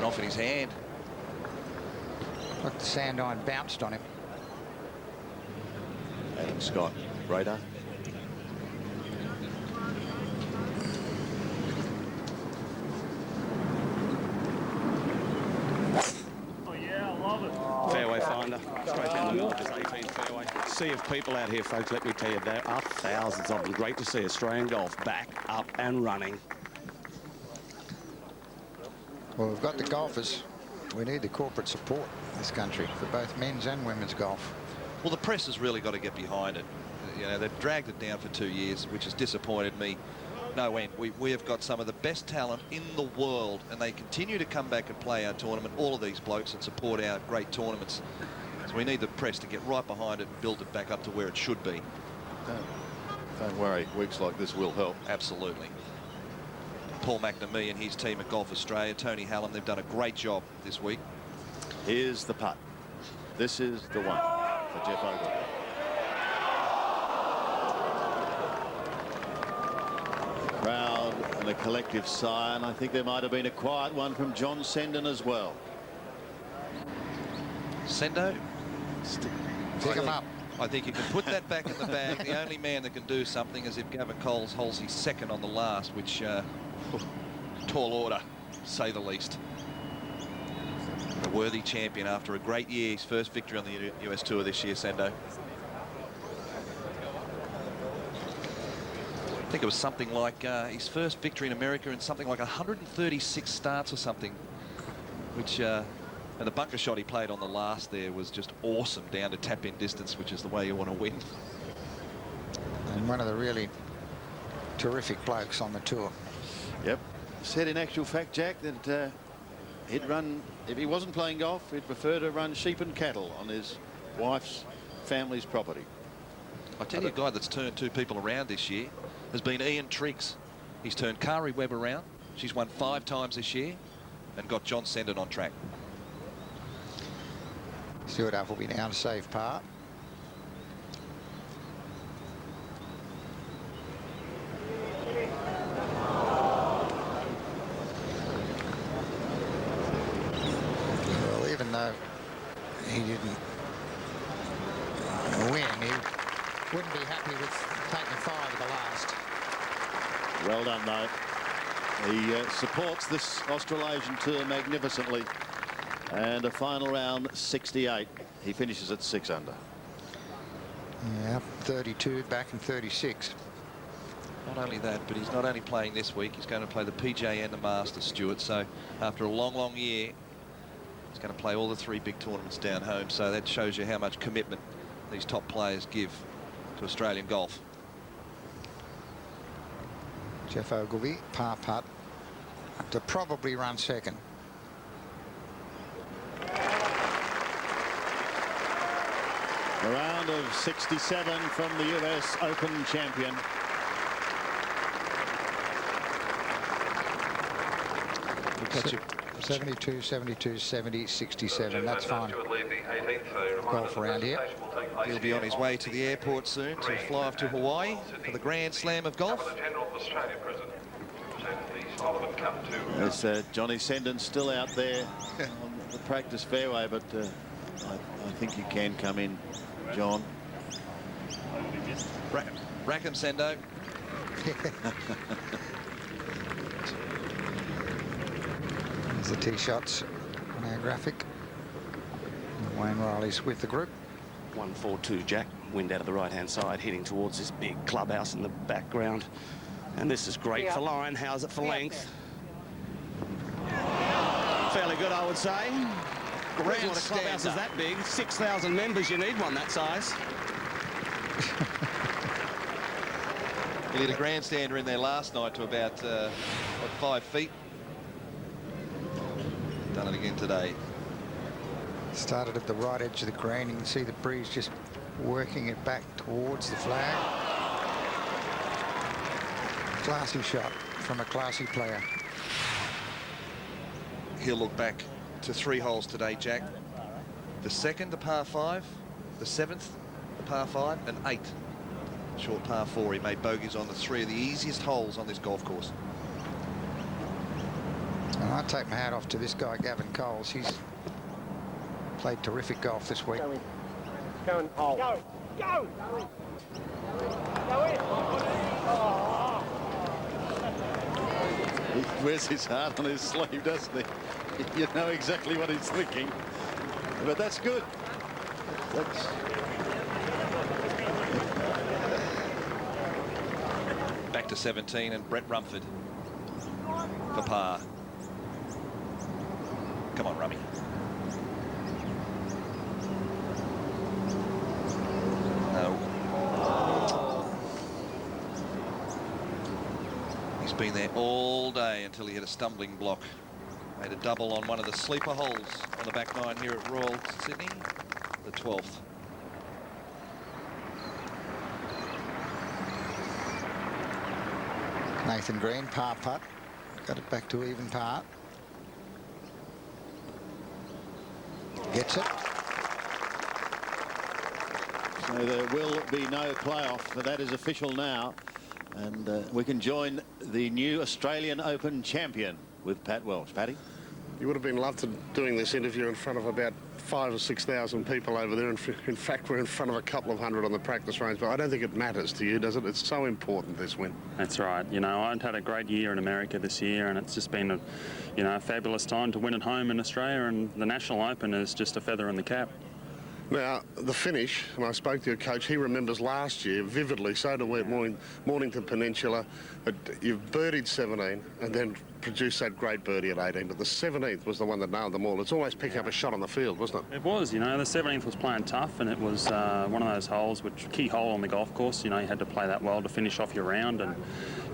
Off in his hand. Look, the sand iron bounced on him. Adam Scott, radar. Oh yeah, I love it. Fairway finder, straight down the middle of this 18th fairway. Sea of people out here, folks, let me tell you, there are thousands of them. Great to see Australian golf back up and running. Well, we've got the golfers. We need the corporate support in this country for both men's and women's golf. Well, the press has really got to get behind it. You know, they've dragged it down for 2 years, which has disappointed me no end. We have got some of the best talent in the world, and they continue to come back and play our tournament, all of these blokes, and support our great tournaments. So we need the press to get right behind it and build it back up to where it should be. Don't worry, weeks like this will help. Absolutely. Paul McNamee and his team at Golf Australia, Tony Hallam, they've done a great job this week. Here's the putt. This is the one for Jeff Ogilvy. Crowd and a collective sigh, and I think there might have been a quiet one from John Senden as well. Sendo? Pick him up. I think you can put that back in the bag. The only man that can do something is if Gavin Coles holds his second on the last, which tall order, to say the least. A worthy champion after a great year. His first victory on the US Tour this year, Sendo. I think it was something like his first victory in America in something like 136 starts or something, which and the bunker shot he played on the last there was just awesome, down to tap in distance, which is the way you want to win. And one of the really terrific blokes on the tour. Yep. Said in actual fact, Jack, that he'd run, if he wasn't playing golf, he'd prefer to run sheep and cattle on his wife's family's property. I tell you, a guy that's turned 2 people around this year has been Ian Triggs. He's turned Kari Webb around. She's won 5 times this year and got John Senden on track. Stuart Appleby now to save par. Well, even though he didn't win, he wouldn't be happy with taking 5 at the last. Well done, though. He supports this Australasian tour magnificently. And a final round 68. He finishes at 6 under. Yeah, 32 back in 36. Not only that, but he's not only playing this week, he's going to play the PJ and the Masters, Stuart. So after a long year, he's going to play all the 3 big tournaments down home. So that shows you how much commitment these top players give to Australian golf. Jeff Ogilvy, par putt, to probably run second. A round of 67 from the US Open champion. We'll catch you. 72, 72, 70, 67. That's fine. Golf around here. He'll be on his way to the airport soon to fly off to Hawaii for the Grand Slam of golf. There's Johnny Senden still out there on the practice fairway, but I think you can come in, John. Rack him, Sendo. There's the tee shots on our graphic. Wayne Riley's with the group. 142, Jack. Wind out of the right-hand side, heading towards this big clubhouse in the background. And this is great for line. How's it for length? Fairly good, I would say. Grand what a clubhouse is that big. 6,000 members, you need one that size. You need a grandstander in there last night to about, what, 5 feet. Done it again today. Started at the right edge of the green. You can see the breeze just working it back towards the flag. Classy shot from a classy player. He'll look back to 3 holes today, Jack. The 2nd, the par 5. The 7th, the par 5. And 8, short par 4. He made bogeys on the 3 of the easiest holes on this golf course. And I take my hat off to this guy, Gavin Coles. He's played terrific golf this week. Go and hold. Go! Go! Go in! Oh. He wears his heart on his sleeve, doesn't he? You know exactly what he's thinking. But that's good. That's... Back to 17 and Brett Rumford for par. Come on, Rummy. No. He's been there all day until he hit a stumbling block. Made a double on one of the sleeper holes on the back 9 here at Royal Sydney, the 12th. Nathan Green, par putt. Got it back to even par. Gets it. So there will be no playoff. That is official now. And we can join the new Australian Open champion with Pat Welsh. Paddy? You would have been loved to doing this interview in front of about 5,000 or 6,000 people over there. In fact, we're in front of a couple of hundred on the practice range, but I don't think it matters to you, does it? It's so important, this win. That's right. You know, I've had a great year in America this year, and it's just been a, you know, a fabulous time to win at home in Australia, and the National Open is just a feather in the cap. Now, the finish, and I spoke to your coach, he remembers last year vividly, so do we at Mornington Peninsula. You've birdied 17 and then produced that great birdie at 18, but the 17th was the one that nailed them all. It's almost picking up a shot on the field, wasn't it? It was, you know, the 17th was playing tough, and it was one of those holes, which key hole on the golf course. You know, you had to play that well to finish off your round, and,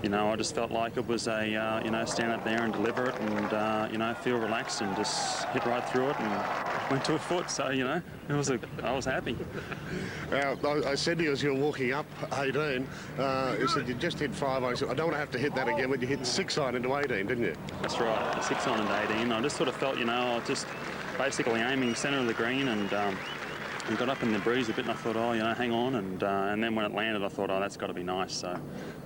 you know, I just felt like it was a, you know, stand up there and deliver it and, you know, feel relaxed and just hit right through it and went to a foot. So, you know, it was I was happy. Now, I said to you as you were walking up 18, you said you just hit 5. I said, I don't want to have to hit that again, but you hit 6 iron into 18, didn't you? That's right, 6 on into 18. I just sort of felt, you know, basically aiming centre of the green, and got up in the breeze a bit, and I thought, oh, you know, hang on, and then when it landed, I thought, oh, that's got to be nice.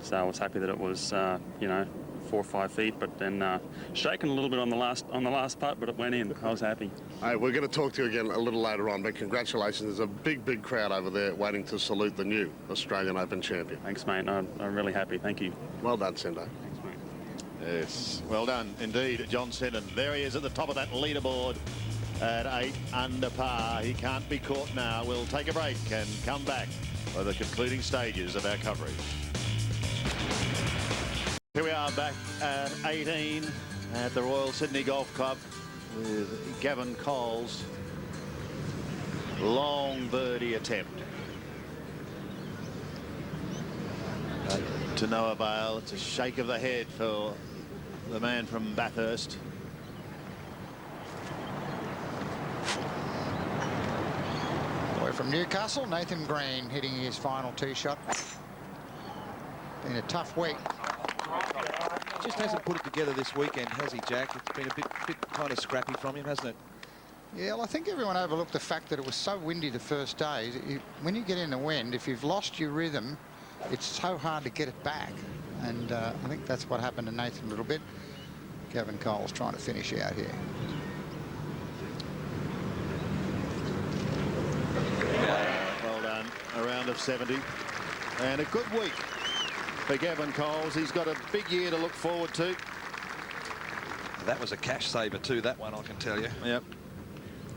So I was happy that it was, you know, 4 or 5 feet, but then shaken a little bit on the last putt, but it went in. I was happy. Hey, we're going to talk to you again a little later on, but congratulations. There's a big crowd over there waiting to salute the new Australian Open champion. Thanks, mate. I'm really happy. Thank you. Well done, Sendo. Thanks, mate. Yes, well done indeed, John Senden. There he is at the top of that leaderboard at 8 under par. He can't be caught now. We'll take a break and come back for the concluding stages of our coverage. Here we are back at 18 at the Royal Sydney Golf Club with Gavin Cole's long birdie attempt. To no avail. It's a shake of the head for the man from Bathurst. Boy from Newcastle, Nathan Green hitting his final tee shot. Been a tough week. Just hasn't put it together this weekend, has he, Jack? It's been a bit kind of scrappy from him, hasn't it? Yeah, well, I think everyone overlooked the fact that it was so windy the first day. When you get in the wind, if you've lost your rhythm, it's so hard to get it back. And I think that's what happened to Nathan a little bit. Gavin Cole's trying to finish out here. Well done. A round of 70. And a good week for Gavin Coles. He's got a big year to look forward to. That was a cash saver too, that one, I can tell you. Yep.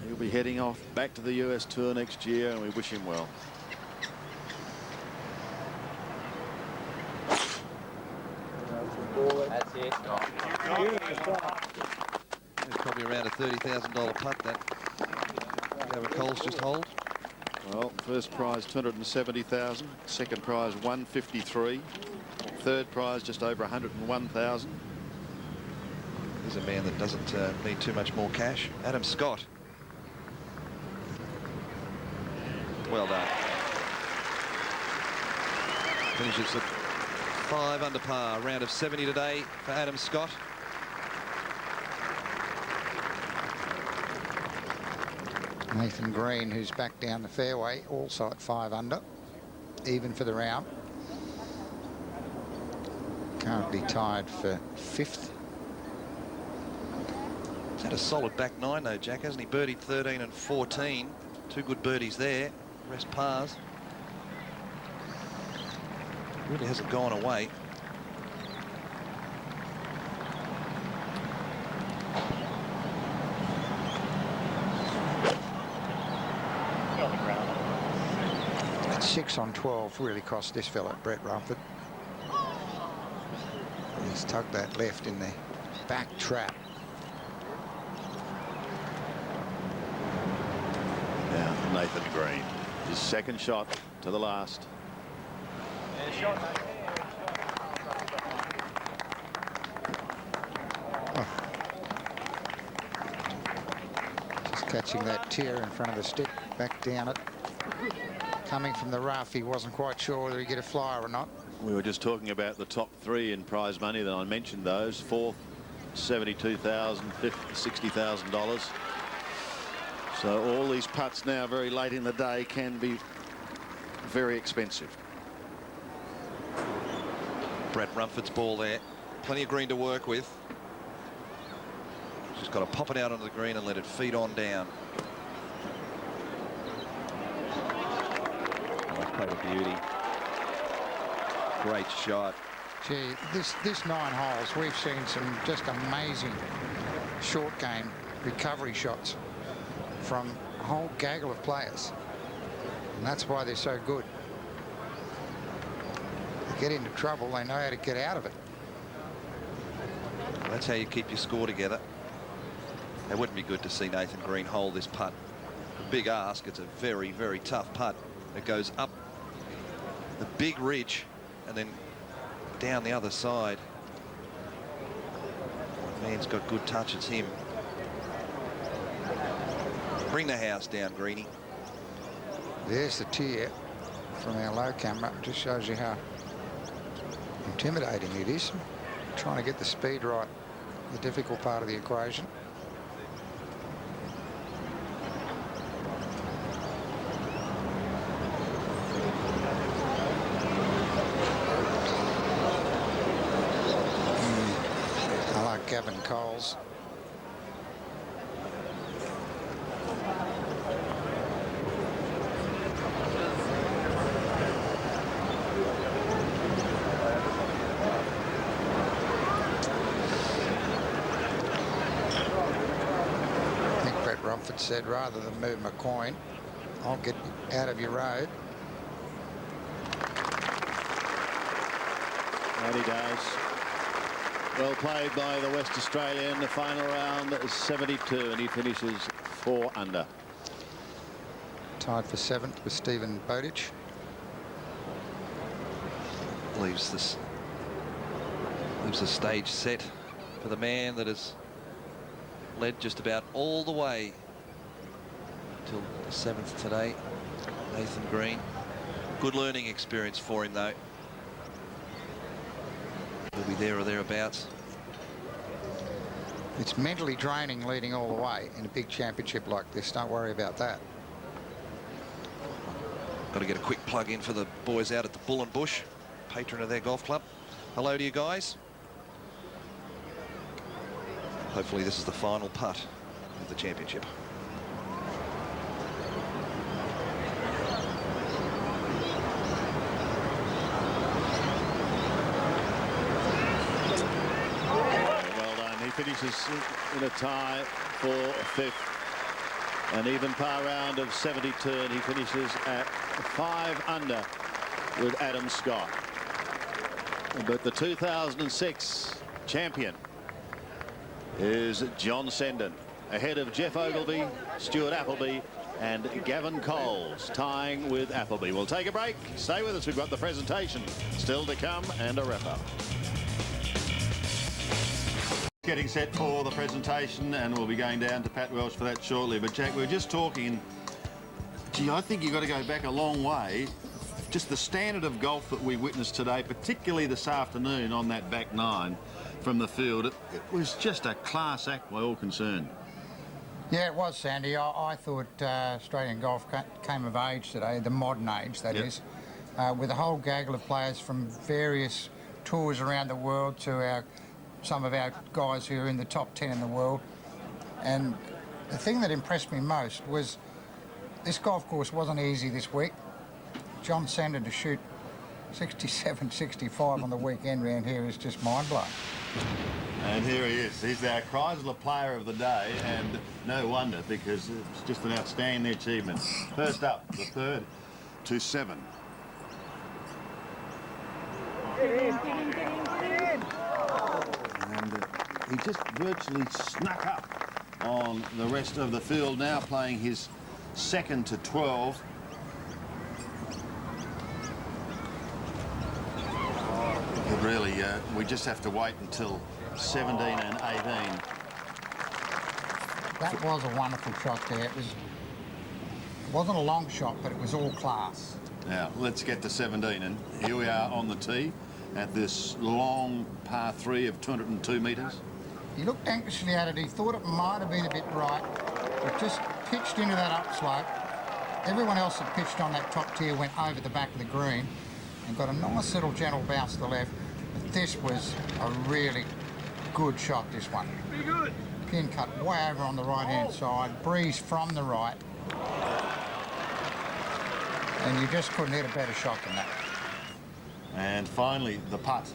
He'll be heading off back to the US Tour next year, and we wish him well. That's it. It's probably around a $30,000 putt that Gavin Coles just holed. Well, first prize 270,000, second prize 153, third prize just over 101,000. He's a man that doesn't need too much more cash. Adam Scott. Well done. Finishes at 5 under par. A round of 70 today for Adam Scott. Nathan Green, who's back down the fairway, also at 5 under, even for the round. Currently tied for 5th. He's had a solid back 9 though, Jack, hasn't he? Birdied 13 and 14. 2 good birdies there. Rest pars. Really hasn't gone away. That 6 on 12 really cost this fella, Brett Rumford. He's tugged that left in the back trap. Now Nathan Green, his second shot to the last. Just catching that tear in front of the stick, back down it. Coming from the rough, he wasn't quite sure whether he'd get a flyer or not. We were just talking about the top 3 in prize money. That I mentioned those. 4th, $72,000, 5th, $60,000. So all these putts now very late in the day can be very expensive. Brett Rumford's ball there. Plenty of green to work with. Just got to pop it out onto the green and let it feed on down. Oh, what a beauty. Great shot. Gee, this 9 holes, we've seen some just amazing short game recovery shots from a whole gaggle of players. And that's why they're so good. They get into trouble, they know how to get out of it. That's how you keep your score together. It wouldn't be good to see Nathan Green hold this putt. A big ask. It's a very, very tough putt. It goes up the big ridge and then down the other side. The man's got good touch. It's him. Bring the house down, Greenie. There's the tear from our low camera. It just shows you how intimidating it is. Trying to get the speed right, the difficult part of the equation. Gavin Coles. I think Brett Rumford said, rather than move my coin, I'll get out of your road. And he does. Well played by the West Australian. The final round is 72, and he finishes 4 under. Tied for 7th with Stephen Bowditch. Leaves the stage set for the man that has led just about all the way till the 7th today, Nathan Green. Good learning experience for him, though. He'll be there or thereabouts. It's mentally draining leading all the way in a big championship like this. Don't worry about that. Got to get a quick plug in for the boys out at the Bull and Bush, patron of their golf club. Hello to you guys. Hopefully this is the final putt of the championship. Well done. He finishes in a tie for 5th. An even par round of 72, and he finishes at 5 under with Adam Scott. But the 2006 champion is John Senden, ahead of Jeff Ogilvy, Stuart Appleby and Gavin Coles, tying with Appleby. We'll take a break. Stay with us. We've got the presentation still to come and a wrap-up. Getting set for the presentation, and we'll be going down to Pat Welsh for that shortly. But Jack, we were just talking, gee, I think you've got to go back a long way. Just the standard of golf that we witnessed today, particularly this afternoon on that back 9 from the field, it was just a class act by all concerned. Yeah, it was, Sandy. I thought Australian golf came of age today, the modern age, that is, with a whole gaggle of players from various tours around the world to some of our guys who are in the top 10 in the world. And the thing that impressed me most was this golf course wasn't easy this week. John Senden to shoot 67, 65 on the weekend round here is just mind-blowing. And here he is. He's our Chrysler Player of the Day, and no wonder, because it's just an outstanding achievement. First up, the 3rd to 7. And he just virtually snuck up on the rest of the field, now playing his 2nd to 12. But really, we just have to wait until 17 and 18. That was a wonderful shot there. It wasn't a long shot, but it was all class. Now, let's get to 17, and here we are on the tee at this long par 3 of 202 metres. He looked anxiously at it. He thought it might have been a bit right. It just pitched into that upslope. Everyone else that pitched on that top tier went over the back of the green and got a nice little gentle bounce to the left. But this was a really good shot, this one. Pretty good. Pin cut way over on the right-hand side, breeze from the right. And you just couldn't hit a better shot than that. And finally, the putt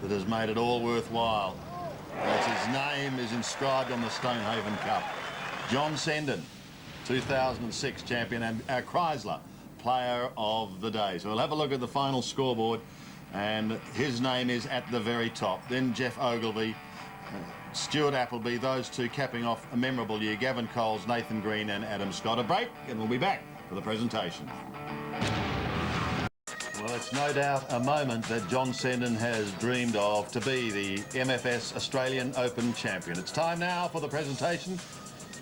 that has made it all worthwhile. As his name is inscribed on the Stonehaven Cup. John Senden, 2006 champion and our Chrysler Player of the Day. So we'll have a look at the final scoreboard, and his name is at the very top. Then Jeff Ogilvy, Stuart Appleby, those two capping off a memorable year. Gavin Coles, Nathan Green and Adam Scott. A break, and we'll be back for the presentation. Well, it's no doubt a moment that John Senden has dreamed of, to be the MFS Australian Open champion. It's time now for the presentation,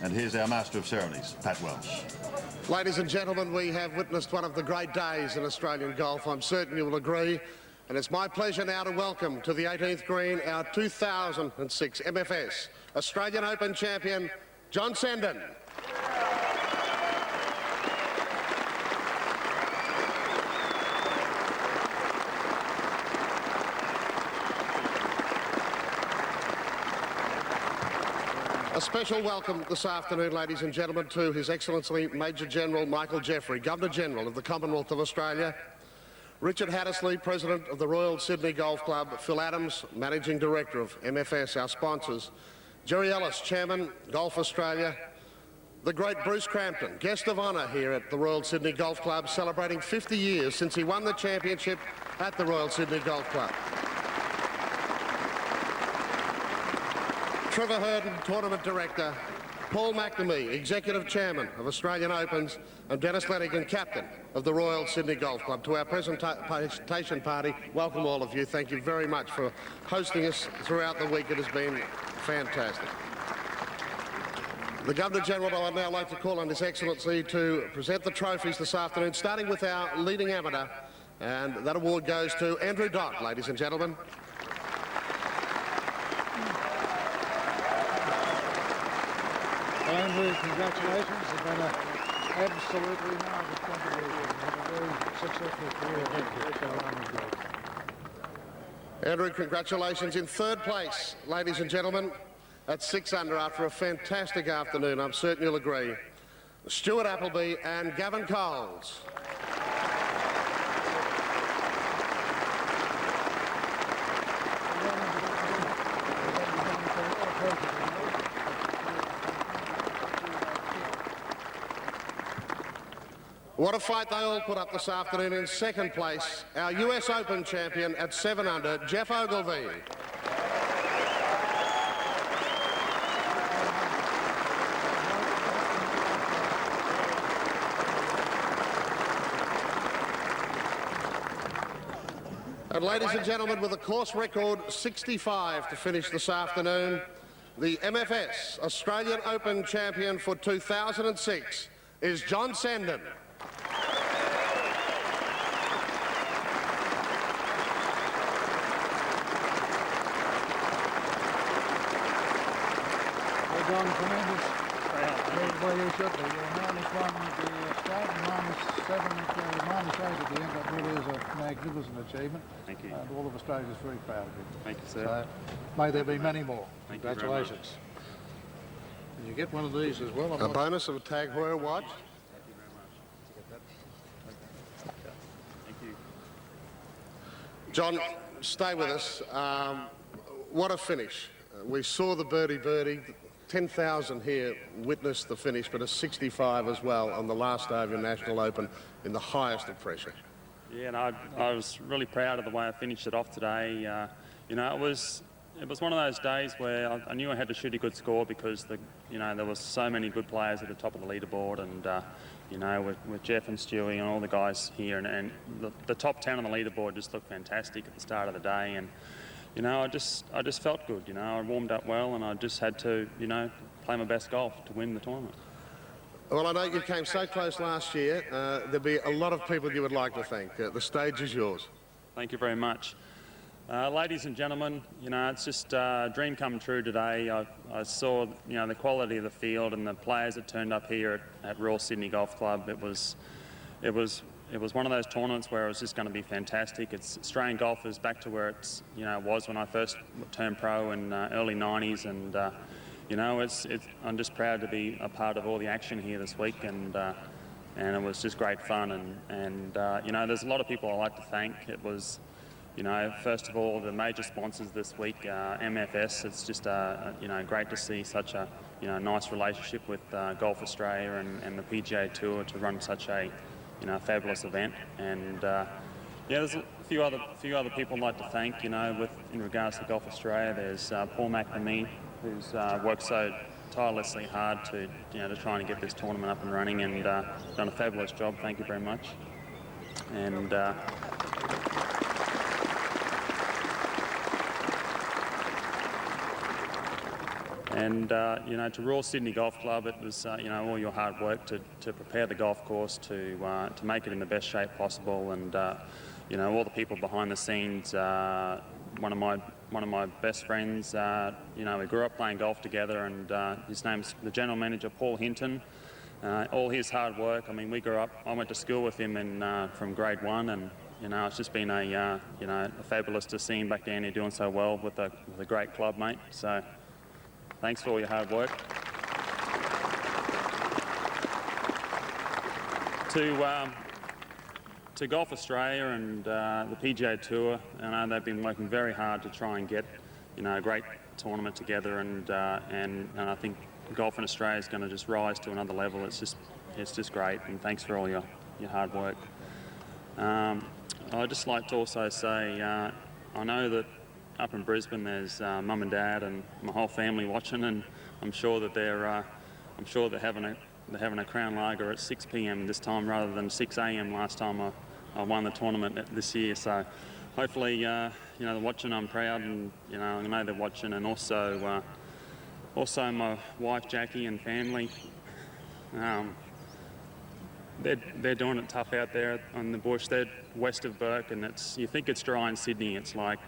and here's our Master of Ceremonies, Pat Welsh. Ladies and gentlemen, we have witnessed one of the great days in Australian golf. I'm certain you will agree. And it's my pleasure now to welcome to the 18th green our 2006 MFS Australian Open champion, John Senden. A special welcome this afternoon, ladies and gentlemen, to His Excellency Major General Michael Jeffrey, Governor-General of the Commonwealth of Australia, Richard Hattersley, President of the Royal Sydney Golf Club, Phil Adams, Managing Director of MFS, our sponsors, Jerry Ellis, Chairman, Golf Australia, the great Bruce Crampton, guest of honour here at the Royal Sydney Golf Club, celebrating 50 years since he won the championship at the Royal Sydney Golf Club. Trevor Hurden, Tournament Director, Paul McNamee, Executive Chairman of Australian Opens, and Dennis Lenigan, Captain of the Royal Sydney Golf Club. To our presentation party, welcome all of you. Thank you very much for hosting us throughout the week. It has been fantastic. The Governor-General, I would now like to call on His Excellency to present the trophies this afternoon, starting with our leading amateur, and that award goes to Andrew Dock, ladies and gentlemen. Andrew, congratulations. You've been an absolutely marvellous contribution. You've had a very successful career. Andrew, congratulations. In third place, ladies and gentlemen, at 6 under after a fantastic afternoon, I'm certain you'll agree, Stuart Appleby and Gavin Coles. What a fight they all put up this afternoon. In second place, our US Open champion at 7 under, Jeff Ogilvy. And ladies and gentlemen, with a course record 65 to finish this afternoon, the MFS Australian Open champion for 2006 is John Senden. John, tremendous. Well, you should be. You're -1 at the start and -7 at -8 at the end. That really is a magnificent achievement. Thank you. And all of Australia is very proud of you. Thank you, sir. So, may there be many more. Thank you very Congratulations. And you get one of these as well. A bonus of a Tag Heuer watch. Thank you. John, stay with us. What a finish. We saw the birdie. 10,000 here witnessed the finish, but a 65 as well on the last day of your National Open in the highest of pressure. Yeah, and I was really proud of the way I finished it off today. You know, it was one of those days where I knew I had to shoot a good score because there was so many good players at the top of the leaderboard, and you know, with Jeff and Stewie and all the guys here, and the top 10 on the leaderboard just looked fantastic at the start of the day, and you know, I just felt good. You know, I warmed up well, and I just had to, you know, play my best golf to win the tournament. Well, I know you came so close last year. There'll be a lot of people you would like to thank. The stage is yours. Thank you very much. Ladies and gentlemen, you know, it's just a dream come true today. I saw, you know, the quality of the field and the players that turned up here at Royal Sydney Golf Club. It was one of those tournaments where it was just going to be fantastic. It's Australian golf is back to where it's, you know, was when I first turned pro in early 90s, and you know, I'm just proud to be a part of all the action here this week, and it was just great fun, and you know, there's a lot of people I'd like to thank. It was, you know, first of all, the major sponsors this week, MFS. It's just you know, great to see such a, you know, nice relationship with Golf Australia and the PGA Tour to run such a, you know, fabulous event. And yeah, there's a few other people I'd like to thank. You know, in regards to Golf Australia, there's Paul McNamee, who's worked so tirelessly hard to, you know, to try and get this tournament up and running, and done a fabulous job. Thank you very much. And you know, to Royal Sydney Golf Club, it was you know, all your hard work to prepare the golf course to make it in the best shape possible, and you know, all the people behind the scenes. One of my best friends. You know, we grew up playing golf together, and his name's the general manager, Paul Hinton. All his hard work. I mean, we grew up. I went to school with him from grade 1, and you know, it's just been you know, fabulous to see him back down here doing so well with a great club, mate. So. thanks for all your hard work. To Golf Australia and the PGA Tour, I know they've been working very hard to try and get, a great tournament together, and I think golf in Australia is going to just rise to another level. It's just great, and thanks for all your hard work. I'd just like to also say, I know that up in Brisbane there's mum and dad and my whole family watching, and I'm sure that they're having a Crown Lager at 6 p.m. this time rather than 6 a.m. last time I won the tournament this year. So hopefully, they're watching. I'm proud, and I know they're watching, and also my wife Jackie and family. They're doing it tough out there on the bush. They're west of Burke, and you think it's dry in Sydney. It's like,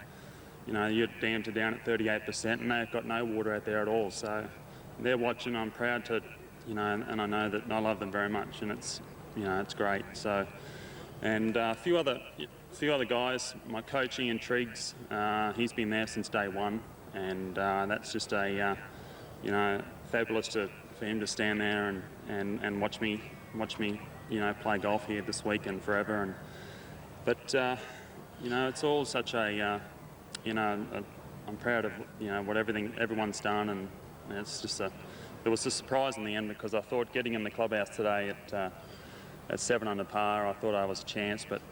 your dams are down at 38%, and they've got no water out there at all. So they're watching. I'm proud to, and I know that I love them very much, and it's great. So, and a few other guys. My coach Ian Triggs, he's been there since day one, and that's just fabulous for him to stand there and watch me play golf here this week and forever. But it's all such a, I'm proud of what everyone's done, and it's just it was a surprise in the end, because I thought getting in the clubhouse today at 7 under par, I thought I was a chance, but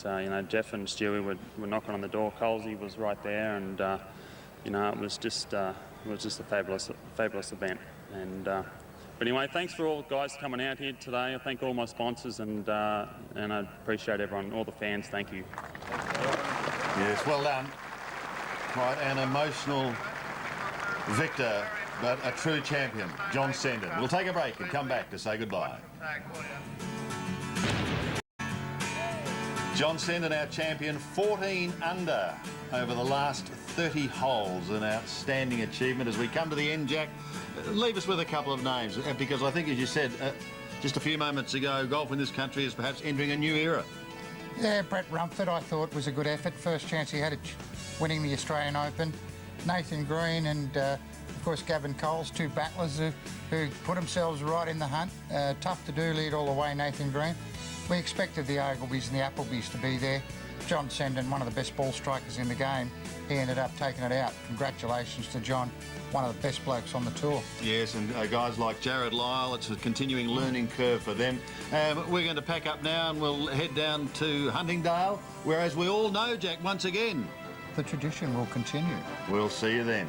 Jeff and Stewie were knocking on the door. Colsey was right there, and it was just a fabulous event. And but anyway, thanks for all guys coming out here today. I thank all my sponsors, and I appreciate everyone, all the fans. Thank you. Yes, well done. Quite an emotional victor, but a true champion, John Senden. We'll take a break and come back to say goodbye. John Senden, our champion, 14 under over the last 30 holes. An outstanding achievement. As we come to the end, Jack, leave us with a couple of names, because I think, as you said just a few moments ago, golf in this country is perhaps entering a new era. Yeah, Brett Rumford, I thought, was a good effort. First chance he had at winning the Australian Open. Nathan Green and, of course, Gavin Coles, two battlers who put themselves right in the hunt. Tough to do, lead all the way, Nathan Green. We expected the Ogilvies and the Applebys to be there. John Senden, one of the best ball strikers in the game, he ended up taking it out. Congratulations to John, one of the best blokes on the tour. Yes, and guys like Jared Lyle, it's a continuing learning curve for them. We're going to pack up now and we'll head down to Huntingdale, where, as we all know, Jack, once again, the tradition will continue. We'll see you then.